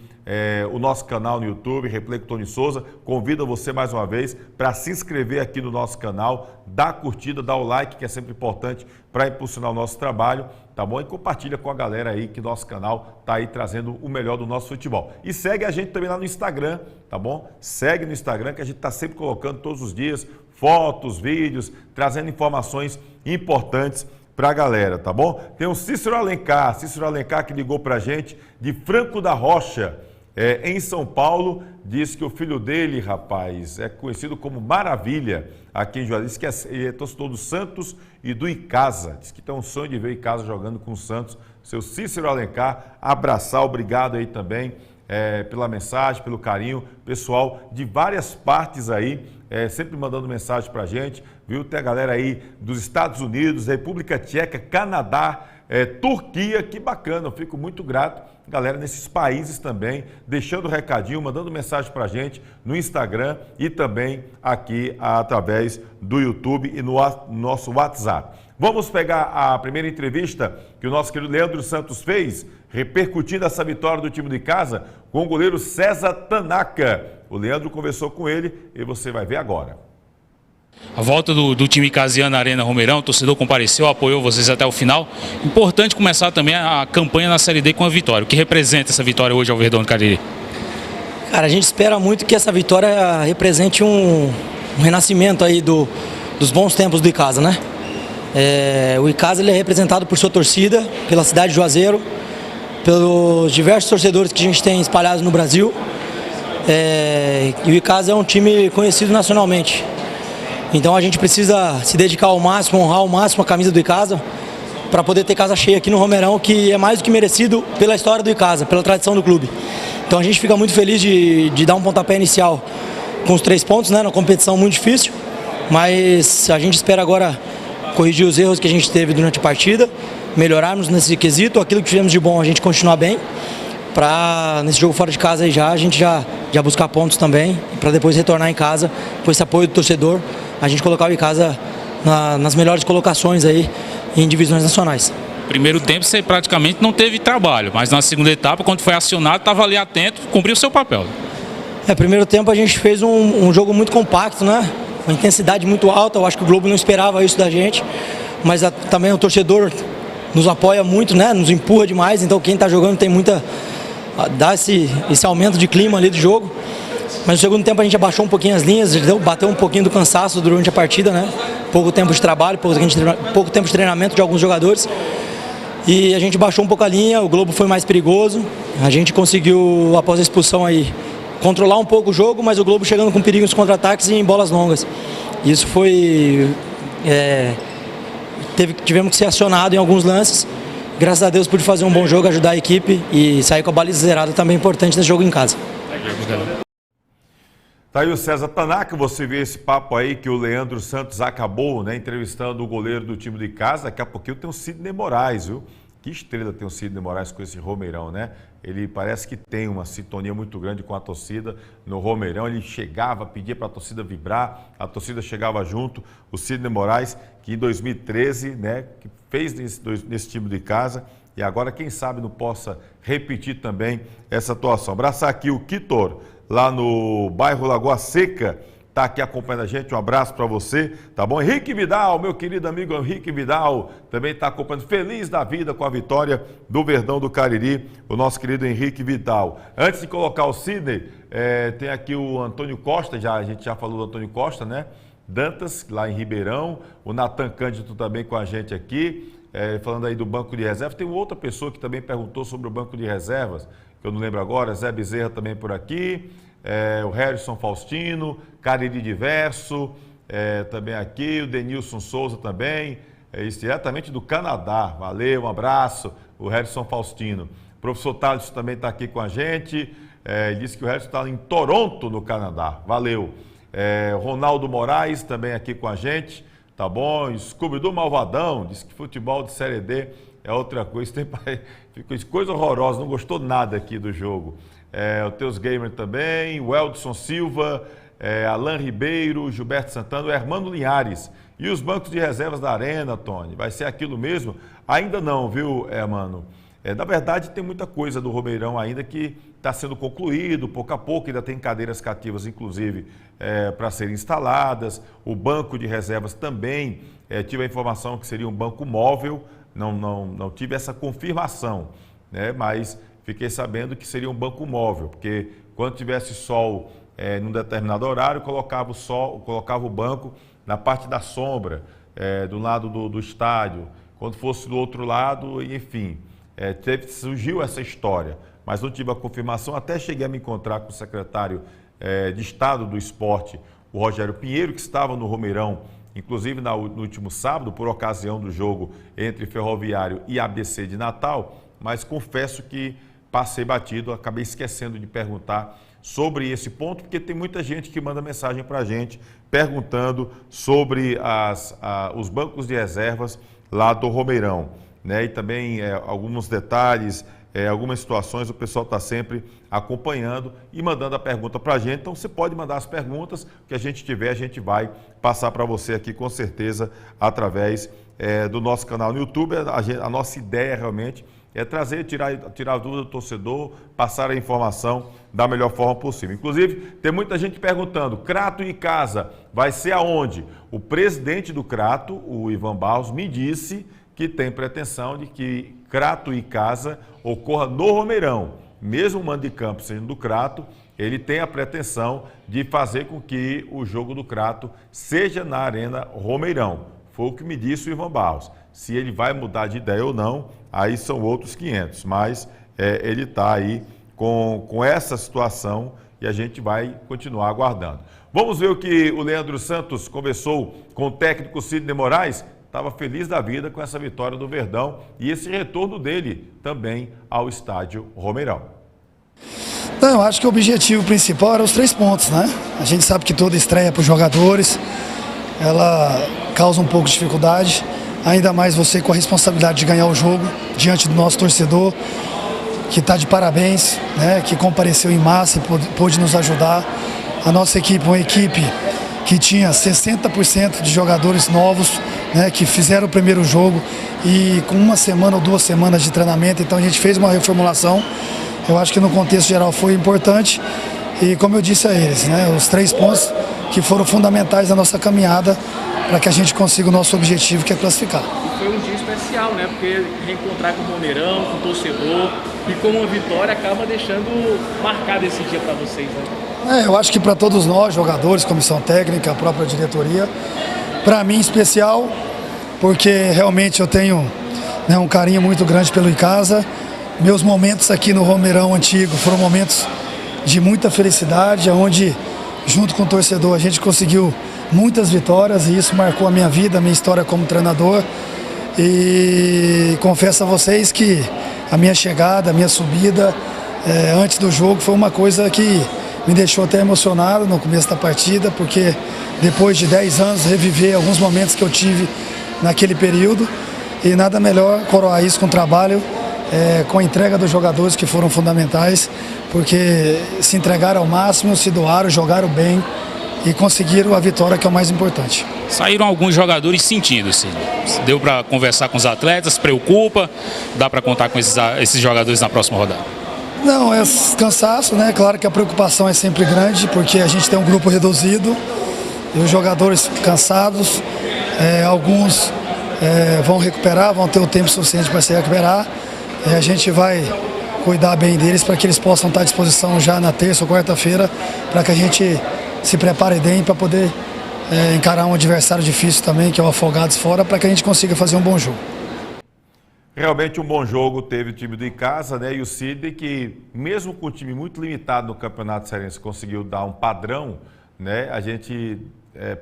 o nosso canal no YouTube, Replay com Tony Souza. Convido você mais uma vez para se inscrever aqui no nosso canal, dar a curtida, dar o like, que é sempre importante para impulsionar o nosso trabalho, tá bom? E compartilha com a galera aí que nosso canal tá aí trazendo o melhor do nosso futebol. E segue a gente também lá no Instagram, tá bom? Segue no Instagram que a gente tá sempre colocando todos os dias fotos, vídeos, trazendo informações importantes para a galera, tá bom? Tem o Cícero Alencar que ligou para a gente de Franco da Rocha, em São Paulo. Diz que o filho dele, rapaz, é conhecido como Maravilha aqui em Juazeiro. Diz que ele é torcedor do Santos e do Icasa. Diz que tem um sonho de ver o Icasa jogando com o Santos. Seu Cícero Alencar, abraçar, obrigado aí também pela mensagem, pelo carinho. Pessoal de várias partes aí, sempre mandando mensagem pra gente, viu? Tem a galera aí dos Estados Unidos, República Tcheca, Canadá, Turquia, que bacana, eu fico muito grato. Galera nesses países também, deixando recadinho, mandando mensagem pra gente no Instagram e também aqui através do YouTube e no nosso WhatsApp. Vamos pegar a primeira entrevista que o nosso querido Leandro Santos fez, repercutindo essa vitória do time de casa com o goleiro César Tanaka. O Leandro conversou com ele e você vai ver agora. A volta do time icasiano na Arena Romeirão, o torcedor compareceu, apoiou vocês até o final. Importante começar também a campanha na Série D com a vitória. O que representa essa vitória hoje ao Verdão do Cariri? Cara, a gente espera muito que essa vitória represente um renascimento aí dos bons tempos do Icasa, né? O Icasa ele é representado por sua torcida, pela cidade de Juazeiro, pelos diversos torcedores que a gente tem espalhados no Brasil. E o Icasa é um time conhecido nacionalmente. Então a gente precisa se dedicar ao máximo, honrar ao máximo a camisa do Icasa, para poder ter casa cheia aqui no Romeirão, que é mais do que merecido pela história do Icasa, pela tradição do clube. Então a gente fica muito feliz de dar um pontapé inicial com os 3 pontos, né, numa competição muito difícil, mas a gente espera agora corrigir os erros que a gente teve durante a partida, melhorarmos nesse quesito, aquilo que fizemos de bom a gente continuar bem, para nesse jogo fora de casa aí a gente já buscar pontos também, para depois retornar em casa, com esse apoio do torcedor, a gente colocar o Icasa nas melhores colocações aí em divisões nacionais. Primeiro tempo você praticamente não teve trabalho, mas na segunda etapa, quando foi acionado, estava ali atento, cumpriu o seu papel. Primeiro tempo a gente fez um jogo muito compacto, né? Uma intensidade muito alta, eu acho que o Globo não esperava isso da gente, mas também o torcedor nos apoia muito, né? Nos empurra demais, então quem está jogando tem dá esse aumento de clima ali do jogo. Mas no segundo tempo a gente abaixou um pouquinho as linhas, bateu um pouquinho do cansaço durante a partida, né? Pouco tempo de trabalho, pouco tempo de treinamento de alguns jogadores. E a gente baixou um pouco a linha, o Globo foi mais perigoso. A gente conseguiu, após a expulsão aí, controlar um pouco o jogo, mas o Globo chegando com perigo nos contra-ataques e em bolas longas. Isso foi... tivemos que ser acionado em alguns lances. Graças a Deus pude fazer um bom jogo, ajudar a equipe e sair com a baliza zerada, também importante nesse jogo em casa. Tá aí o César Tanaka, você vê esse papo aí que o Leandro Santos acabou, né, entrevistando o goleiro do time de casa. Daqui a pouquinho tem o Sidney Moraes, viu? Que estrela tem o Sidney Moraes com esse Romeirão, né? Ele parece que tem uma sintonia muito grande com a torcida no Romeirão. Ele chegava, pedia para a torcida vibrar, a torcida chegava junto. O Sidney Moraes, que em 2013, né, que fez nesse time de casa, e agora, quem sabe, não possa repetir também essa atuação. Abraçar aqui o Kitor, lá no bairro Lagoa Seca, está aqui acompanhando a gente, um abraço para você, tá bom? Henrique Vidal, meu querido amigo Henrique Vidal, também está acompanhando, feliz da vida com a vitória do Verdão do Cariri, o nosso querido Henrique Vidal. Antes de colocar o Sidney, tem aqui o Antônio Costa, a gente já falou do Antônio Costa, né? Dantas, lá em Ribeirão, o Natan Cândido também com a gente aqui, falando aí do banco de reservas. Tem outra pessoa que também perguntou sobre o banco de reservas, que eu não lembro agora, Zé Bezerra também por aqui, o Harrison Faustino, Cariri Diverso, também aqui, o Denilson Souza também, isso diretamente do Canadá. Valeu, um abraço, o Harrison Faustino. O professor Thales também está aqui com a gente, disse que o Harrison está em Toronto, no Canadá. Valeu. Ronaldo Moraes também aqui com a gente, tá bom? Scooby-Doo Malvadão, disse que futebol de Série D é outra coisa, ficou coisa horrorosa, não gostou nada aqui do jogo. O Teus Gamer também, o Eldson Silva, Alan Ribeiro, Gilberto Santana, o Hermano Linhares. E os bancos de reservas da Arena, Tony, vai ser aquilo mesmo? Ainda não, viu, Hermano? Na verdade, tem muita coisa do Romeirão ainda que está sendo concluído, pouco a pouco, ainda tem cadeiras cativas, inclusive, para serem instaladas. O banco de reservas também, tive a informação que seria um banco móvel, não tive essa confirmação, né? Mas fiquei sabendo que seria um banco móvel, porque quando tivesse sol num determinado horário, colocava o banco na parte da sombra, do lado do estádio. Quando fosse do outro lado, enfim, surgiu essa história, mas não tive a confirmação. Até cheguei a me encontrar com o secretário de Estado do Esporte, o Rogério Pinheiro, que estava no Romeirão, inclusive no último sábado, por ocasião do jogo entre Ferroviário e ABC de Natal, mas confesso que passei batido, acabei esquecendo de perguntar sobre esse ponto, porque tem muita gente que manda mensagem para a gente perguntando sobre os bancos de reservas lá do Romeirão, né? E também alguns detalhes, algumas situações, o pessoal está sempre acompanhando e mandando a pergunta para a gente. Então você pode mandar as perguntas, o que a gente tiver, a gente vai passar para você aqui com certeza através do nosso canal no YouTube. A nossa ideia realmente é tirar a dúvida do torcedor, passar a informação da melhor forma possível. Inclusive, tem muita gente perguntando, Crato e Icasa vai ser aonde? O presidente do Crato, o Ivan Barros, me disse que tem pretensão de que Crato e Icasa ocorra no Romeirão. Mesmo o mando de campo sendo do Crato, ele tem a pretensão de fazer com que o jogo do Crato seja na Arena Romeirão. Foi o que me disse o Ivan Barros. Se ele vai mudar de ideia ou não, aí são outros 500. Mas ele está aí com essa situação e a gente vai continuar aguardando. Vamos ver o que o Leandro Santos conversou com o técnico Sidney Moraes. Estava feliz da vida com essa vitória do Verdão e esse retorno dele também ao estádio Romeirão. Eu acho que o objetivo principal era os 3 pontos, né? A gente sabe que toda estreia para os jogadores, ela causa um pouco de dificuldade, ainda mais você com a responsabilidade de ganhar o jogo diante do nosso torcedor, que está de parabéns, né, que compareceu em massa e pôde nos ajudar. A nossa equipe, uma equipe que tinha 60% de jogadores novos, né, que fizeram o primeiro jogo e com 1 semana ou 2 semanas de treinamento, então a gente fez uma reformulação. Eu acho que no contexto geral foi importante e, como eu disse a eles, né, os 3 pontos que foram fundamentais na nossa caminhada para que a gente consiga o nosso objetivo, que é classificar. Foi um dia especial, né, porque reencontrar com o Palmeirão, com o torcedor e com uma vitória acaba deixando marcado esse dia para vocês, né? Eu acho que para todos nós, jogadores, comissão técnica, a própria diretoria, para mim em especial, porque realmente eu tenho, né, um carinho muito grande pelo Icasa. Meus momentos aqui no Romeirão antigo foram momentos de muita felicidade, onde junto com o torcedor a gente conseguiu muitas vitórias e isso marcou a minha vida, a minha história como treinador. E confesso a vocês que a minha chegada, a minha subida antes do jogo foi uma coisa que me deixou até emocionado no começo da partida, porque depois de 10 anos reviver alguns momentos que eu tive naquele período, e nada melhor coroar isso com trabalho, com a entrega dos jogadores que foram fundamentais, porque se entregaram ao máximo, se doaram, jogaram bem e conseguiram a vitória, que é o mais importante. Saíram alguns jogadores sentindo, sim. Deu para conversar com os atletas, preocupa, dá para contar com esses jogadores na próxima rodada? Não, é cansaço, né? Claro que a preocupação é sempre grande, porque a gente tem um grupo reduzido e os jogadores cansados, alguns vão recuperar, vão ter o tempo suficiente para se recuperar. A gente vai cuidar bem deles para que eles possam estar à disposição já na terça ou quarta-feira, para que a gente se prepare bem para poder encarar um adversário difícil também, que é o Afogados fora, para que a gente consiga fazer um bom jogo. Realmente um bom jogo teve o time do Icasa, né? E o Sidney, que mesmo com o time muito limitado no Campeonato Cearense, conseguiu dar um padrão, né? A gente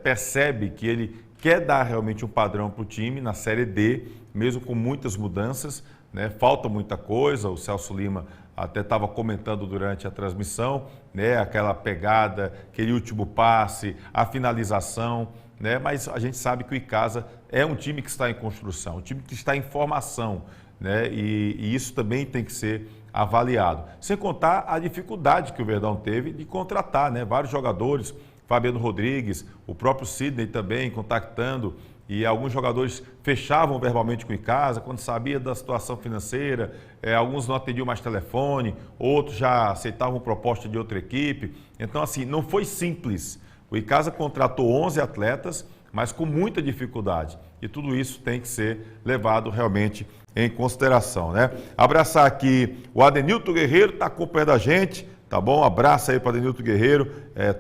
percebe que ele quer dar realmente um padrão para o time na Série D, mesmo com muitas mudanças, né? Falta muita coisa, o Celso Lima até estava comentando durante a transmissão, né? Aquela pegada, aquele último passe, a finalização, né? Mas a gente sabe que o Icasa é um time que está em construção, um time que está em formação, né? E isso também tem que ser avaliado. Sem contar a dificuldade que o Verdão teve de contratar, né? Vários jogadores, Fabiano Rodrigues, o próprio Sidney também contactando, e alguns jogadores fechavam verbalmente com o Icasa quando sabia da situação financeira, alguns não atendiam mais telefone, outros já aceitavam proposta de outra equipe. Então, assim, não foi simples. O Icasa contratou 11 atletas, mas com muita dificuldade. E tudo isso tem que ser levado realmente em consideração, né? Abraçar aqui o Adenilton Guerreiro, está acompanhando a gente, tá bom? Abraço aí para o Adenilton Guerreiro,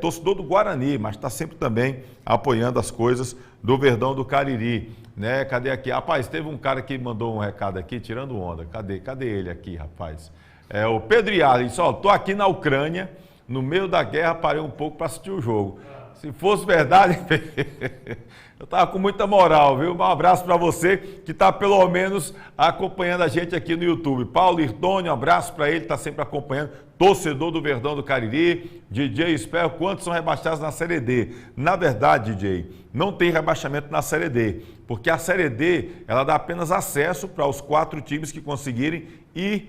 torcedor do Guarani, mas está sempre também apoiando as coisas do Verdão do Cariri, né? Cadê aqui? Rapaz, teve um cara que mandou um recado aqui, tirando onda. Cadê ele aqui, rapaz? O Pedro Iar, disse, tô aqui na Ucrânia, no meio da guerra, parei um pouco para assistir o jogo. Se fosse verdade, eu estava com muita moral, viu? Um abraço para você que está pelo menos acompanhando a gente aqui no YouTube. Paulo Irtônio, um abraço para ele, está sempre acompanhando. Torcedor do Verdão do Cariri. DJ Espero, quantos são rebaixados na Série D? Na verdade, DJ, não tem rebaixamento na Série D, porque a Série D, ela dá apenas acesso para os 4 times que conseguirem e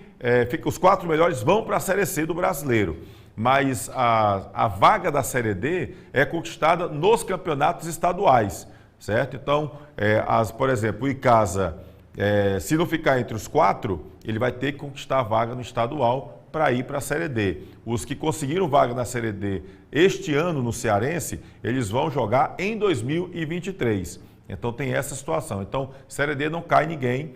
os 4 melhores vão para a Série C do Brasileiro. Mas a vaga da Série D é conquistada nos campeonatos estaduais, certo? Então, por exemplo, o Icasa, se não ficar entre os 4, ele vai ter que conquistar a vaga no estadual para ir para a Série D. Os que conseguiram vaga na Série D este ano no Cearense, eles vão jogar em 2023. Então tem essa situação. Então, Série D não cai ninguém.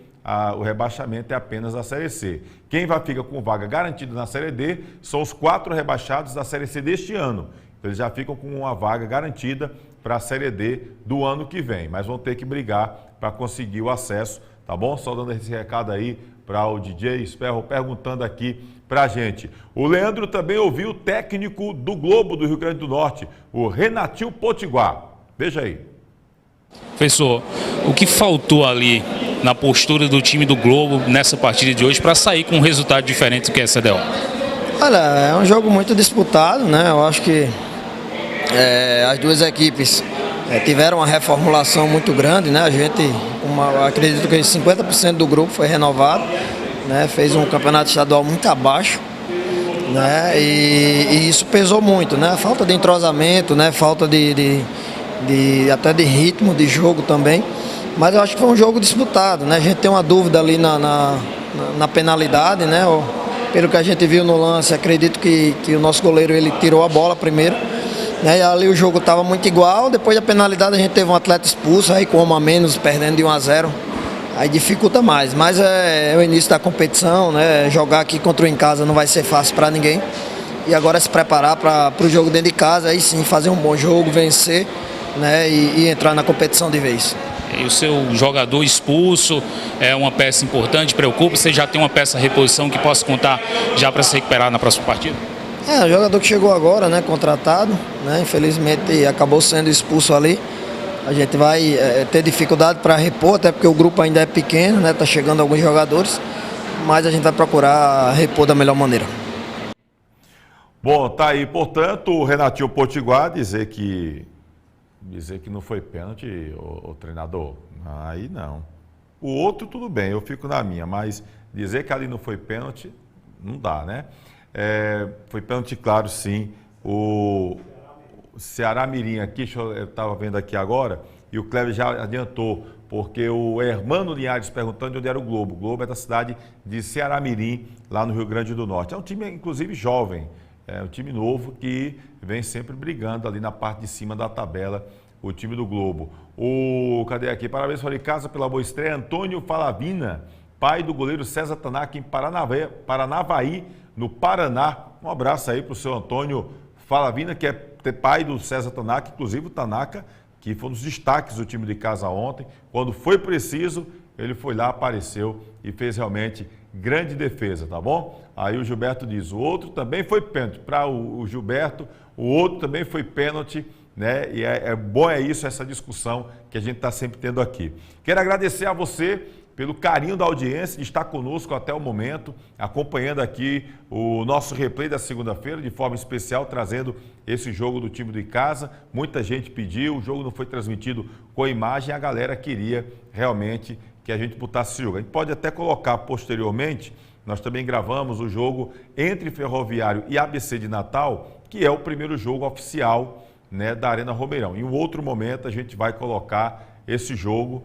O rebaixamento é apenas a Série C. Quem fica com vaga garantida na Série D são os 4 rebaixados da Série C deste ano. Então, eles já ficam com uma vaga garantida para a Série D do ano que vem, mas vão ter que brigar para conseguir o acesso, tá bom? Só dando esse recado aí para o DJ Sperro perguntando aqui para a gente. O Leandro também ouviu o técnico do Globo do Rio Grande do Norte, o Renatinho Potiguar. Veja aí. Professor, o que faltou ali na postura do time do Globo nessa partida de hoje para sair com um resultado diferente do que é a CDO? Olha, é um jogo muito disputado, né? Eu acho que as duas equipes tiveram uma reformulação muito grande, né? A gente, acredito que 50% do grupo foi renovado, né? Fez um campeonato estadual muito abaixo, né? E isso pesou muito, né? Falta de entrosamento, né? Falta até de ritmo de jogo também. Mas eu acho que foi um jogo disputado, né? A gente tem uma dúvida ali na penalidade, né? Pelo que a gente viu no lance, acredito que o nosso goleiro ele tirou a bola primeiro. E ali o jogo estava muito igual, depois da penalidade a gente teve um atleta expulso, aí com 1 a menos, perdendo de 1-0, aí dificulta mais. Mas é o início da competição, né? Jogar aqui contra o em casa não vai ser fácil para ninguém. E agora é se preparar para o jogo dentro de casa, aí sim fazer um bom jogo, vencer, né? E entrar na competição de vez. E o seu jogador expulso é uma peça importante, preocupa? Você já tem uma peça reposição que possa contar já para se recuperar na próxima partida? O jogador que chegou agora, né, contratado, né, infelizmente acabou sendo expulso ali. A gente vai ter dificuldade para repor, até porque o grupo ainda é pequeno, né, tá chegando alguns jogadores, mas a gente vai procurar repor da melhor maneira. Bom, tá aí, portanto, o Renatinho Potiguar dizer que não foi pênalti, o treinador, aí não. O outro tudo bem, eu fico na minha, mas dizer que ali não foi pênalti, não dá, né? Foi pênalti claro, sim. O Ceará Mirim aqui, eu estava vendo aqui agora, e o Cleber já adiantou, porque o Hermano Linhares perguntando de onde era o Globo. O Globo é da cidade de Ceará Mirim, lá no Rio Grande do Norte. É um time, inclusive, jovem, é um time novo que vem sempre brigando ali na parte de cima da tabela, o time do Globo. Cadê aqui? Parabéns para casa pela boa estreia. Antônio Falavina, pai do goleiro César Tanaka em Paranavaí, no Paraná. Um abraço aí para o seu Antônio Falavina, que é pai do César Tanaka, inclusive o Tanaka, que foi um dos destaques do time de casa ontem. Quando foi preciso, ele foi lá, apareceu e fez realmente grande defesa, tá bom? Aí o Gilberto diz, o outro também foi pênalti. Para o Gilberto, o outro também foi pênalti, né? E é bom isso, essa discussão que a gente está sempre tendo aqui. Quero agradecer a você pelo carinho da audiência, de estar conosco até o momento, acompanhando aqui o nosso replay da segunda-feira, de forma especial, trazendo esse jogo do time de casa. Muita gente pediu, o jogo não foi transmitido com imagem, a galera queria realmente que a gente botasse esse jogo. A gente pode até colocar posteriormente, nós também gravamos o jogo entre Ferroviário e ABC de Natal, que é o primeiro jogo oficial, né, da Arena Romeirão. Em um outro momento a gente vai colocar esse jogo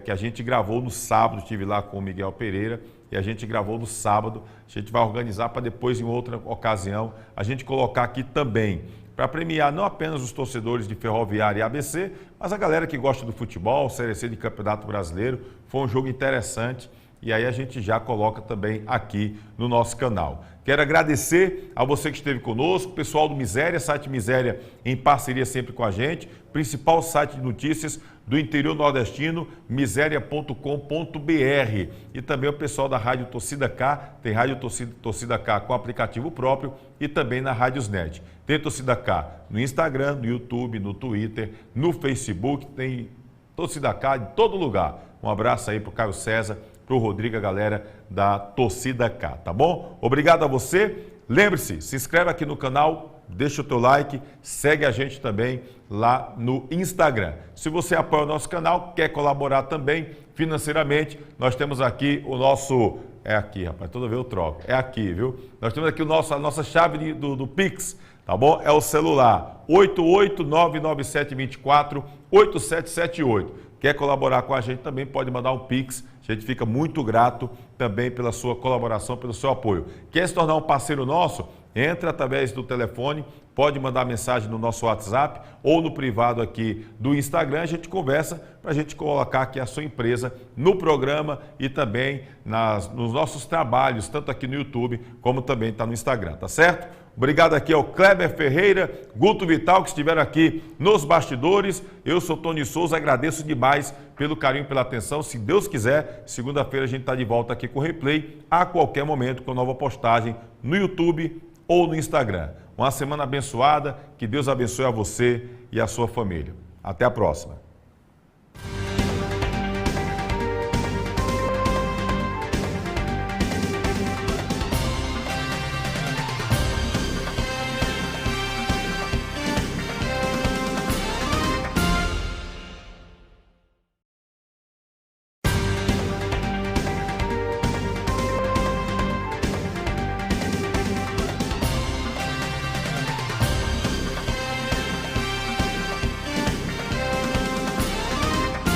que a gente gravou no sábado, estive lá com o Miguel Pereira, e a gente gravou no sábado. A gente vai organizar para depois, em outra ocasião, a gente colocar aqui também, para premiar não apenas os torcedores de Ferroviária e ABC, mas a galera que gosta do futebol, Série C de Campeonato Brasileiro. Foi um jogo interessante e aí a gente já coloca também aqui no nosso canal. Quero agradecer a você que esteve conosco, pessoal do Miséria, site Miséria em parceria sempre com a gente, principal site de notícias do interior nordestino, miséria.com.br, e também o pessoal da Rádio Torcida K, tem Rádio Torcida K com aplicativo próprio e também na Rádiosnet. Tem Torcida K no Instagram, no YouTube, no Twitter, no Facebook, tem Torcida K em todo lugar. Um abraço aí para o Caio César, para o Rodrigo, a galera da Torcida K, tá bom? Obrigado a você. Lembre-se, se inscreve aqui no canal, deixa o teu like, segue a gente também lá no Instagram. Se você apoia o nosso canal, quer colaborar também financeiramente, nós temos aqui o nosso... É aqui, rapaz, toda vez eu troco. É aqui, viu? Nós temos aqui a nossa chave do Pix, tá bom? É o celular 88997248778. Quer colaborar com a gente também, pode mandar um Pix. A gente fica muito grato também pela sua colaboração, pelo seu apoio. Quer se tornar um parceiro nosso? Entra através do telefone, pode mandar mensagem no nosso WhatsApp ou no privado aqui do Instagram. A gente conversa para a gente colocar aqui a sua empresa no programa e também nos nossos trabalhos, tanto aqui no YouTube como também está no Instagram, tá certo? Obrigado aqui ao Kleber Ferreira, Guto Vital, que estiveram aqui nos bastidores. Eu sou Tony Souza, agradeço demais pelo carinho, pela atenção. Se Deus quiser, segunda-feira a gente está de volta aqui com o replay, a qualquer momento, com nova postagem no YouTube ou no Instagram. Uma semana abençoada, que Deus abençoe a você e a sua família. Até a próxima.